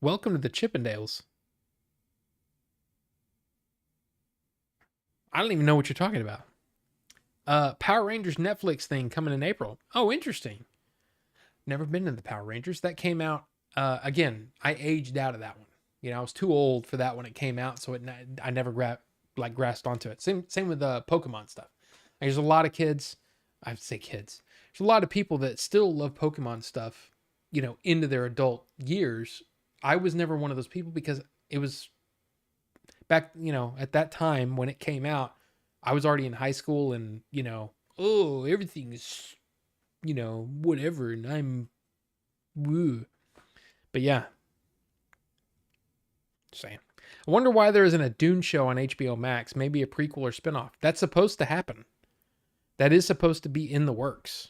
Welcome to the Chippendales. I don't even know what you're talking about. Power Rangers Netflix thing coming in April. Oh, interesting. Never been to the Power Rangers. That came out again. I aged out of that one. You know, I was too old for that when it came out, so I never grasped onto it. Same with the Pokemon stuff. There's a lot of kids. I say kids. There's a lot of people that still love Pokemon stuff. You know, into their adult years. I was never one of those people because it was back. You know, at that time when it came out, I was already in high school, and you know, oh, everything is, you know, whatever, and I'm woo. But yeah, saying. I wonder why there isn't a Dune show on HBO Max, maybe a prequel or spinoff. That's supposed to happen. That is supposed to be in the works.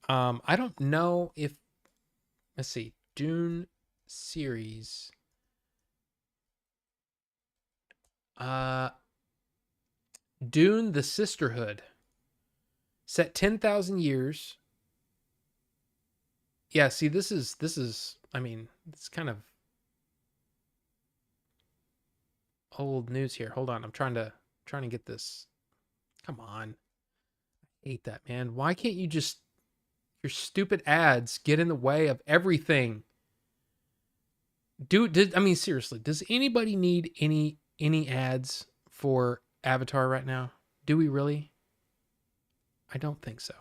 I don't know if, let's see, Dune series. Dune: The Sisterhood. Set 10,000 years. Yeah, see, this is I mean, it's kind of old news here. Hold on, I'm trying to get this. Come on. I hate that, man. Why can't you just, your stupid ads get in the way of everything? I mean, seriously, does anybody need any ads for Avatar right now? Do we really? I don't think so.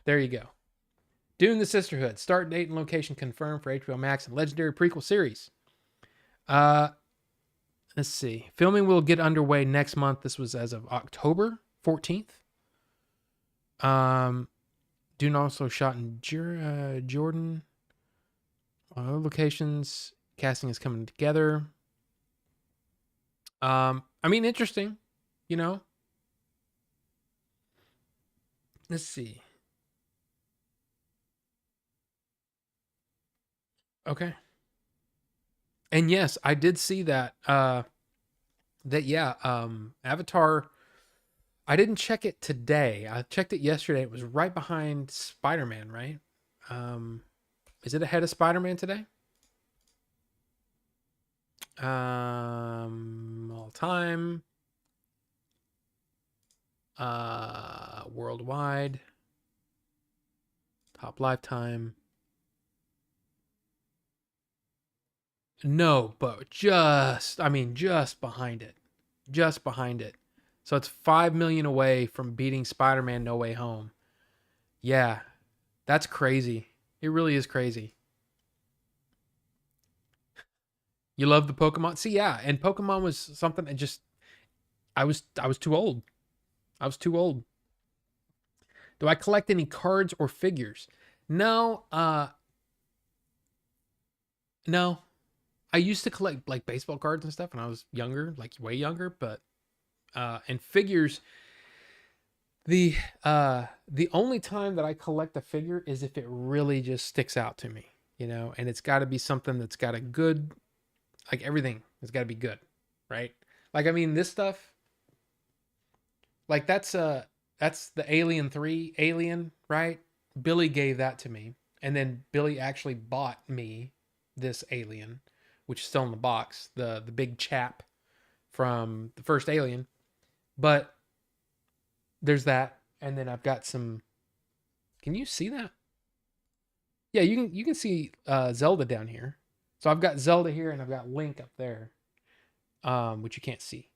There you go. Dune: The Sisterhood. Start date and location confirmed for HBO Max and Legendary prequel series. Let's see. Filming will get underway next month. This was as of October 14th. Dune also shot in Jordan. Other locations. Casting is coming together. I mean, interesting. You know. Let's see. Okay. And yes, I did see that. Avatar. I didn't check it today. I checked it yesterday. It was right behind Spider-Man, right? Is it ahead of Spider-Man today? All time. Worldwide. Top lifetime. No, but just behind it. Just behind it. So it's 5 million away from beating Spider-Man No Way Home. Yeah. That's crazy. It really is crazy. You love the Pokemon? See, yeah, and Pokemon was something that just I was too old. I was too old. Do I collect any cards or figures? No, no. I used to collect like baseball cards and stuff when I was younger, like way younger, but and figures, the only time that I collect a figure is if it really just sticks out to me, you know, and it's got to be something that's got a good, like everything has got to be good, right? Like I mean this stuff, like that's the Alien 3 Alien, right? Billy gave that to me, and then Billy actually bought me this Alien, which is still in the box, the big chap from the first Alien. But there's that, and then I've got some. Can you see that? Yeah, you can see Zelda down here. So I've got Zelda here, and I've got Link up there, which you can't see.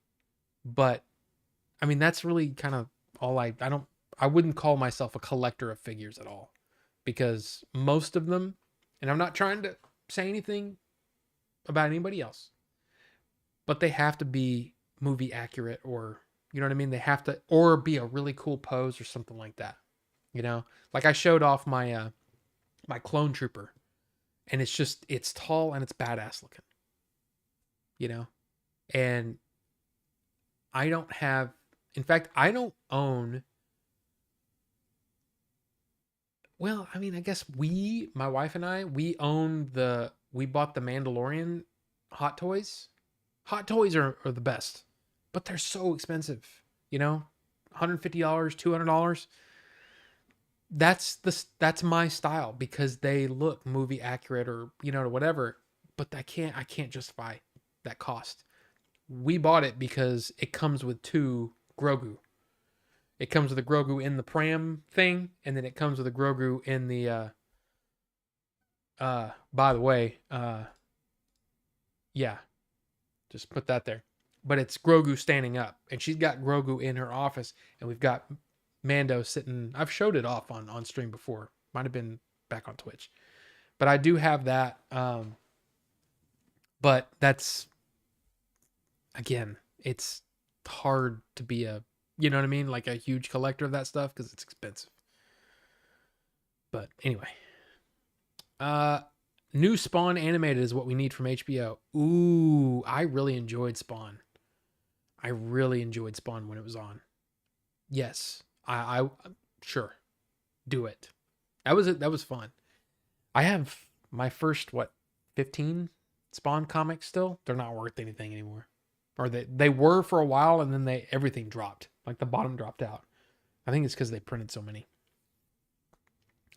But I mean, that's really kind of all I don't. I wouldn't call myself a collector of figures at all, because most of them, and I'm not trying to say anything about anybody else, but they have to be movie accurate, or you know what I mean? They have to, or be a really cool pose or something like that. You know, like I showed off my my clone trooper, and it's tall and it's badass looking. You know, and I don't have. In fact, I don't own. Well, I mean, I guess my wife and I, we bought the Mandalorian Hot Toys. Hot Toys are the best, but they're so expensive, you know? $150, $200. That's my style because they look movie accurate or whatever. But I can't justify that cost. We bought it because it comes with 2 Grogu. It comes with a Grogu in the pram thing, and then it comes with a Grogu in the by the way, yeah, just put that there. But it's Grogu standing up, and she's got Grogu in her office, and we've got Mando sitting. I've showed it off on stream before. Might have been back on Twitch, but I do have that. But that's, again, it's hard to be a, you know what I mean, like a huge collector of that stuff because it's expensive. But anyway, new Spawn animated is what we need from HBO. Ooh, I really enjoyed Spawn. I really enjoyed Spawn when it was on. Yes, I sure, do it. That was fun. I have my first 15 Spawn comics still. They're not worth anything anymore, or they were for a while, and then everything dropped. Like the bottom dropped out. I think it's because they printed so many.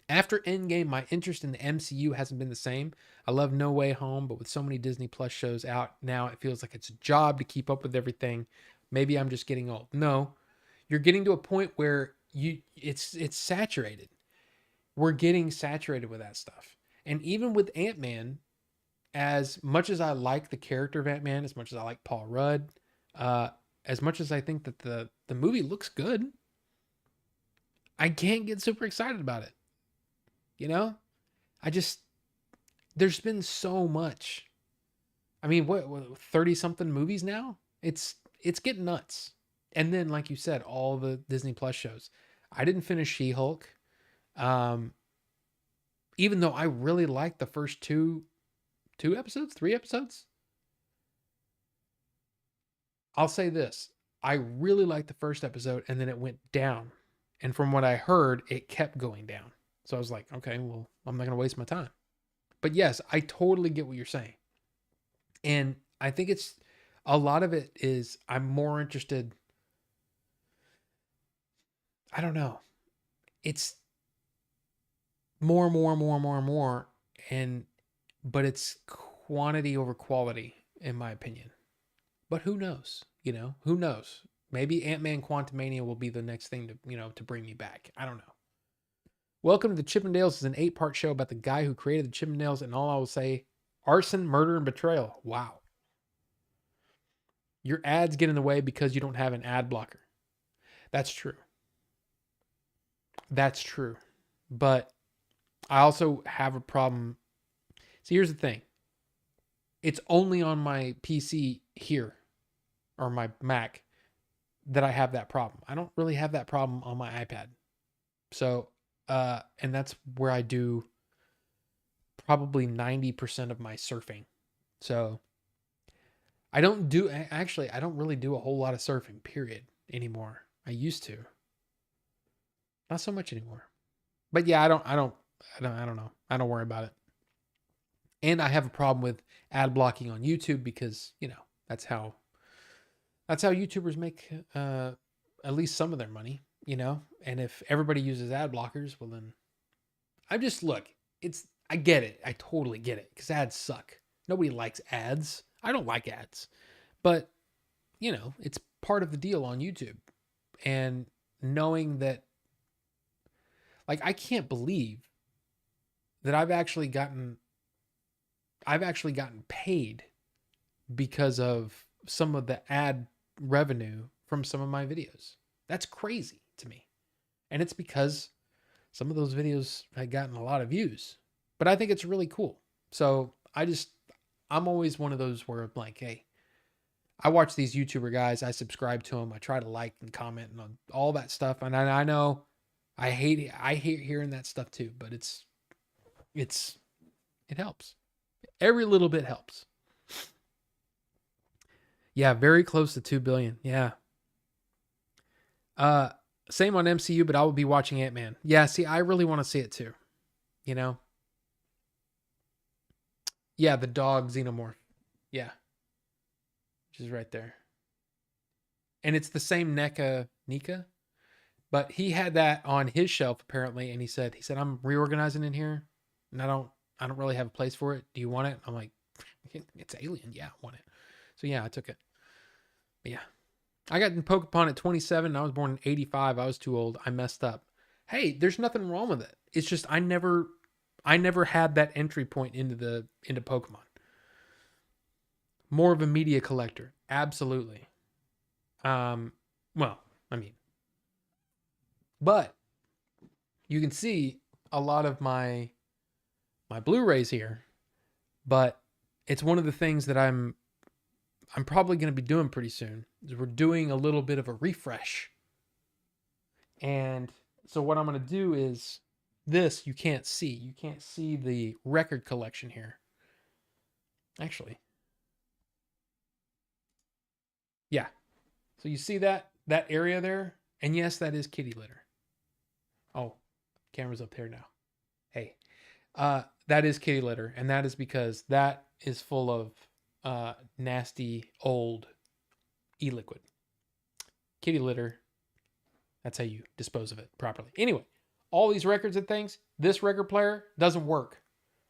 After Endgame, my interest in the MCU hasn't been the same. I love No Way Home, but with so many Disney Plus shows out now, it feels like it's a job to keep up with everything. Maybe I'm just getting old. No, you're getting to a point where it's saturated. We're getting saturated with that stuff. And even with Ant-Man, as much as I like the character of Ant-Man, as much as I like Paul Rudd, as much as I think that the movie looks good, I can't get super excited about it. There's been so much. I mean, what 30 something movies now? It's getting nuts. And then, like you said, all the Disney Plus shows. I didn't finish She-Hulk. Even though I really liked the first two episodes, 3 episodes. I'll say this. I really liked the first episode, and then it went down. And from what I heard, it kept going down. So I was like, okay, well, I'm not going to waste my time. But yes, I totally get what you're saying. And I think it's a lot of it is I'm more interested. I don't know. It's more. But it's quantity over quality, in my opinion. But who knows? Who knows? Maybe Ant-Man Quantumania will be the next thing to bring me back. I don't know. Welcome to the Chippendales is an 8-part show about the guy who created the Chippendales, and all I will say, arson, murder, and betrayal. Wow. Your ads get in the way because you don't have an ad blocker. That's true. That's true. But I also have a problem. See, here's the thing. It's only on my PC here, or my Mac, that I have that problem. I don't really have that problem on my iPad. So, and that's where I do probably 90% of my surfing. So I don't really do a whole lot of surfing, period, anymore. I used to. Not so much anymore. But yeah, I don't know. I don't worry about it. And I have a problem with ad blocking on YouTube because, that's how YouTubers make at least some of their money, And if everybody uses ad blockers, well then I get it. I totally get it because ads suck. Nobody likes ads. I don't like ads. But, it's part of the deal on YouTube. And knowing that, like, I can't believe that I've actually gotten paid because of some of the ad revenue from some of my videos. That's crazy to me. And it's because some of those videos had gotten a lot of views. But I think it's really cool. So I'm always one of those where I'm like, hey, I watch these YouTuber guys. I subscribe to them. I try to like and comment and on all that stuff. And I know I hate hearing that stuff too, but it helps. Every little bit helps. Yeah, very close to 2 billion. Yeah. Same on MCU, but I will be watching Ant-Man. Yeah, see, I really want to see it too. Yeah, the dog xenomorph. Yeah. Which is right there. And it's the same Nika. But he had that on his shelf apparently, and he said I'm reorganizing in here, and I don't really have a place for it. Do you want it? I'm like, it's Alien. Yeah, I want it. So yeah, I took it. But yeah, I got in Pokemon at 27. And I was born in 85. I was too old. I messed up. Hey, there's nothing wrong with it. It's just I never had that entry point into Pokemon. More of a media collector, absolutely. Um, well, I mean, but you can see a lot of my Blu-rays here, but it's one of the things that I'm probably going to be doing pretty soon. Is we're doing a little bit of a refresh. And so what I'm going to do is this you can't see. You can't see the record collection here. Actually, yeah. So you see that area there? And yes, that is kitty litter. Oh, camera's up there now. Hey. That is kitty litter, and that is because that is full of nasty old e-liquid. Kitty litter, that's how you dispose of it properly. Anyway, all these records and things, this record player doesn't work.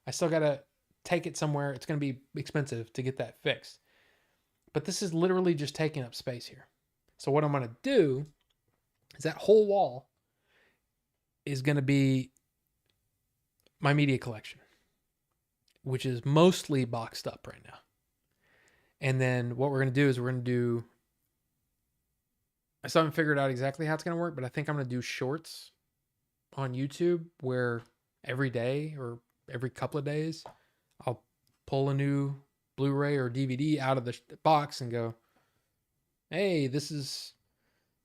I still gotta take it somewhere. It's gonna be expensive to get that fixed. But this is literally just taking up space here. So what I'm gonna do is that whole wall is gonna be my media collection, which is mostly boxed up right now. And then what we're going to do is I still haven't figured out exactly how it's going to work, but I think I'm going to do shorts on YouTube where every day or every couple of days, I'll pull a new Blu-ray or DVD out of the box and go, hey, this is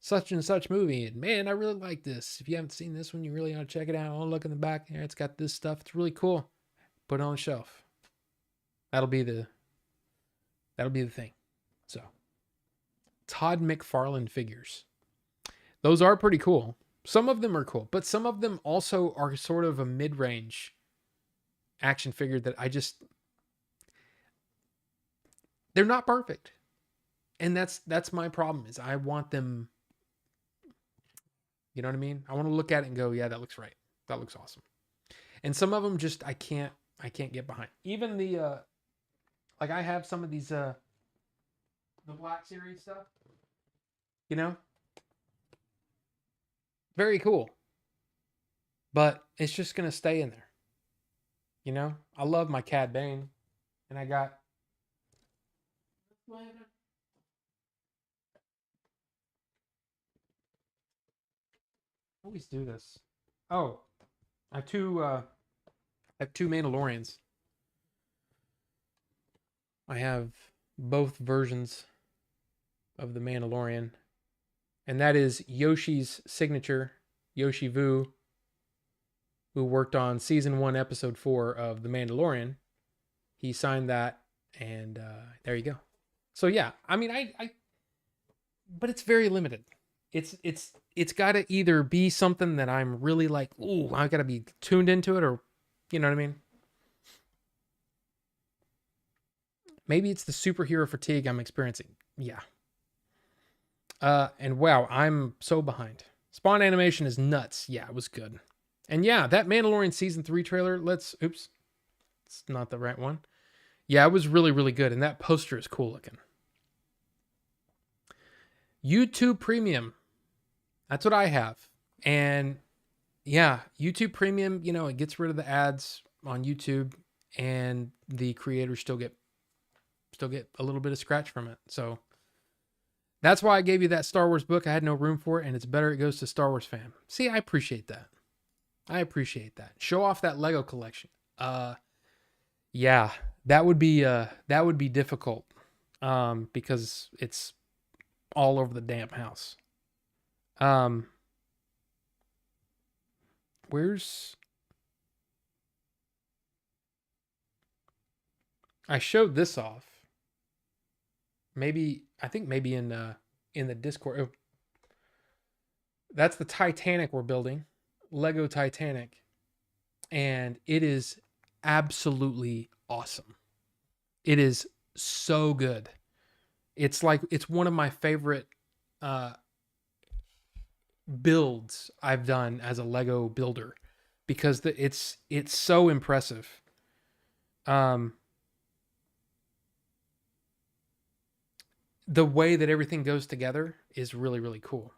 such and such movie. And man, I really like this. If you haven't seen this one, you really ought to check it out. I'll look in the back there. It's got this stuff. It's really cool. Put it on the shelf. That'll be the thing. So, Todd McFarlane figures. Those are pretty cool. Some of them are cool, but some of them also are sort of a mid-range action figure that they're not perfect. And that's my problem is I want them, you know what I mean? I want to look at it and go, yeah, that looks right. That looks awesome. And some of them just I can't get behind. Even the like I have some of these the Black Series stuff. You know? Very cool. But it's just going to stay in there. You know? I love my Cad Bane. And I got I always do this. Oh, I have two Mandalorians. I have both versions of the Mandalorian, and that is Yoshi's signature, Yoshi Vu, who worked on season 1, episode 4 of The Mandalorian. He signed that, and there you go. So yeah, I mean, but it's very limited. It's got to either be something that I'm really like, ooh, I got to be tuned into it, or you know what I mean. Maybe it's the superhero fatigue I'm experiencing. Yeah. And wow, I'm so behind. Spawn animation is nuts. Yeah, it was good. And yeah, that Mandalorian season 3 trailer, oops. It's not the right one. Yeah, it was really, really good. And that poster is cool looking. YouTube Premium. That's what I have. And yeah, YouTube Premium, it gets rid of the ads on YouTube and the creators still get a little bit of scratch from it. So that's why I gave you that Star Wars book. I had no room for it, and it's better it goes to Star Wars fam. See, I appreciate that. Show off that Lego collection. Yeah, that would be difficult. Because it's all over the damn house. Where's I showed this off. I think maybe in the Discord. Oh, that's the Titanic we're building, Lego Titanic, and it is absolutely awesome. It is so good. It's one of my favorite builds I've done as a Lego builder because it's so impressive. Um, the way that everything goes together is really really cool,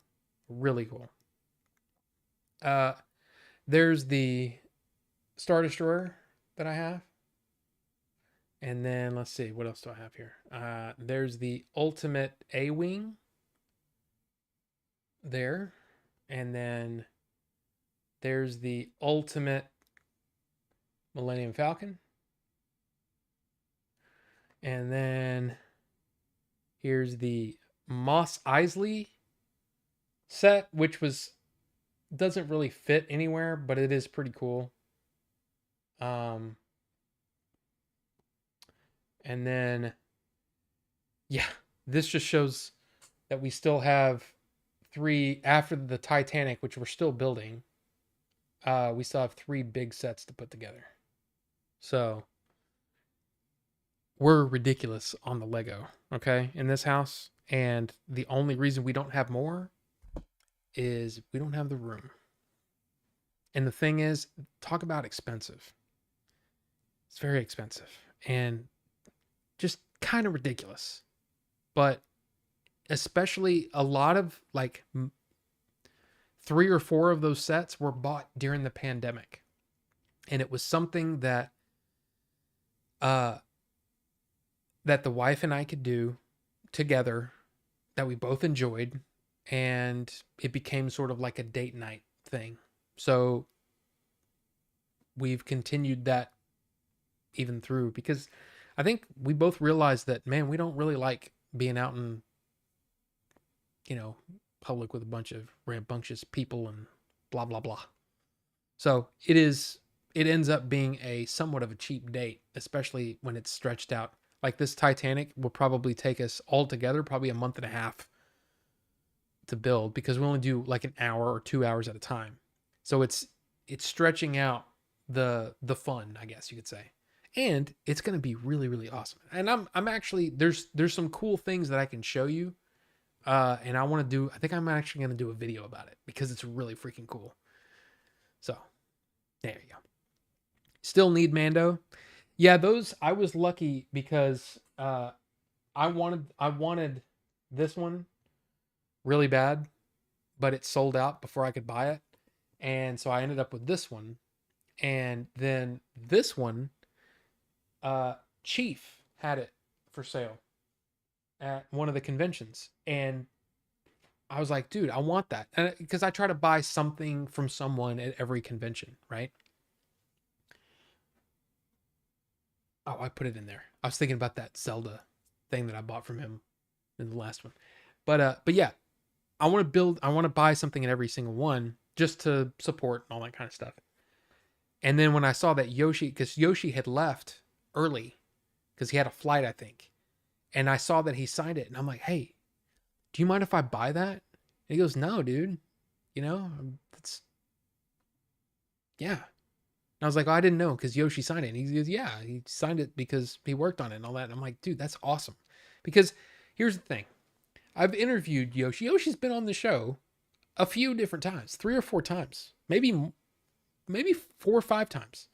really cool. Uh, there's the Star Destroyer that I have, and then let's see what else do I have here. There's the Ultimate A Wing there, and then there's the Ultimate Millennium Falcon, and then here's the Moss Eisley set, which was doesn't really fit anywhere, but it is pretty cool. Um, and then yeah, this just shows that we still have three after the Titanic, which we're still building. We still have three big sets to put together. So we're ridiculous on the Lego, okay, in this house. And the only reason we don't have more is we don't have the room. And the thing is, talk about expensive. It's very expensive and just kind of ridiculous. But especially a lot of like three or four of those sets were bought during the pandemic. And it was something that uh that the wife and I could do together that we both enjoyed, and it became sort of like a date night thing. So we've continued that even through because I think we both realized that man, we don't really like being out in public with a bunch of rambunctious people and blah blah blah. So it ends up being a somewhat of a cheap date, especially when it's stretched out. Like this Titanic will probably take us all together probably a month and a half to build because we only do like an hour or 2 hours at a time. So it's stretching out the fun, I guess you could say. And it's going to be really really awesome. And I'm actually there's some cool things that I can show you. And I think I'm actually going to do a video about it because it's really freaking cool. So, there you go. Still need Mando. Yeah, those I was lucky because I wanted this one really bad, but it sold out before I could buy it. And so I ended up with this one. And then this one, Chief had it for sale at one of the conventions. And I was like, dude, I want that. And because I try to buy something from someone at every convention, right? Oh, I put it in there. I was thinking about that Zelda thing that I bought from him in the last one. But yeah, I want to buy something in every single one just to support and all that kind of stuff. And then when I saw that Yoshi, because Yoshi had left early because he had a flight, I think. And I saw that he signed it, and I'm like, hey, do you mind if I buy that? And he goes, no, dude. That's yeah. And I was like, oh, I didn't know because Yoshi signed it. And he goes, yeah, he signed it because he worked on it and all that. And I'm like, dude, that's awesome. Because here's the thing. I've interviewed Yoshi. Yoshi's been on the show a few different times, 3 or 4 times, maybe 4 or 5 times.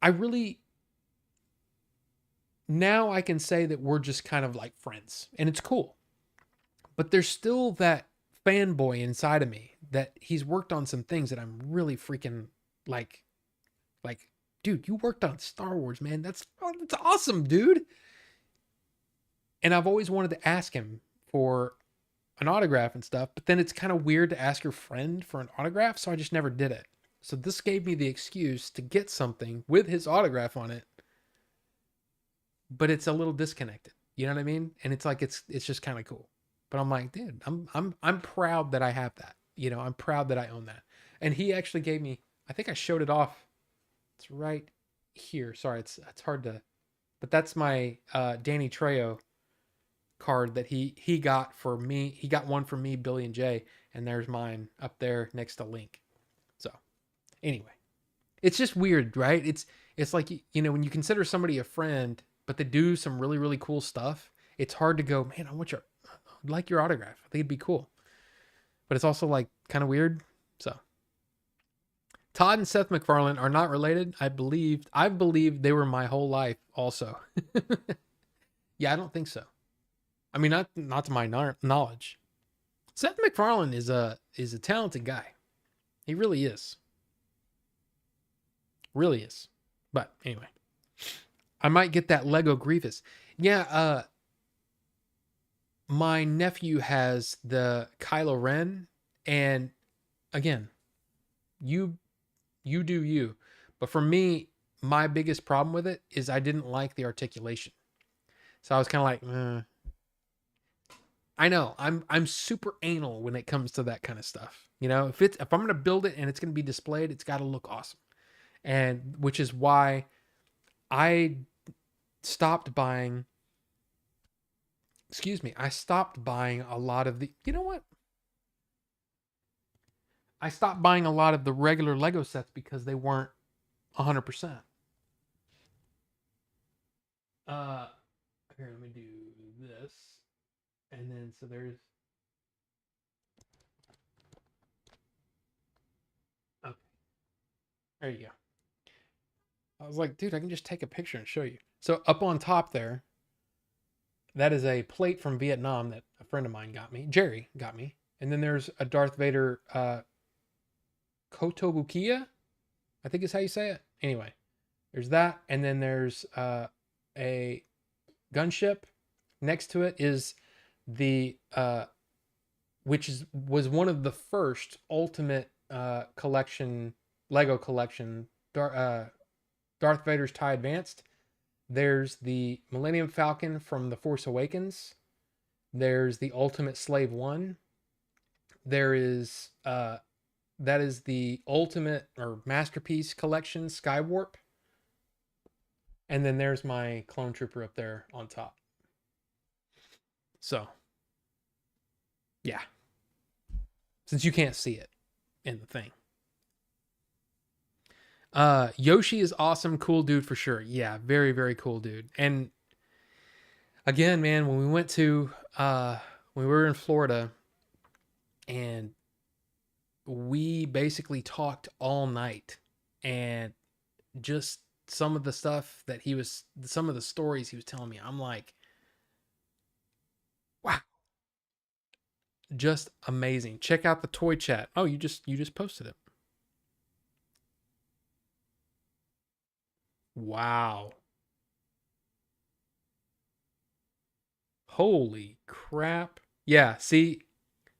I really now I can say that we're just kind of like friends and it's cool. But there's still that fanboy inside of me that he's worked on some things that I'm really freaking like like dude, you worked on Star Wars, man. That's awesome, dude. And I've always wanted to ask him for an autograph and stuff, but then it's kind of weird to ask your friend for an autograph, so I just never did it. So this gave me the excuse to get something with his autograph on it, but it's a little disconnected. You know what I mean? And it's like it's just kind of cool. But I'm like, dude, I'm proud that I have that. I'm proud that I own that. And he actually gave me, I think I showed it off. It's right here. Sorry, it's hard to, but that's my Danny Trejo card that he got for me. He got one for me, Billy and Jay, and there's mine up there next to Link. So anyway, it's just weird, right? It's like when you consider somebody a friend, but they do some really really cool stuff. It's hard to go, man. I'd like your autograph. I think it'd be cool. but it's also like kind of weird. So Todd and Seth MacFarlane are not related. I've believed they were my whole life also. Yeah, I don't think so. I mean, not to my knowledge. Seth MacFarlane is a talented guy. He really is. Really is. But anyway, I might get that Lego Grievous. Yeah, my nephew has the Kylo Ren, and again, you you do you. But for me, my biggest problem with it is I didn't like the articulation. So I was kind of like, I know I'm super anal when it comes to that kind of stuff. You know, if I'm gonna build it and it's gonna be displayed, it's got to look awesome. And which is why I stopped buying. Excuse me, I stopped buying a lot of the. You know what? I stopped buying a lot of the regular Lego sets because they weren't 100%. Uh, Here, let me do this, and then so there's. Okay, there you go. I was like, dude, I can just take a picture and show you. So up on top there, that is a plate from Vietnam that a friend of mine got me. Jerry got me. And then there's a Darth Vader Kotobukiya, I think is how you say it. Anyway, there's that, and then there's a gunship. Next to it is the which was one of the first Ultimate collection Lego collection Darth Vader's TIE Advanced. There's the Millennium Falcon from The Force Awakens. There's the Ultimate Slave 1. There is that is the Ultimate or Masterpiece Collection Skywarp. And then there's my Clone Trooper up there on top. So, yeah. Since you can't see it in the thing. Yoshi is awesome, cool dude for sure. Yeah, very, very cool dude. And again, man, when we went to when we were in Florida and we basically talked all night, and just some of the stuff that some of the stories he was telling me, I'm like, wow, just amazing. Check out the toy chat. Oh, you just posted it. Wow. Holy crap. Yeah, see,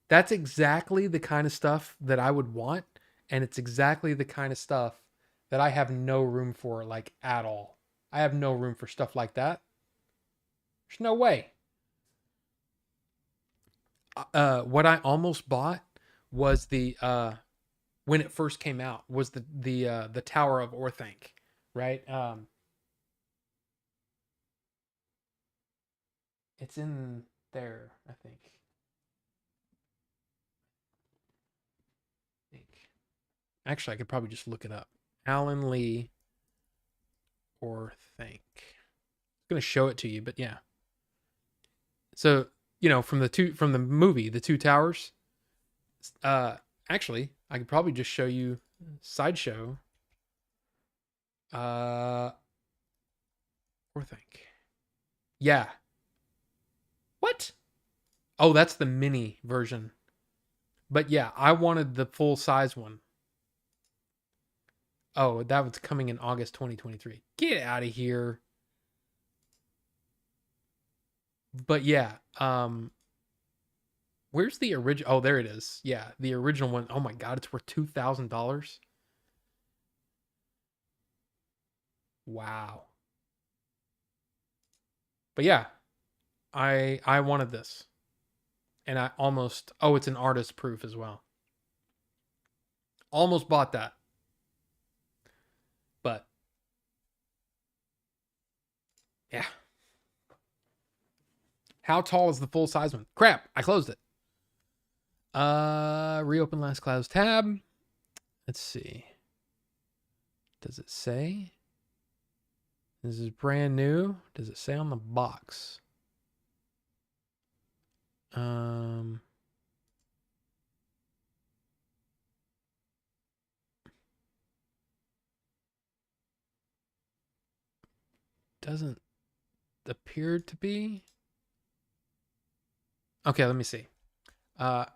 that's exactly the kind of stuff that I would want, and it's exactly the kind of stuff that I have no room for, like, at all. I have no room for stuff like that. There's no way. What I almost bought was the when it first came out was the Tower of Orthanc, right? It's in there, I think. Actually, I could probably just look it up. Alan Lee Orthanc. I'm gonna show it to you, but yeah. So from the movie, The Two Towers. Uh, Actually, I could probably just show you Sideshow. Orthanc. Yeah. What? Oh, that's the mini version. But yeah, I wanted the full size one. Oh, that was coming in August 2023. Get out of here. But yeah, where's the original? Oh, there it is. Yeah, the original one. Oh my god, it's worth $2,000. Wow. But yeah, I wanted this. And I almost it's an artist proof as well. Almost bought that. But yeah. How tall is the full size one? Crap, I closed it. Reopen last clouds tab. Let's see. Does it say? This is brand new. Does it say on the box? doesn't appear to be. Okay, let me see. Uh,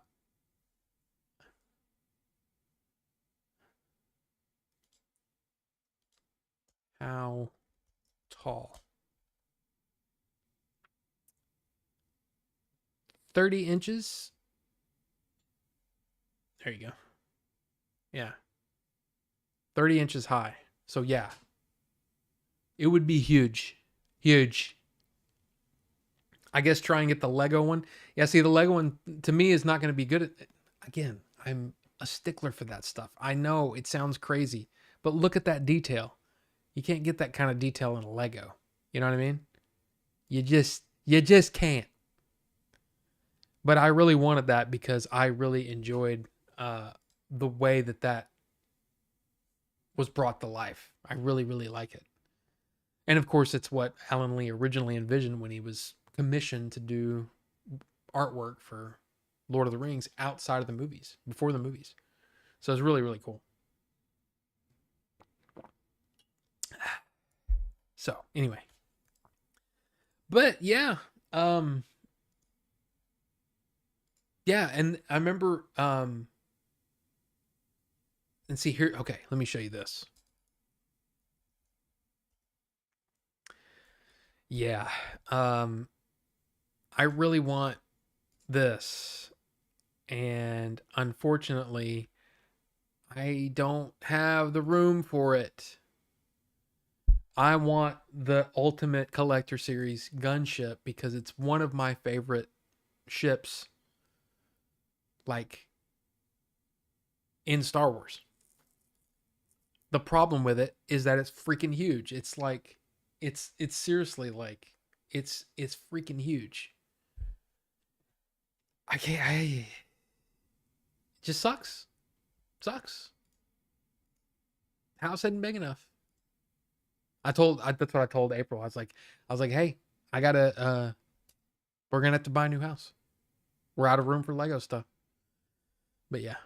how tall? 30 inches. There you go. Yeah. 30 inches high. So yeah, it would be huge. Huge. I guess try and get the Lego one. Yeah, see, the Lego one to me is not going to be good at it. Again, I'm a stickler for that stuff. I know it sounds crazy, but look at that detail. You can't get that kind of detail in a Lego. You know what I mean? You just can't. But I really wanted that because I really enjoyed the way that was brought to life. I really, really like it. And of course, it's what Alan Lee originally envisioned when he was commissioned to do artwork for Lord of the Rings outside of the movies, before the movies. So it's really, really cool. So anyway, but yeah, um, yeah, and I remember, and see here. Okay, let me show you this. Yeah, um, I really want this, and unfortunately, I don't have the room for it. I want the Ultimate Collector Series gunship because it's one of my favorite ships, like in Star Wars. The problem with it is that it's freaking huge. It's like it's seriously like it's freaking huge. I can't. It just sucks. Sucks. House isn't big enough. That's what I told April. I was like, hey, I gotta. We're gonna have to buy a new house. We're out of room for Lego stuff. But yeah.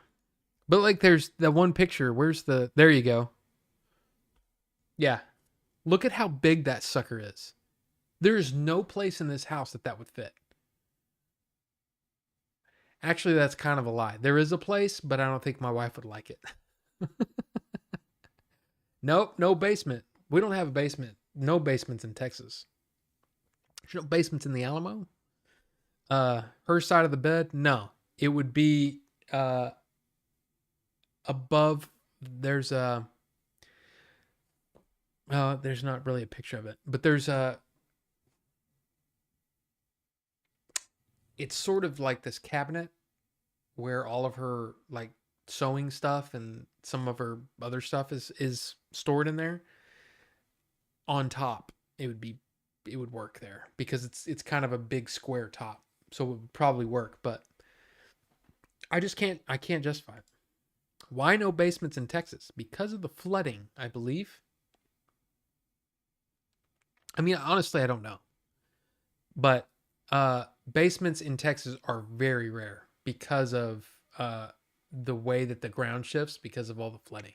But like, there's that one picture. Where's the? There you go. Yeah. Look at how big that sucker is. There is no place in this house that would fit. Actually, that's kind of a lie. There is a place, but I don't think my wife would like it. Nope, no basement. We don't have a basement. No basements in Texas. There's no basements in the Alamo. Her side of the bed, no. It would be above. There's not really a picture of it, but there's a. It's sort of like this cabinet where all of her like sewing stuff and some of her other stuff is stored in there. On top, it would work there because it's kind of a big square top, so it would probably work. But I can't justify it. Why no basements in Texas? Because of the flooding, I believe. I mean, honestly, I don't know, but basements in Texas are very rare because of the way that the ground shifts because of all the flooding.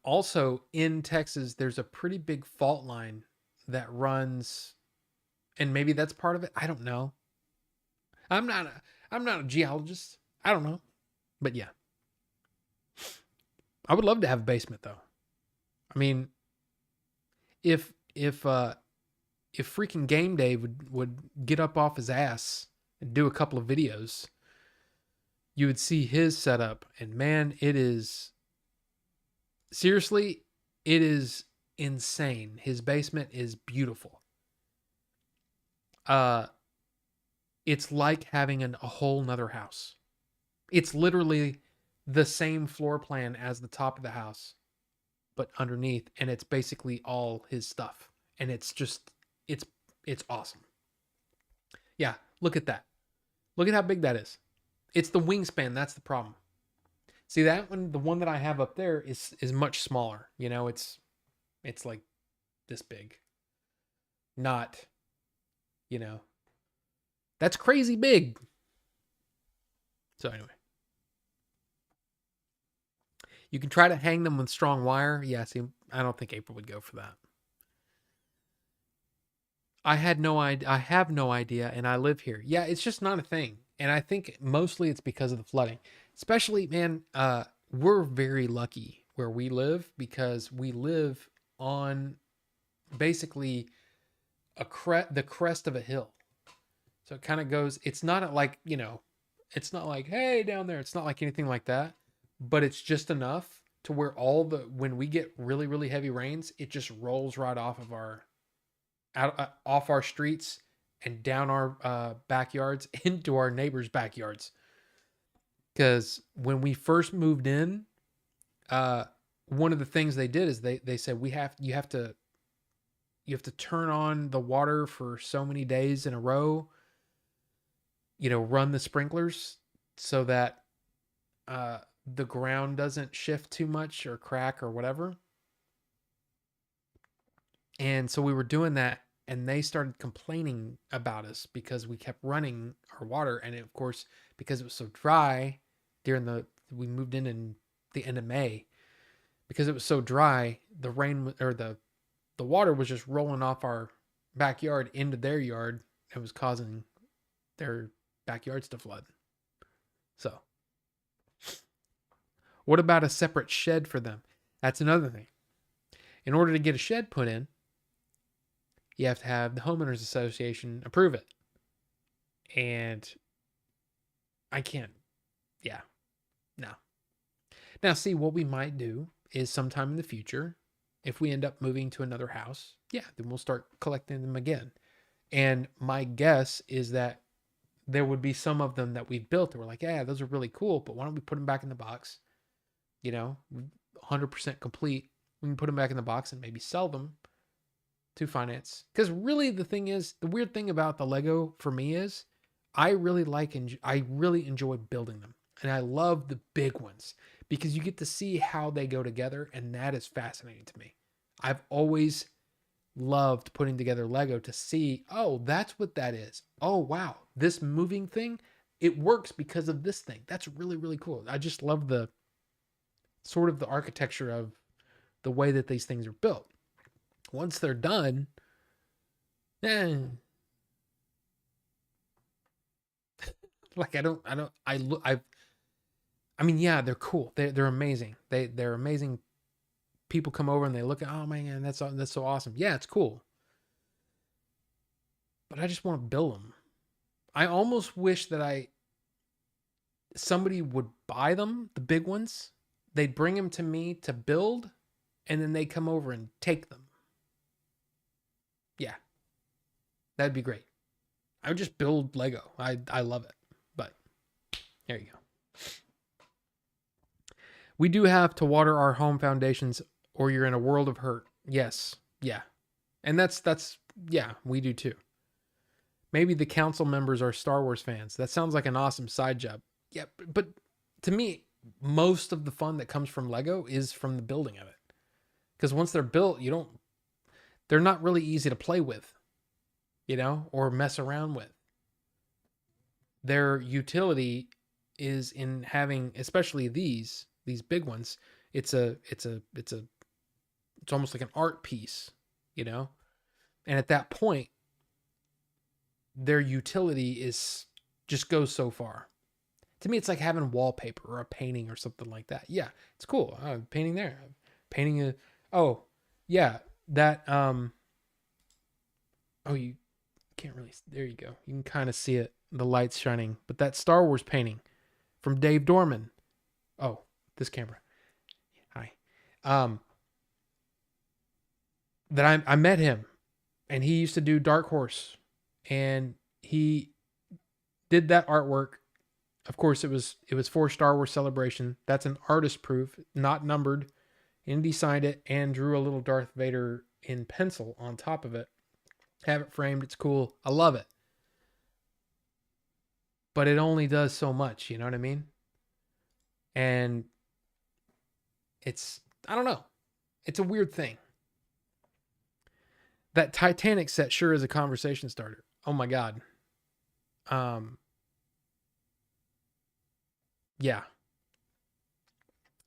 Also in Texas, there's a pretty big fault line that runs, and maybe that's part of it. I don't know. I'm not a, I'm not a geologist. I don't know, but yeah, I would love to have a basement though. I mean, if if uh if freaking Game Day would get up off his ass and do a couple of videos, you would see his setup, and man, it is seriously, it is insane. His basement is beautiful. Uh, it's like having a whole nother house. It's literally the same floor plan as the top of the house, but underneath, and it's basically all his stuff. And it's just, it's it's awesome. Yeah, look at that. Look at how big that is. It's the wingspan. That's the problem. See that one, the one that I have up there is much smaller. You know, it's like this big. Not, you know, that's crazy big. So anyway, you can try to hang them with strong wire. Yeah, see, I don't think April would go for that. I had no idea. I have no idea, and I live here. Yeah, it's just not a thing. And I think mostly it's because of the flooding. Especially, man, we're very lucky where we live because we live on basically the crest of a hill. So it kind of goes. It's not like it's not like hey down there. It's not like anything like that. But it's just enough to where when we get really really heavy rains, it just rolls right off of our off our streets and down our backyards into our neighbors' backyards. Because when we first moved in, uh, one of the things they did is they said you have to turn on the water for so many days in a row. Run the sprinklers so that uh, the ground doesn't shift too much or crack or whatever. And so we were doing that, and they started complaining about us because we kept running our water. And of course, because it was so dry we moved in the end of May, because it was so dry, the rain or the water was just rolling off our backyard into their yard and was causing their backyards to flood. So, what about a separate shed for them? That's another thing. In order to get a shed put in, you have to have the homeowners association approve it. And I can't. Yeah. No. Now, see, what we might do is sometime in the future, if we end up moving to another house, yeah, then we'll start collecting them again. And my guess is that there would be some of them that we've built that we're like, yeah, those are really cool, but why don't we put them back in the box? 100% complete. We can put them back in the box and maybe sell them to finance. Because really, the weird thing about the Lego for me is I really enjoy building them. And I love the big ones because you get to see how they go together. And that is fascinating to me. I've always loved putting together Lego to see, oh, that's what that is. Oh, wow. This moving thing, it works because of this thing. That's really, really cool. I just love the sort of the architecture of the way that these things are built. Once they're done, like I mean, yeah, they're cool. They're amazing. They're amazing. People come over and they look at, oh man, that's so awesome. Yeah, it's cool. But I just want to build them. I almost wish that somebody would buy them, the big ones. They'd bring them to me to build, and then they come over and take them. Yeah, that'd be great. I would just build Lego. I love it. But there you go. We do have to water our home foundations or you're in a world of hurt. Yes. Yeah. And that's yeah, we do too. Maybe the council members are Star Wars fans. That sounds like an awesome side job. Yeah, but to me, most of the fun that comes from Lego is from the building of it. Because once they're built, they're not really easy to play with, or mess around with. Their utility is in having, especially these big ones. It's almost like an art piece, And at that point, their utility just goes so far. To me, it's like having wallpaper or a painting or something like that. Yeah, it's cool. Painting there, painting a. Oh, yeah, that. Oh, you can't really. There you go. You can kind of see it. The lights shining, but that Star Wars painting from Dave Dorman. Oh, this camera. Hi. That I met him, and he used to do Dark Horse, and he did that artwork. Of course, it was for Star Wars Celebration. That's an artist proof, not numbered. Indy signed it and drew a little Darth Vader in pencil on top of it. Have it framed. It's cool. I love it. But it only does so much. You know what I mean? And I don't know. It's a weird thing. That Titanic set sure is a conversation starter. Oh my God. Yeah.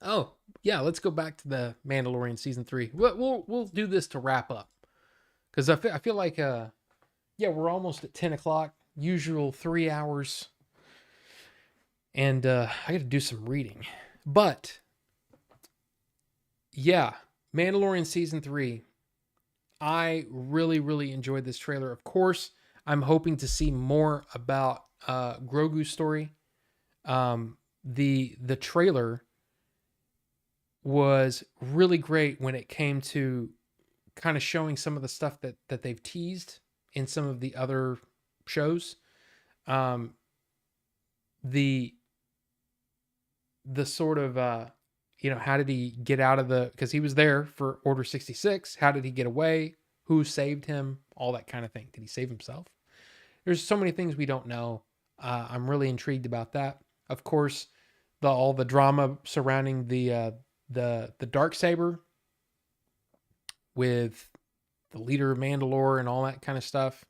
Oh, yeah, let's go back to the Mandalorian season 3. We'll do this to wrap up. Cuz I feel like Yeah, we're almost at 10 o'clock, usual 3 hours. And I got to do some reading. But yeah, Mandalorian season 3. I really, really enjoyed this trailer. Of course, I'm hoping to see more about Grogu's story. The trailer was really great when it came to kind of showing some of the stuff that they've teased in some of the other shows. Um, the the sort of how did he get out of the, because he was there for Order 66, how did he get away, who saved him, all that kind of thing. Did he save himself? There's so many things we don't know. I'm really intrigued about that. Of course, all the drama surrounding the dark saber with the leader of Mandalore and all that kind of stuff.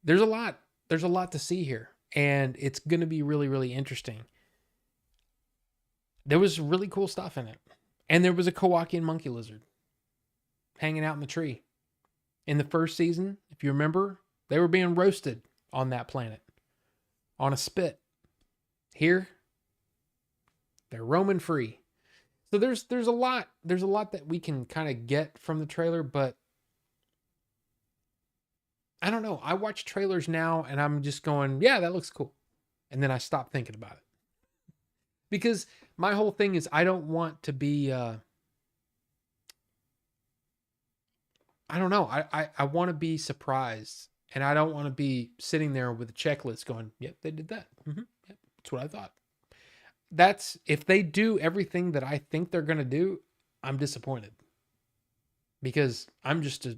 There's a lot. There's a lot to see here, and it's going to be really, really interesting. There was really cool stuff in it, and there was a Kowakian monkey lizard hanging out in the tree. In the first season, if you remember, they were being roasted on that planet on a spit. Here, they're roaming free. So there's a lot that we can kind of get from the trailer, but I don't know. I watch trailers now and I'm just going, yeah, that looks cool. And then I stop thinking about it. Because my whole thing is I don't want to be I don't know. I want to be surprised, and I don't want to be sitting there with a checklist going, yep, they did that. Yep, that's what I thought. That's if they do everything that I think they're going to do, I'm disappointed because I'm just a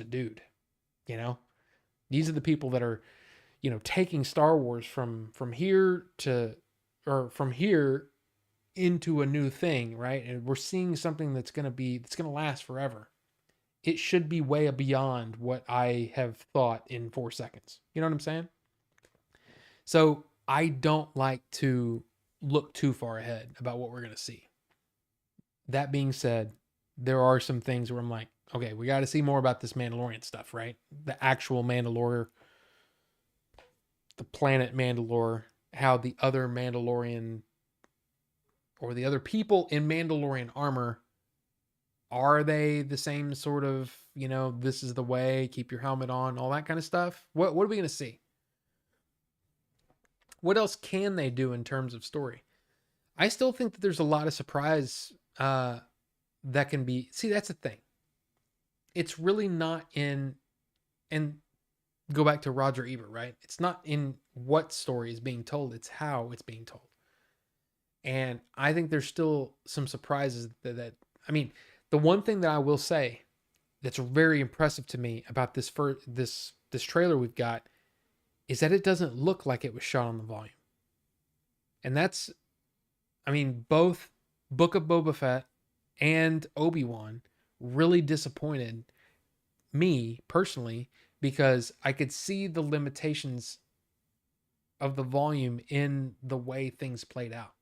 dude, you know. These are the people that are, taking Star Wars from here to, or from here into a new thing, right? And we're seeing something that's going to last forever. It should be way beyond what I have thought in 4 seconds. You know what I'm saying? So I don't like to look too far ahead about what we're going to see. That being said, there are some things where I'm like, okay, we got to see more about this Mandalorian stuff, right? The actual Mandalore, the planet Mandalore, how the other Mandalorian or the other people in Mandalorian armor, are they the same sort of, this is the way, keep your helmet on, all that kind of stuff? What are we going to see? What else can they do in terms of story? I still think that there's a lot of surprise that can be. See, that's the thing. It's really not in, and go back to Roger Ebert, right? It's not in what story is being told, it's how it's being told. And I think there's still some surprises that I mean, the one thing that I will say that's very impressive to me about this trailer we've got is that it doesn't look like it was shot on the volume. And that's, I mean, both Book of Boba Fett and Obi-Wan really disappointed me personally because I could see the limitations of the volume in the way things played out.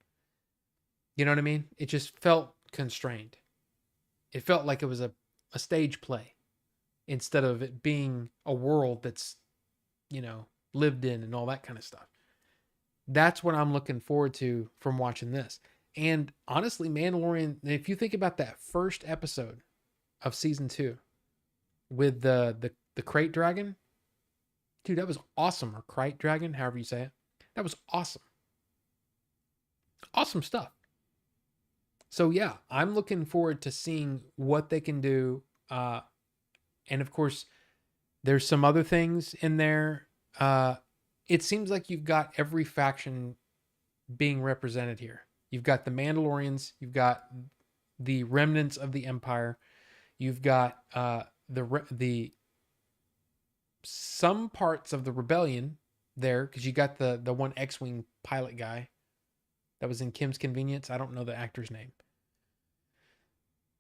You know what I mean? It just felt constrained. It felt like it was a stage play instead of it being a world that's, lived in and all that kind of stuff. That's what I'm looking forward to from watching this. And honestly, Mandalorian, if you think about that first episode of season 2 with the crate dragon, dude, that was awesome. Or crate dragon, however you say it. That was awesome. Awesome stuff. So yeah, I'm looking forward to seeing what they can do. And of course, there's some other things in there. It seems like you've got every faction being represented here. You've got the Mandalorians, you've got the remnants of the Empire, you've got the some parts of the rebellion there because you got the one X-wing pilot guy that was in Kim's Convenience. I don't know the actor's name,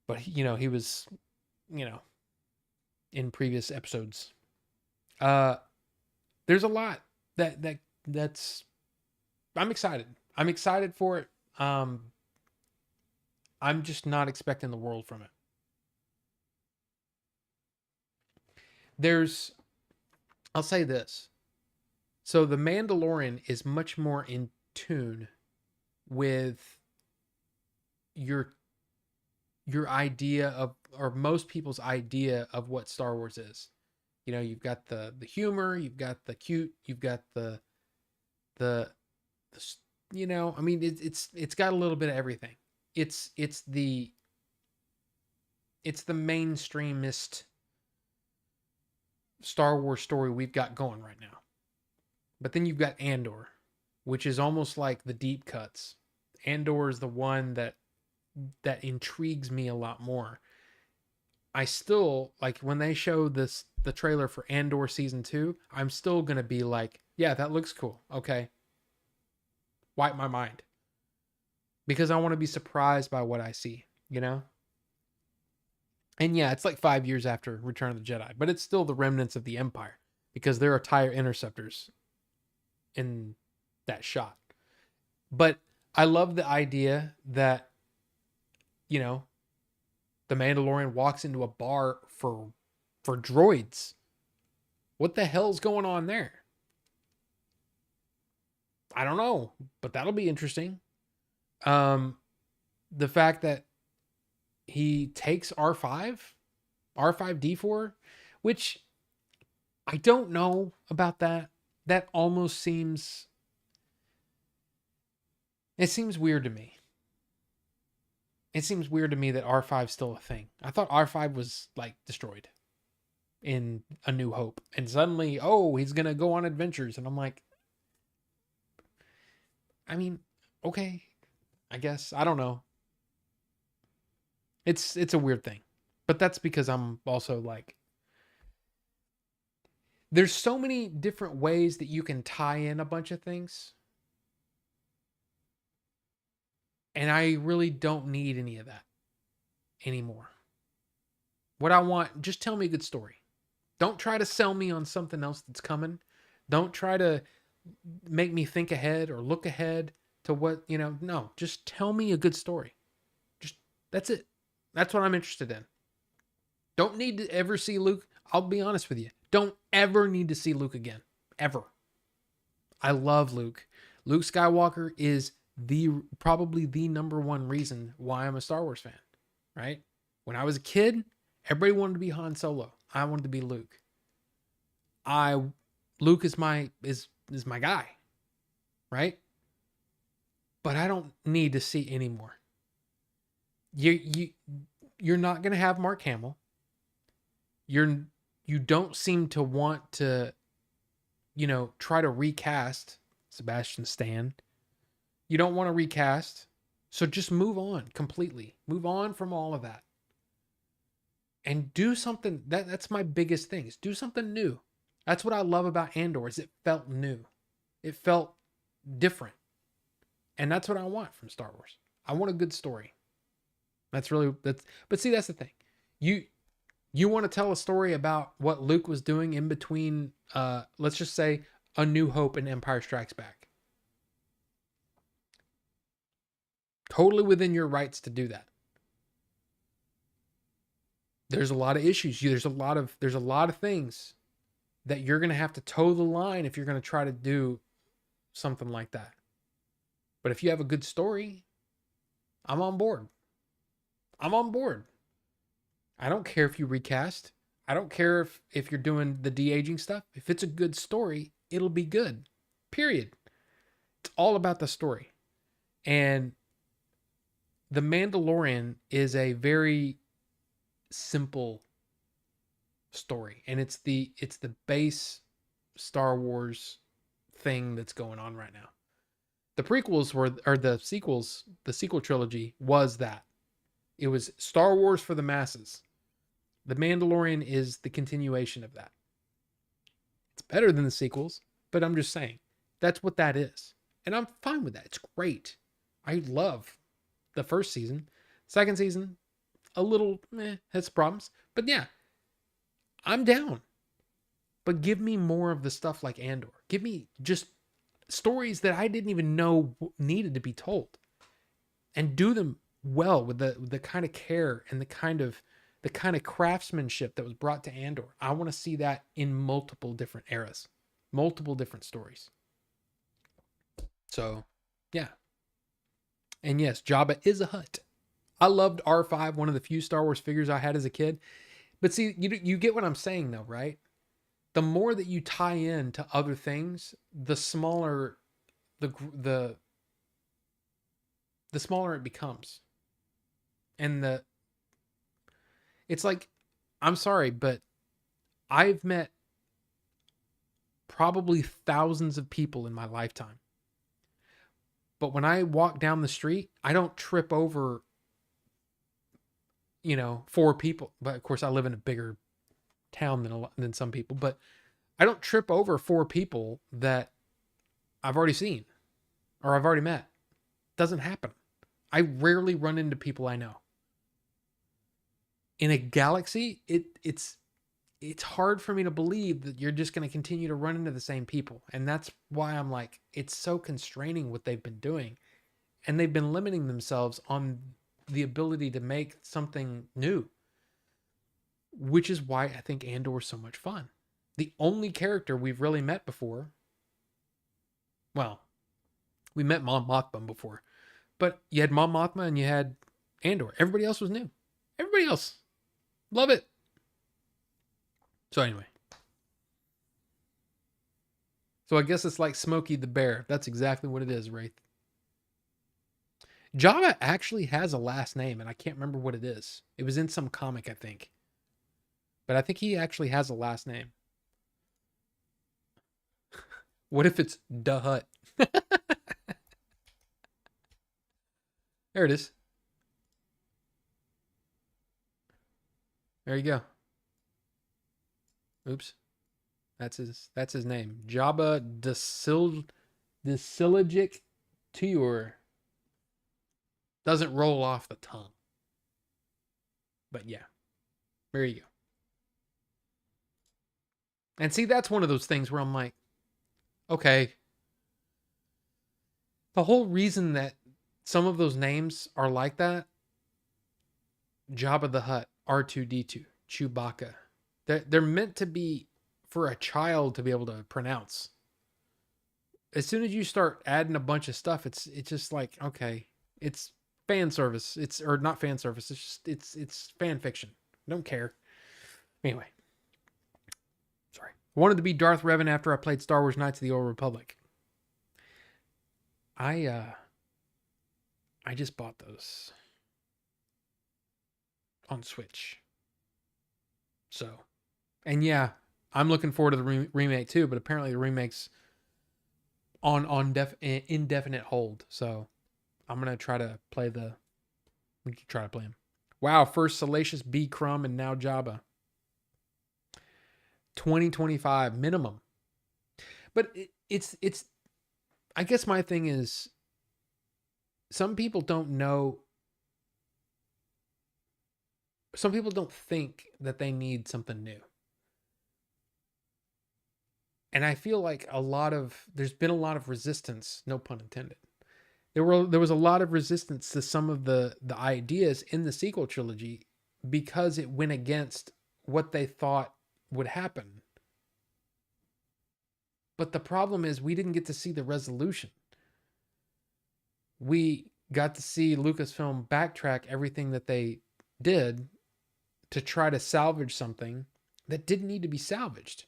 but he was, in previous episodes. There's a lot that's I'm excited. I'm excited for it. I'm just not expecting the world from it. There's I'll say this. So The Mandalorian is much more in tune with your idea of, or most people's idea of what Star Wars is. You know, you've got the humor, you've got the cute, you've got the, the you know, I mean, it's got a little bit of everything. It's the mainstreamist Star Wars story we've got going right now. But then you've got Andor, which is almost like the deep cuts. Andor is the one that intrigues me a lot more. I still like when they show the trailer for Andor season 2, I'm still going to be like, yeah, that looks cool. Okay. Wipe my mind. Because I want to be surprised by what I see, you know? And yeah, it's like 5 years after Return of the Jedi, but it's still the remnants of the Empire because there are TIE interceptors in that shot. But I love the idea that, you know, the Mandalorian walks into a bar for droids. What the hell's going on there? I don't know, but that'll be interesting. The fact that he takes R5D4, which I don't know about that. That almost seems, it seems weird to me. It seems weird to me that R5 is still a thing. I thought R5 was like destroyed in A New Hope. And suddenly, oh, he's going to go on adventures. And I'm like, I mean, okay, I guess. I don't know. It's a weird thing. But that's because I'm also like, there's so many different ways that you can tie in a bunch of things. And I really don't need any of that anymore. What I want, just tell me a good story. Don't try to sell me on something else that's coming. Don't try to make me think ahead or look ahead to what, you know, no, just tell me a good story. Just, that's it. That's what I'm interested in. Don't need to ever see Luke. I'll be honest with you. Don't ever need to see Luke again. Ever. I love Luke. Luke Skywalker is probably the number one reason why I'm a Star Wars fan, right? When I was a kid, everybody wanted to be Han Solo. I wanted to be Luke. Luke is my guy, right? But I don't need to see anymore. You're not going to have Mark Hamill. You don't seem to want to, you know, try to recast Sebastian Stan. You don't want to recast. So just move on completely. Move on from all of that. And do something. That's my biggest thing. Is do something new. That's what I love about Andor, is it felt new. It felt different. And that's what I want from Star Wars. I want a good story. But see, that's the thing. You want to tell a story about what Luke was doing in between, let's just say, A New Hope and Empire Strikes Back. Totally within your rights to do that. There's a lot of issues. There's a lot of things that you're going to have to toe the line if you're going to try to do something like that. But if you have a good story, I'm on board. I'm on board. I don't care if you recast. I don't care if you're doing the de-aging stuff. If it's a good story, it'll be good. Period. It's all about the story. And The Mandalorian is a very simple story. And it's the base Star Wars thing that's going on right now. The prequels the sequel trilogy was that. It was Star Wars for the masses. The Mandalorian is the continuation of that. It's better than the sequels, but I'm just saying, that's what that is. And I'm fine with that. It's great. I love the first season. Second season, a little has problems. But yeah, I'm down. But give me more of the stuff like Andor. Give me just stories that I didn't even know needed to be told. And do them well with the kind of care and the kind of the kind of craftsmanship that was brought to Andor. I want to see that in multiple different eras, multiple different stories. So, yeah. And yes, Jabba is a Hutt. I loved R5, one of the few Star Wars figures I had as a kid. But see, you get what I'm saying though, right? The more that you tie in to other things, the smaller the smaller it becomes. And it's like, I'm sorry, but I've met probably thousands of people in my lifetime. But when I walk down the street, I don't trip over, 4 people. But of course, I live in a bigger town than some people. But I don't trip over 4 people that I've already seen or I've already met. It doesn't happen. I rarely run into people I know. In a galaxy, it's hard for me to believe that you're just going to continue to run into the same people. And that's why I'm like, it's so constraining what they've been doing. And they've been limiting themselves on the ability to make something new, which is why I think Andor is so much fun. The only character we've really met before, well, we met Mon Mothma before, but you had Mon Mothma and you had Andor. Everybody else was new. Everybody else. Love it. So anyway. So I guess it's like Smokey the Bear. That's exactly what it is, Wraith. Jabba actually has a last name, and I can't remember what it is. It was in some comic, I think. But I think he actually has a last name. What if it's Da Hutt? There it is. There you go. Oops. That's his name. Jabba Desilagic Tiur. Doesn't roll off the tongue. But yeah. There you go. And see, that's one of those things where I'm like, okay. The whole reason that some of those names are like that, Jabba the Hutt, R2-D2, Chewbacca, they're meant to be for a child to be able to pronounce. As soon as you start adding a bunch of stuff, it's just like, okay, it's fan service. Or not fan service. It's fan fiction. Don't care. Anyway, sorry. I wanted to be Darth Revan after I played Star Wars Knights of the Old Republic. I just bought those on Switch. So, and yeah, I'm looking forward to the remake too, but apparently the remake's on indefinite hold. So I'm going to try to play them. Wow, first Salacious B. Crumb and now Jabba. 2025 minimum. But it's I guess my thing is, some people don't know. Some people don't think that they need something new. And I feel like there's been a lot of resistance, no pun intended. There was a lot of resistance to some of the ideas in the sequel trilogy because it went against what they thought would happen. But the problem is we didn't get to see the resolution. We got to see Lucasfilm backtrack everything that they did to try to salvage something that didn't need to be salvaged.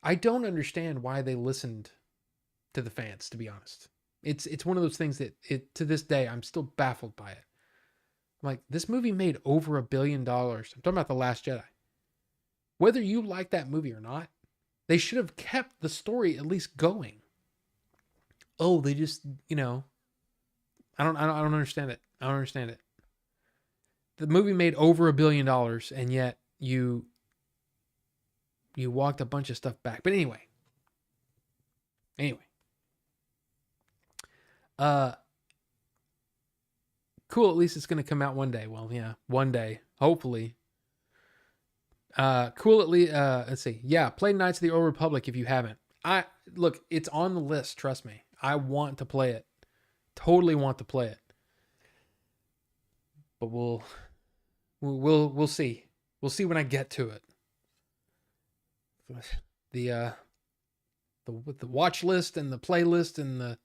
I don't understand why they listened to the fans, to be honest. It's one of those things that to this day I'm still baffled by it. I'm like, this movie made over $1 billion. I'm talking about The Last Jedi. Whether you like that movie or not, they should have kept the story at least going. Oh, they just, I don't understand it. I don't understand it. The movie made over $1 billion, and yet you walked a bunch of stuff back. But anyway. Cool. At least it's going to come out one day. Well, yeah, one day, hopefully. Cool. At least, let's see. Yeah. Play Knights of the Old Republic if you haven't. Look, it's on the list. Trust me. I want to play it. Totally want to play it. But we'll We'll see. We'll see when I get to it. The the watch list and the playlist and the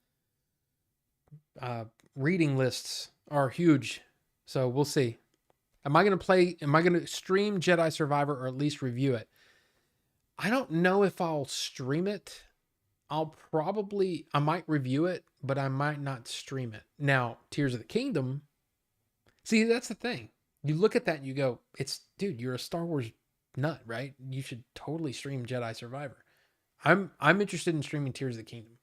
reading lists are huge. So we'll see. Am I going to play? Am I going to stream Jedi Survivor or at least review it? I don't know if I'll stream it. I might review it, but I might not stream it. Now, Tears of the Kingdom. See, that's the thing. You look at that and you go, dude, you're a Star Wars nut, right? You should totally stream Jedi Survivor. I'm interested in streaming Tears of the Kingdom.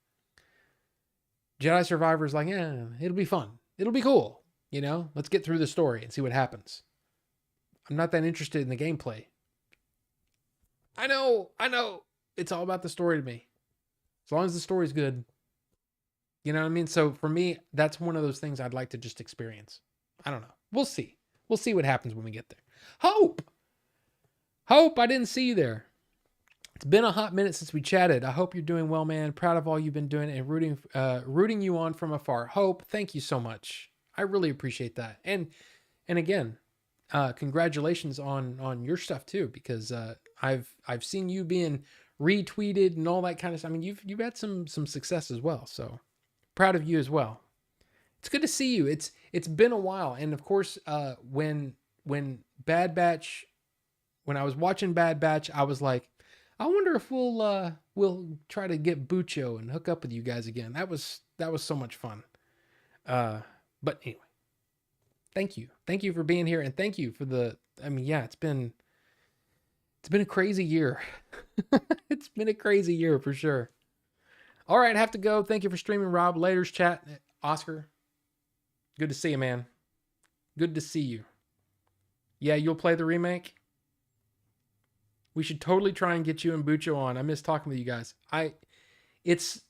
Jedi Survivor is like, it'll be fun. It'll be cool. Let's get through the story and see what happens. I'm not that interested in the gameplay. I know. It's all about the story to me. As long as the story's good. You know what I mean? So for me, that's one of those things I'd like to just experience. I don't know. We'll see. We'll see what happens when we get there. Hope, I didn't see you there. It's been a hot minute since we chatted. I hope you're doing well, man. Proud of all you've been doing and rooting you on from afar. Hope, thank you so much. I really appreciate that. And again, congratulations on your stuff too, because I've seen you being retweeted and all that kind of stuff. I mean, you've had some success as well. So proud of you as well. It's good to see you. It's been a while. And of course, when Bad Batch, when I was watching Bad Batch, I was like, I wonder if we'll try to get Bucho and hook up with you guys again. That was so much fun. But anyway, thank you for being here, and thank you for it's been a crazy year. It's been a crazy year for sure. All right, I have to go. Thank you for streaming, Rob. Later's chat. Oscar, good to see you, man. Good to see you. Yeah, you'll play the remake? We should totally try and get you and Bucho on. I miss talking with you guys. It's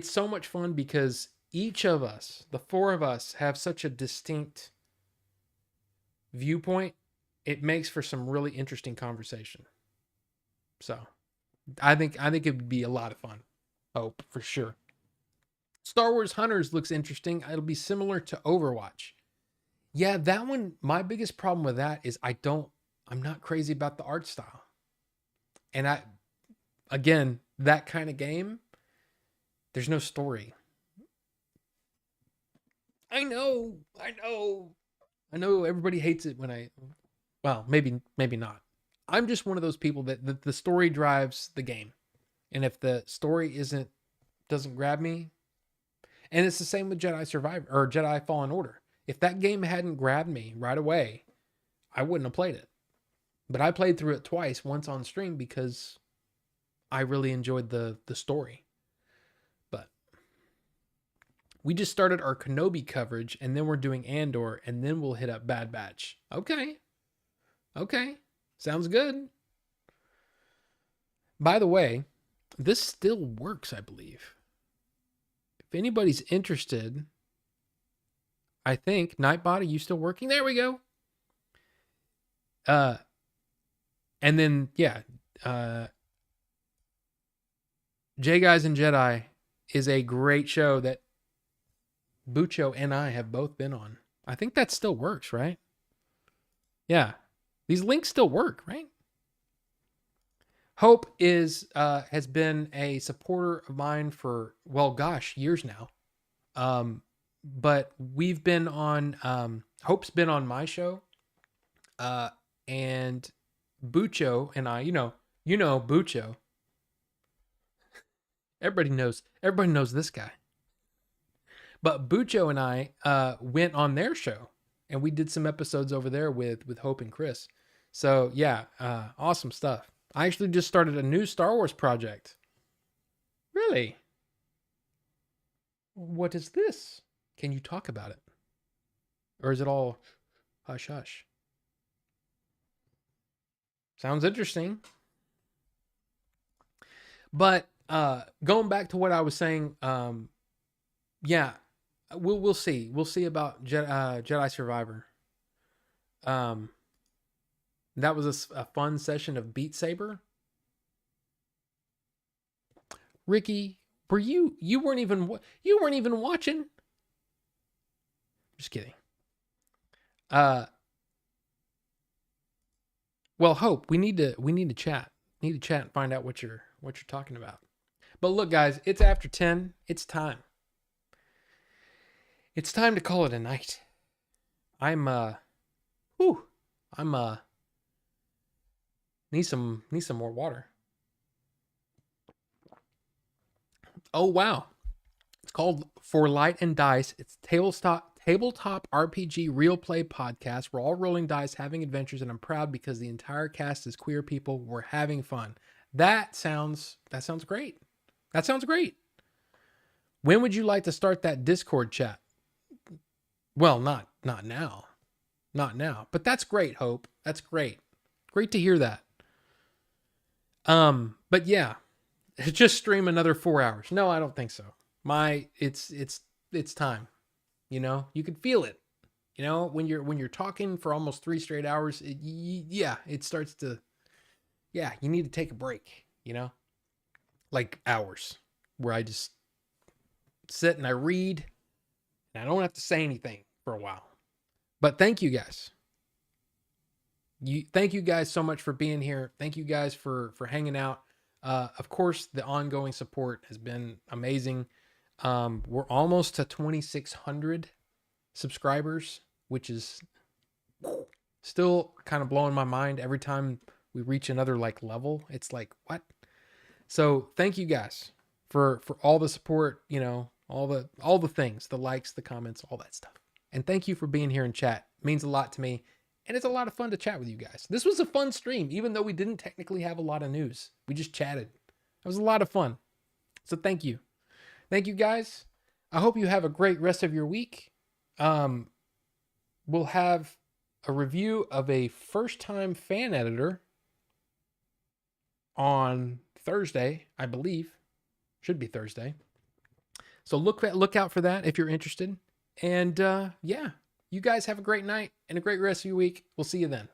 so much fun because each of us, the four of us, have such a distinct viewpoint. It makes for some really interesting conversation. So I think it would be a lot of fun. Hope, for sure. Star Wars Hunters looks interesting. It'll be similar to Overwatch. Yeah, that one, my biggest problem with that is I'm not crazy about the art style. And again, that kind of game, there's no story. I know everybody hates it well, maybe not. I'm just one of those people that the story drives the game. And if the story doesn't grab me, and it's the same with Jedi Survivor or Jedi Fallen Order. If that game hadn't grabbed me right away, I wouldn't have played it. But I played through it twice, once on stream because I really enjoyed the story. But we just started our Kenobi coverage, and then we're doing Andor, and then we'll hit up Bad Batch. Okay. Sounds good. By the way, this still works, I believe. If anybody's interested, I think, Nightbot, are you still working? There we go. And then, J Guys and Jedi is a great show that Bucho and I have both been on. I think that still works, right? Yeah. These links still work, right? Hope has been a supporter of mine for, years now. But we've been on, Hope's been on my show. And Bucho and I, you know Bucho. Everybody knows this guy. But Bucho and I went on their show, and we did some episodes over there with Hope and Chris. So yeah, awesome stuff. I actually just started a new Star Wars project. Really? What is this? Can you talk about it? Or is it all hush hush? Sounds interesting. But going back to what I was saying, yeah, we'll see. We'll see about Jedi Survivor. That was a fun session of Beat Saber. Ricky, were you weren't even watching? Just kidding. Well, Hope, we need to chat. Need to chat and find out what you're talking about. But look, guys, it's after 10. It's time. It's time to call it a night. I'm whew, I'm need some more water. Oh wow. It's called For Light and Dice. It's tabletop RPG real play podcast. We're all rolling dice, having adventures, and I'm proud because the entire cast is queer people. We're having fun. That sounds great. That sounds great. When would you like to start that Discord chat? Well, not now. Not now. But that's great, Hope. That's great. Great to hear that. But yeah, just stream another 4 hours. No, I don't think so. It's time. You know, you can feel it. You know, when you're talking for almost 3 straight hours, yeah, it starts to, yeah, you need to take a break. You know, like hours where I just sit and I read and I don't have to say anything for a while. But thank you guys. Thank you guys so much for being here. Thank you guys for hanging out. Of course, the ongoing support has been amazing. We're almost to 2,600 subscribers, which is still kind of blowing my mind every time we reach another like level. It's like, what? So thank you guys for all the support, you know, all the things, the likes, the comments, all that stuff. And thank you for being here in chat. It means a lot to me. And it's a lot of fun to chat with you guys. This was a fun stream, even though we didn't technically have a lot of news. We just chatted. It was a lot of fun. So thank you. Thank you guys. I hope you have a great rest of your week. We'll have a review of a first-time fan editor on Thursday, I believe. Should be Thursday. So look out for that if you're interested. And yeah, you guys have a great night and a great rest of your week. We'll see you then.